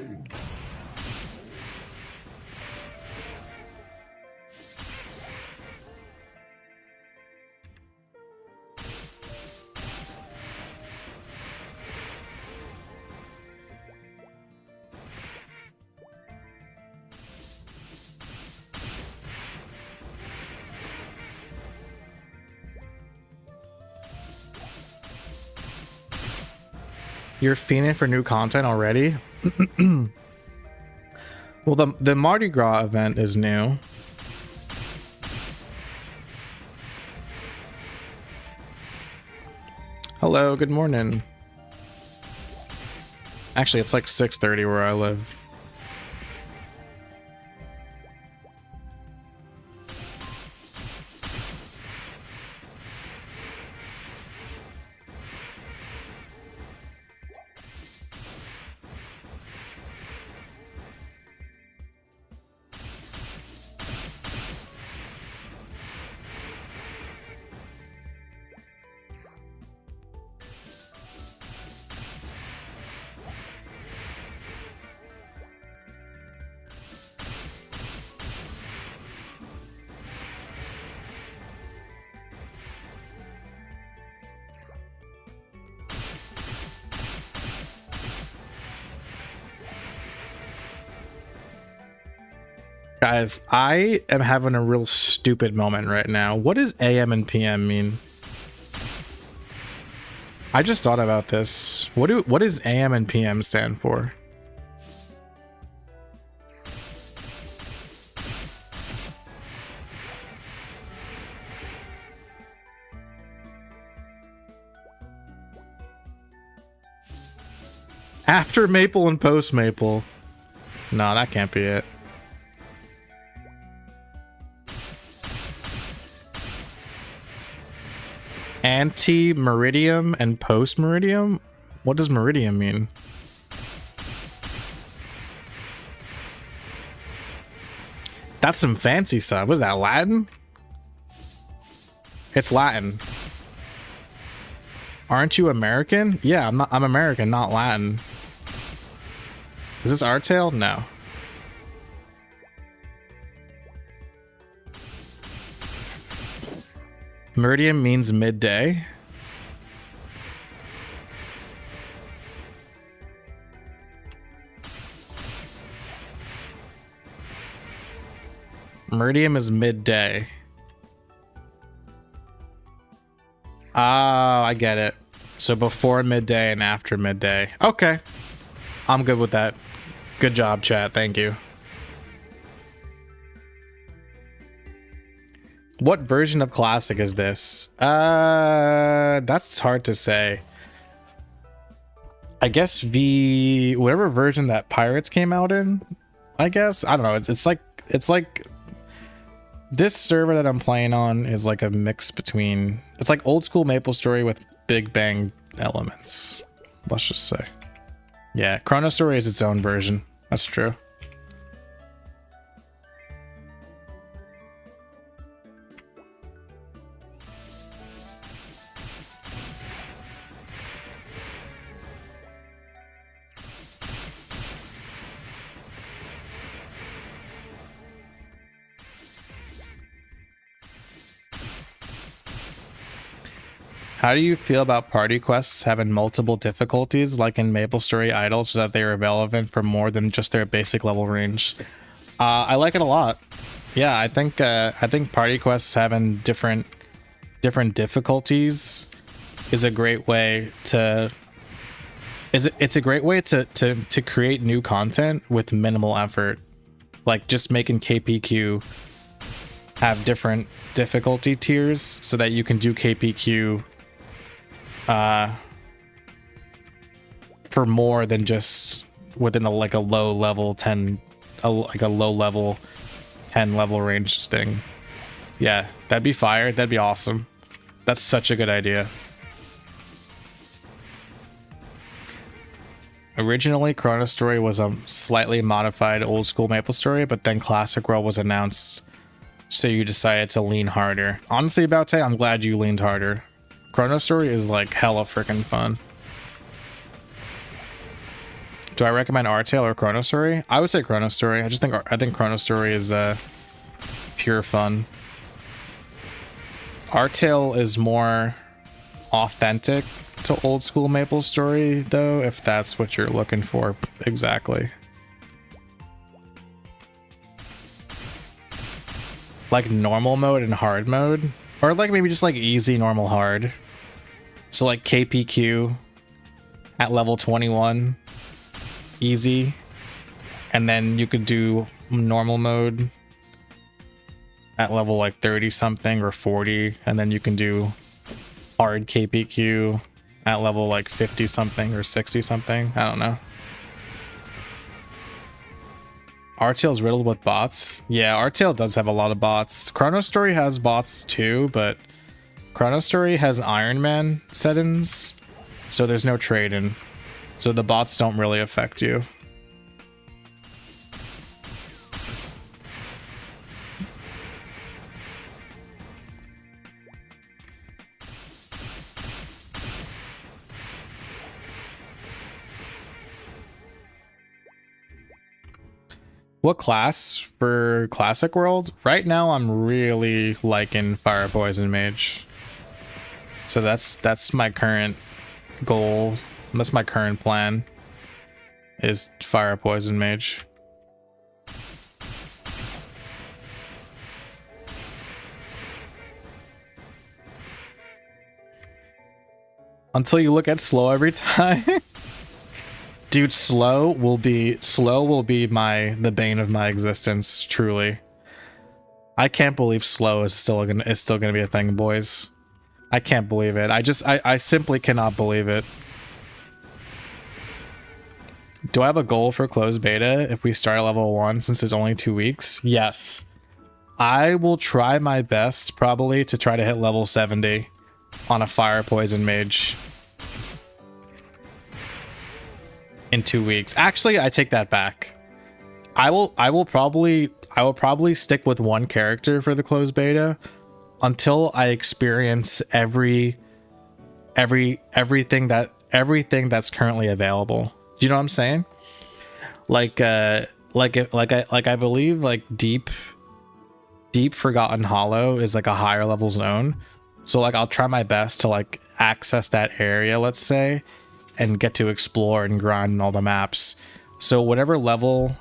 You're fiending for new content already? Well, the Mardi Gras event is new. Hello, good morning. Actually, it's like 6:30 where I live. Guys, I am having a real stupid moment right now. What does AM and PM mean? I just thought about this. What does AM and PM stand for? After Maple and post Maple. No, that can't be it. Anti-meridium and post-meridium? What does meridium mean? That's some fancy stuff. Was that Latin? It's Latin. Aren't you American? Yeah, I'm American, not Latin. Is this our tale? No. Meridian means midday. Meridian is midday. Oh, I get it. So before midday and after midday. Okay. I'm good with that. Good job, chat. Thank you. What version of Classic is this? That's hard to say. I guess whatever version that Pirates came out in, I guess. I don't know. It's like this server that I'm playing on is like a mix between, it's like old school MapleStory with Big Bang elements. Let's just say. Yeah, Chrono Story is its own version. That's true. How do you feel about party quests having multiple difficulties like in MapleStory Idle so that they are relevant for more than just their basic level range? I like it a lot. Yeah, I think party quests having different difficulties is a great way to it's a great way to create new content with minimal effort. Like just making KPQ have different difficulty tiers so that you can do KPQ for more than just within a low level 10 like a low level 10 level range thing. Yeah, that'd be fire. That'd be awesome. That's such a good idea. Originally, Chrono Story was a slightly modified old school MapleStory, but then Classic World was announced, so you decided to lean harder. Honestly, Baute, I'm glad you leaned harder. Chrono Story is like hella freaking fun. Do I recommend Artale or Chrono Story? I would say Chrono Story. I think Chrono Story is pure fun. Artale is more authentic to old school MapleStory though, if that's what you're looking for exactly. Like normal mode and hard mode, or like maybe just like easy, normal, hard. So like KPQ at level 21, easy, and then you could do normal mode at level like 30 something or 40, and then you can do hard KPQ at level like 50 something or 60 something. I don't know. Artale's riddled with bots. Yeah, Artale does have a lot of bots. Chrono Story has bots too, but Chrono Story has Iron Man settings, so there's no trade-in. So the bots don't really affect you. What class for Classic World? Right now I'm really liking Fire Poison Mage. So that's my current goal. That's my current plan. Is Fire Poison Mage. Until you look at slow every time. Dude, slow will be the bane of my existence, truly. I can't believe slow is still gonna be a thing, boys. I can't believe it. I simply cannot believe it. Do I have a goal for closed beta if we start at level 1 since it's only 2 weeks? Yes. I will try my best probably to try to hit level 70 on a Fire Poison Mage. In 2 weeks. Actually, I take that back. I will probably stick with one character for the closed beta until I experience everything that's currently available. Do you know what I'm saying? Like I believe like deep Forgotten Hollow is like a higher level zone. So like I'll try my best to like access that area, let's say, and get to explore and grind all the maps. So whatever level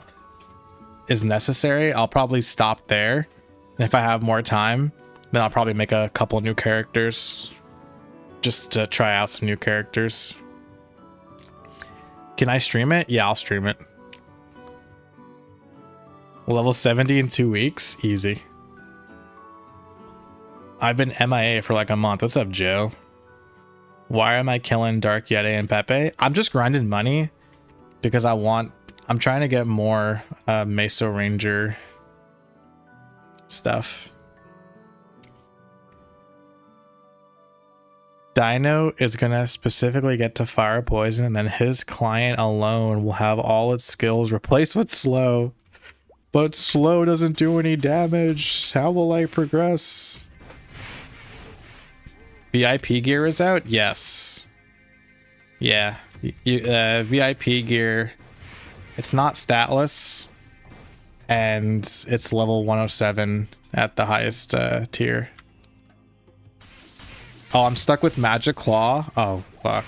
is necessary, I'll probably stop there. And if I have more time, then I'll probably make a couple new characters just to try out some new characters. Can I stream it? Yeah, I'll stream it. Level 70 in 2 weeks? Easy. I've been MIA for like a month. What's up, Joe? Why am I killing Dark Yeti and Pepe? I'm just grinding money because I'm trying to get more Meso Ranger stuff. Dino is gonna specifically get to Fire Poison, and then his client alone will have all its skills replaced with slow. But slow doesn't do any damage. How will I progress? VIP gear is out? Yes. Yeah. VIP gear. It's not statless. And it's level 107 at the highest tier. Oh, I'm stuck with Magic Claw? Oh, fuck.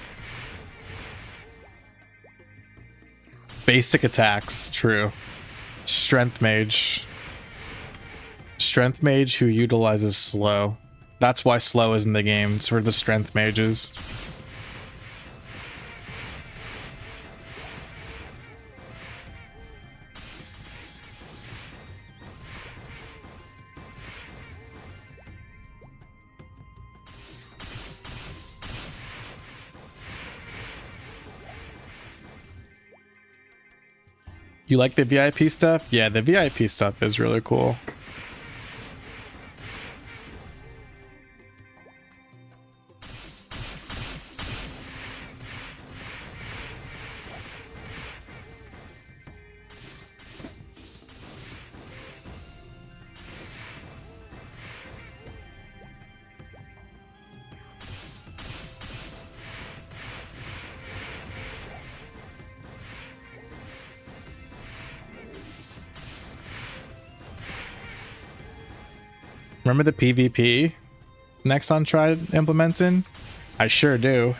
Basic attacks. True. Strength Mage. Strength Mage who utilizes slow. That's why slow is in the game. It's for the strength mages. You like the VIP stuff? Yeah, the VIP stuff is really cool. Remember the PvP Nexon tried implementing? I sure do.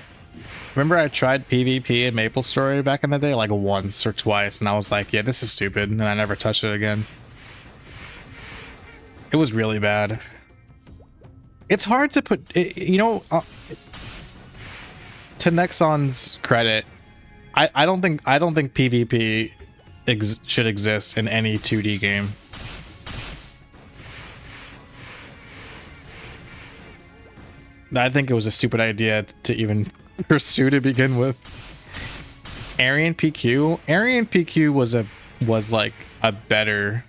Remember I tried PvP in MapleStory back in the day like once or twice, and I was like, yeah, this is stupid, and I never touched it again. It was really bad. It's hard to put, you know, to Nexon's credit, I don't think PvP should exist in any 2D game. I think it was a stupid idea to even pursue to begin with. Aryan PQ was like a better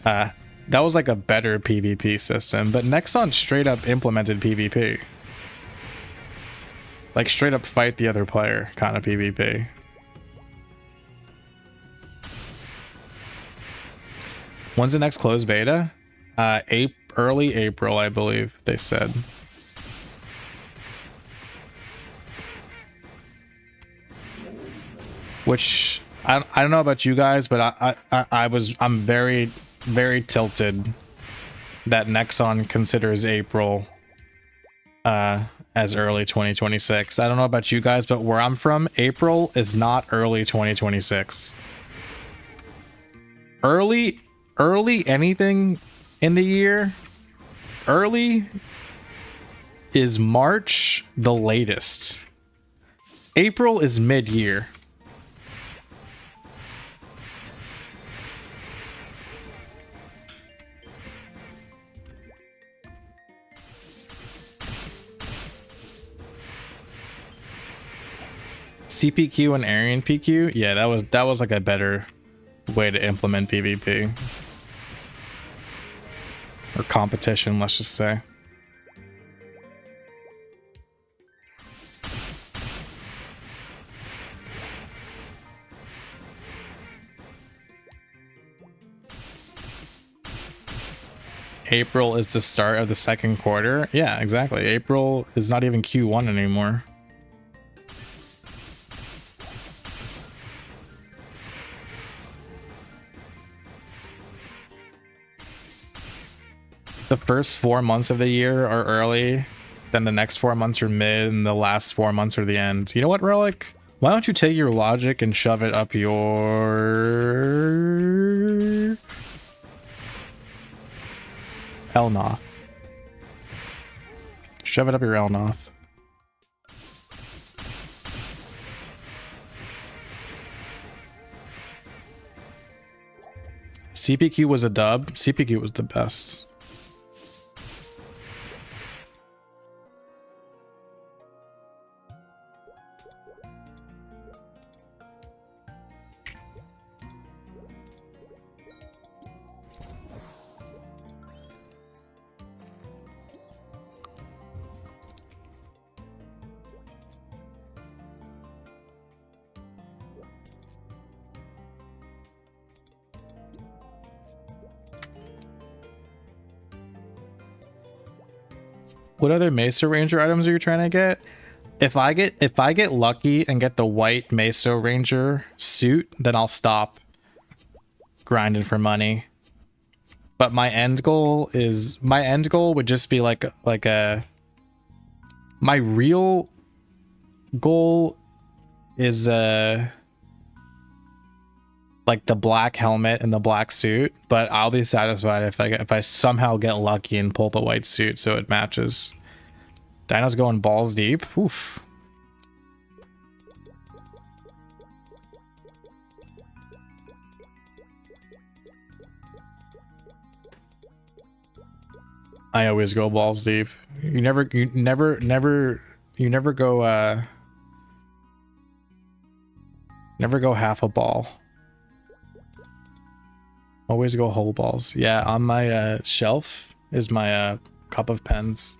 that was like a better PvP system, but Nexon straight up implemented PvP. Like straight up fight the other player kind of PvP. When's the next closed beta? Early April, I believe they said. Which I don't know about you guys, but I'm very tilted that Nexon considers April as early 2026. I don't know about you guys, but where I'm from, April is not early 2026. Early anything in the year, early is March the latest. April is mid-year. CPQ and Aryan PQ, yeah, that was like a better way to implement PvP or competition, let's just say. April is the start of the second quarter. Yeah, exactly. April is not even Q1 anymore. The first 4 months of the year are early, then the next 4 months are mid, and the last 4 months are the end. You know what, Relic? Why don't you take your logic and shove it up your Elnoth? Shove it up your Elnoth. CPQ was a dub. CPQ was the best. What other Mesa Ranger items are you trying to get? If I get lucky and get the white Mesa Ranger suit, then I'll stop grinding for money. But my end goal would just be like a my real goal is like the black helmet and the black suit, but I'll be satisfied if I somehow get lucky and pull the white suit so it matches. Dino's going balls deep. Oof. I always go balls deep. You never go half a ball. Always go whole balls. Yeah, on my shelf is my cup of pens.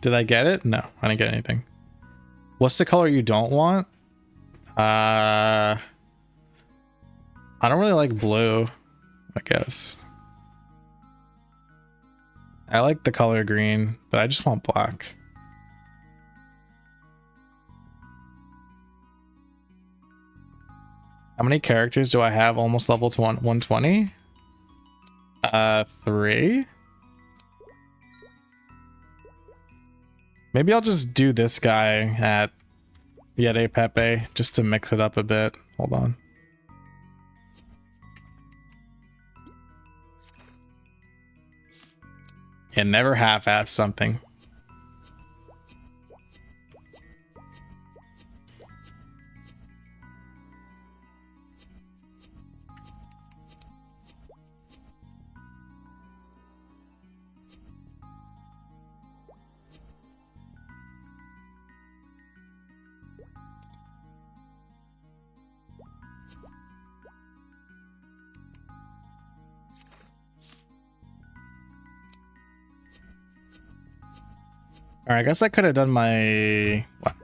Did I get it? No, I didn't get anything. What's the color you don't want? I don't really like blue, I guess. I like the color green, but I just want black. How many characters do I have almost level to 120? 3. Maybe I'll just do this guy at Yete Pepe just to mix it up a bit. Hold on. Yeah, never half-ass something. All right, I guess I could have done my... What?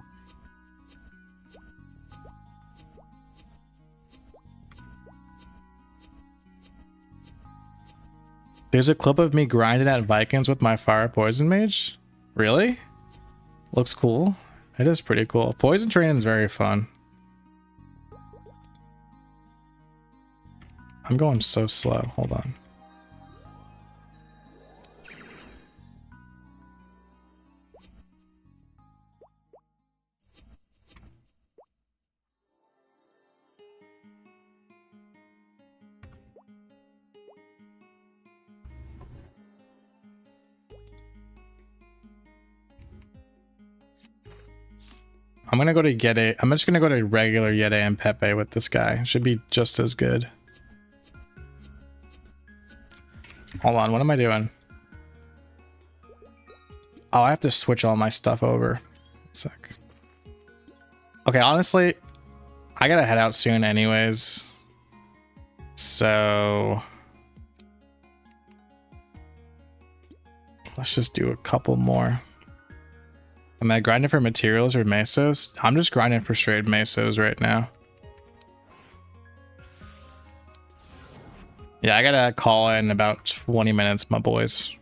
There's a clip of me grinding at Vikings with my fire poison mage? Really? Looks cool. It is pretty cool. Poison training is very fun. I'm going so slow. Hold on. I'm gonna go to Yete. I'm just gonna go to regular Yete and Pepe with this guy. Should be just as good. Hold on, what am I doing? Oh, I have to switch all my stuff over. 1 sec. Okay, honestly, I gotta head out soon anyways. So let's just do a couple more. Am I grinding for materials or mesos? I'm just grinding for straight mesos right now. Yeah, I gotta call in about 20 minutes, my boys.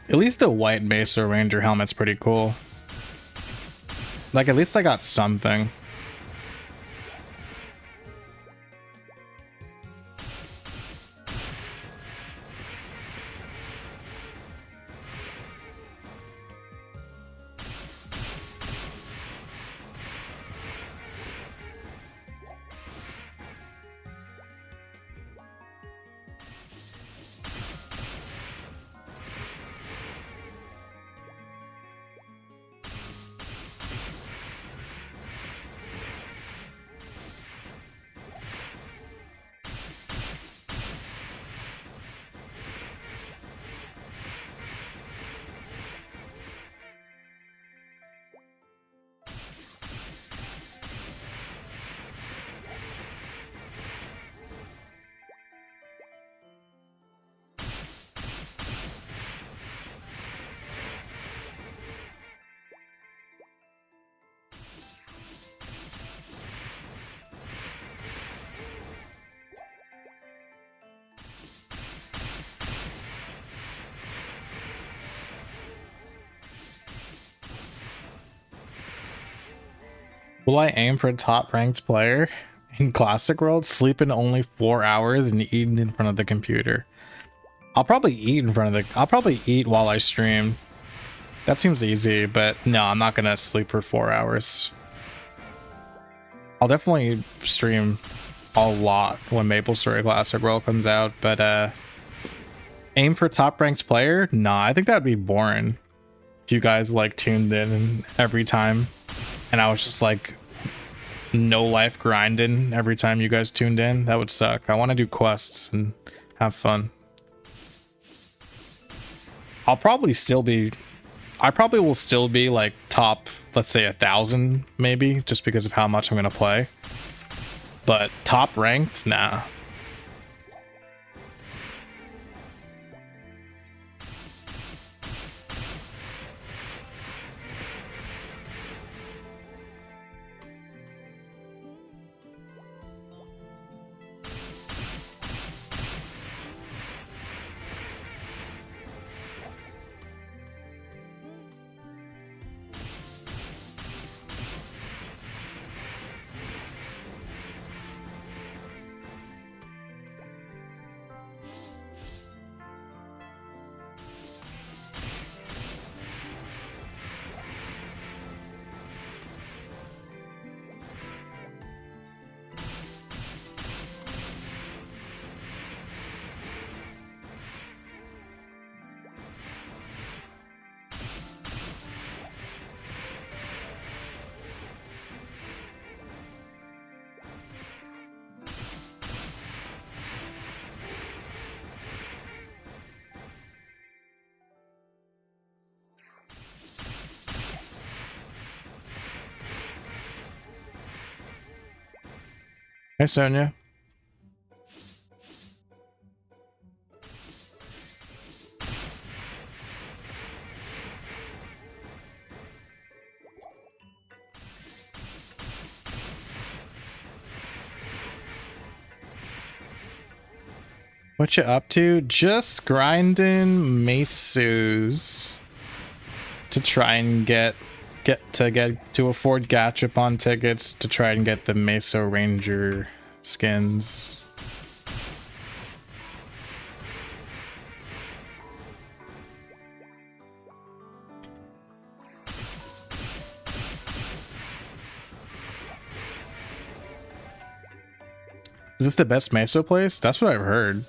At least the white Mesa Ranger helmet's pretty cool. Like, at least I got something. Will I aim for a top ranked player in Classic World? Sleeping only 4 hours and eating in front of the computer. I'll probably eat in front of the... I'll probably eat while I stream. That seems easy, but no, I'm not gonna sleep for 4 hours. I'll definitely stream a lot when MapleStory Classic World comes out, but aim for top ranked player? Nah, I think that'd be boring. If you guys like tuned in every time and I was just like no life grinding every time you guys tuned in, that would suck. I want to do quests and have fun. I probably will still be like top, let's say 1,000 maybe, just because of how much I'm gonna play. But top ranked, nah. Hey, Sonia. What you up to? Just grinding mesos to try and get to afford gachapon tickets to try and get the Meso Ranger skins. Is this the best Meso place? That's what I've heard.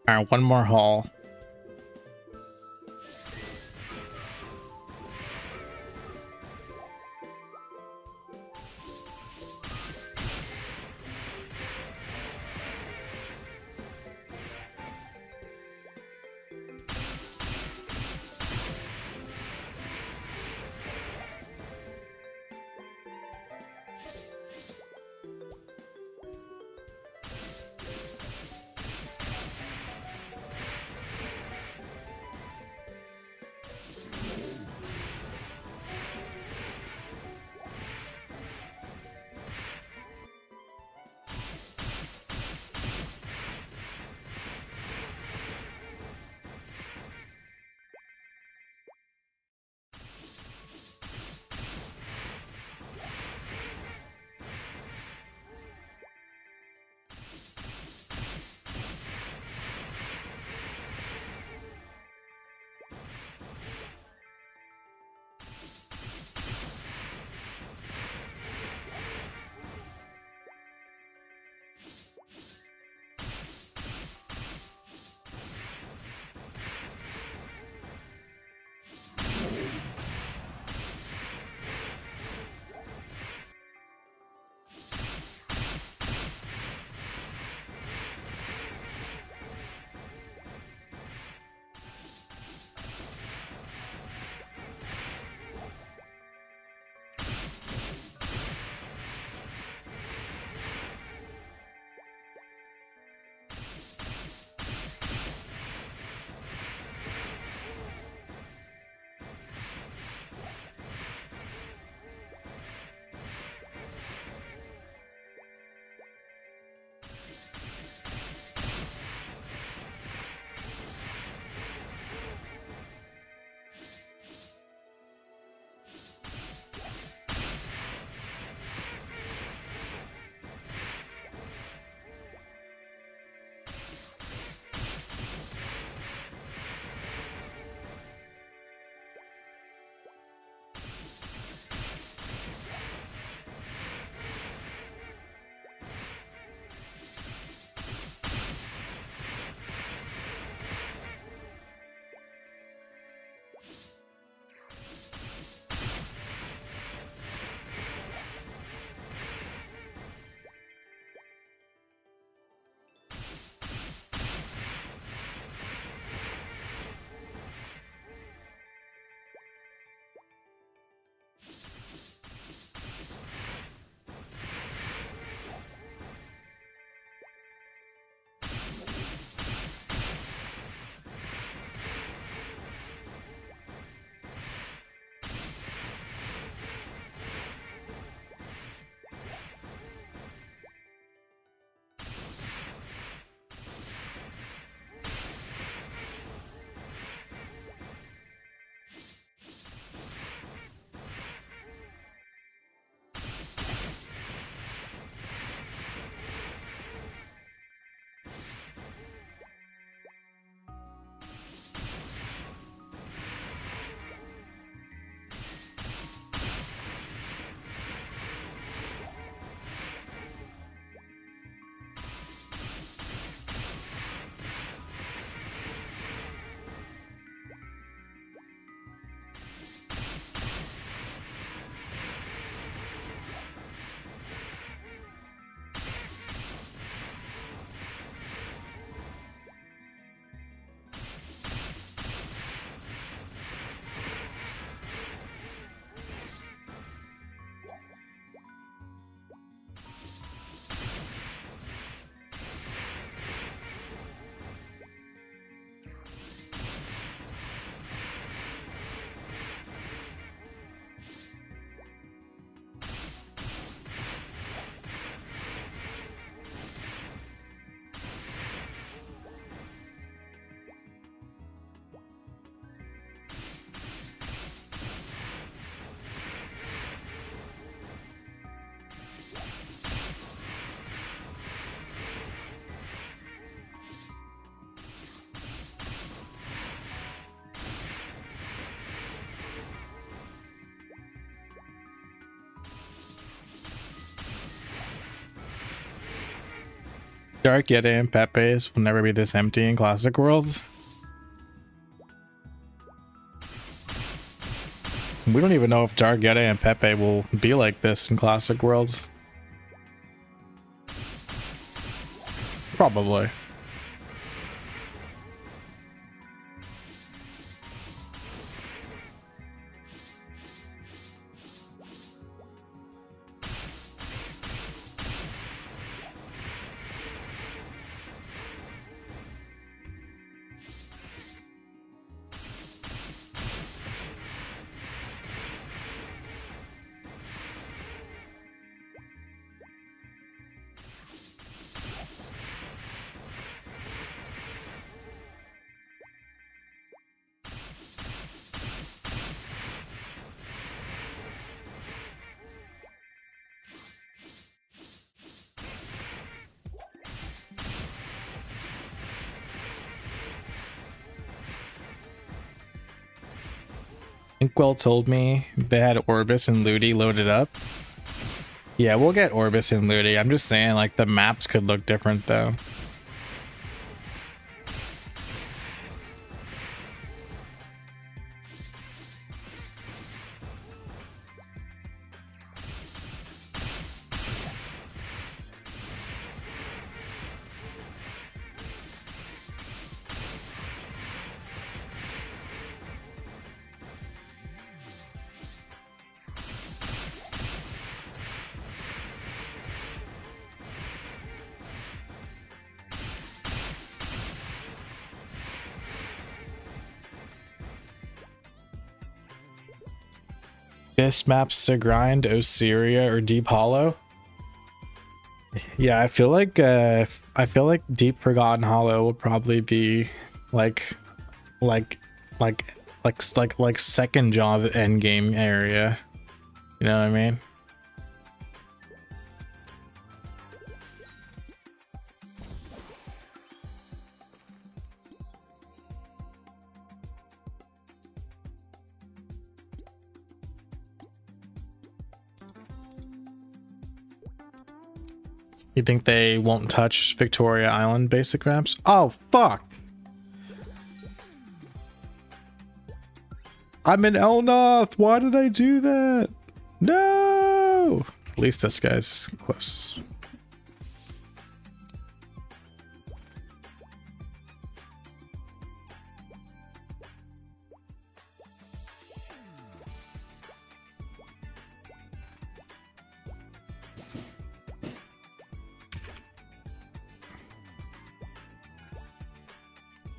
All right, one more haul. Dark Yeti and Pepe's will never be this empty in Classic Worlds. We don't even know if Dark Yeti and Pepe will be like this in Classic Worlds. Probably. Inkwell told me they had Orbis and Ludi loaded up. Yeah, we'll get Orbis and Ludi. I'm just saying, like, the maps could look different, though. Best maps to grind, Osiria or Deep Hollow. Yeah, I feel like Deep Forgotten Hollow will probably be like second job end game area. You know what I mean? You think they won't touch Victoria Island basic maps? Oh, fuck! I'm in Elnoth! Why did I do that? No! At least this guy's close.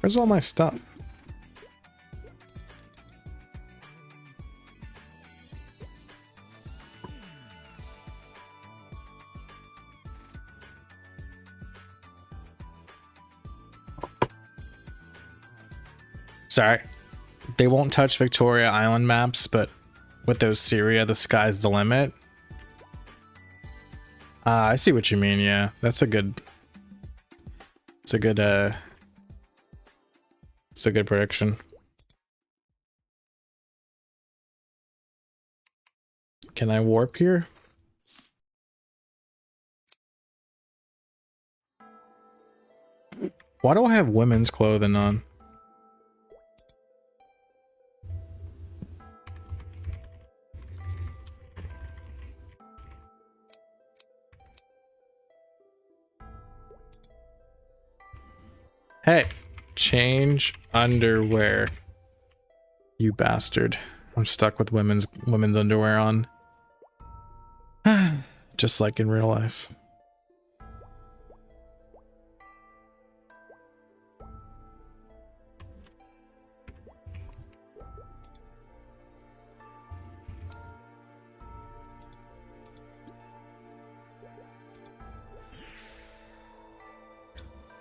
Where's all my stuff? Sorry. They won't touch Victoria Island maps, but with those Syria, the sky's the limit. I see what you mean, yeah. That's a good... It's a good, it's a good prediction. Can I warp here? Why do I have women's clothing on? Hey, change underwear. You bastard. I'm stuck with women's underwear on. Just like in real life.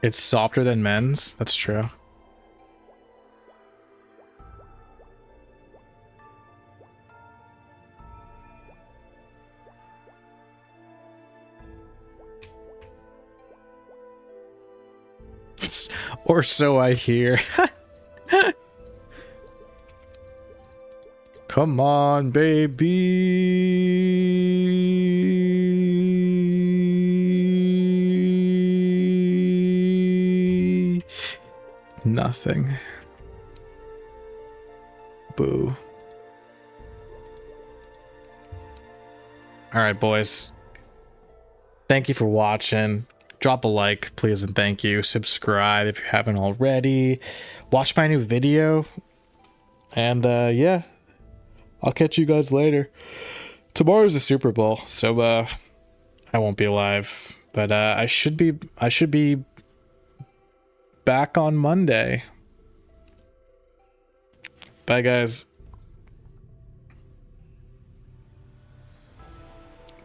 It's softer than men's. That's true. Or so I hear. Come on, baby. Nothing. Boo. All right, boys. Thank you for watching. Drop a like, please, and thank you. Subscribe if you haven't already. Watch my new video. And yeah, I'll catch you guys later. Tomorrow's the Super Bowl, so I won't be live, but I should be back on Monday. Bye, guys.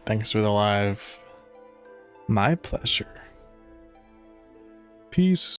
Thanks for the live. My pleasure. Peace.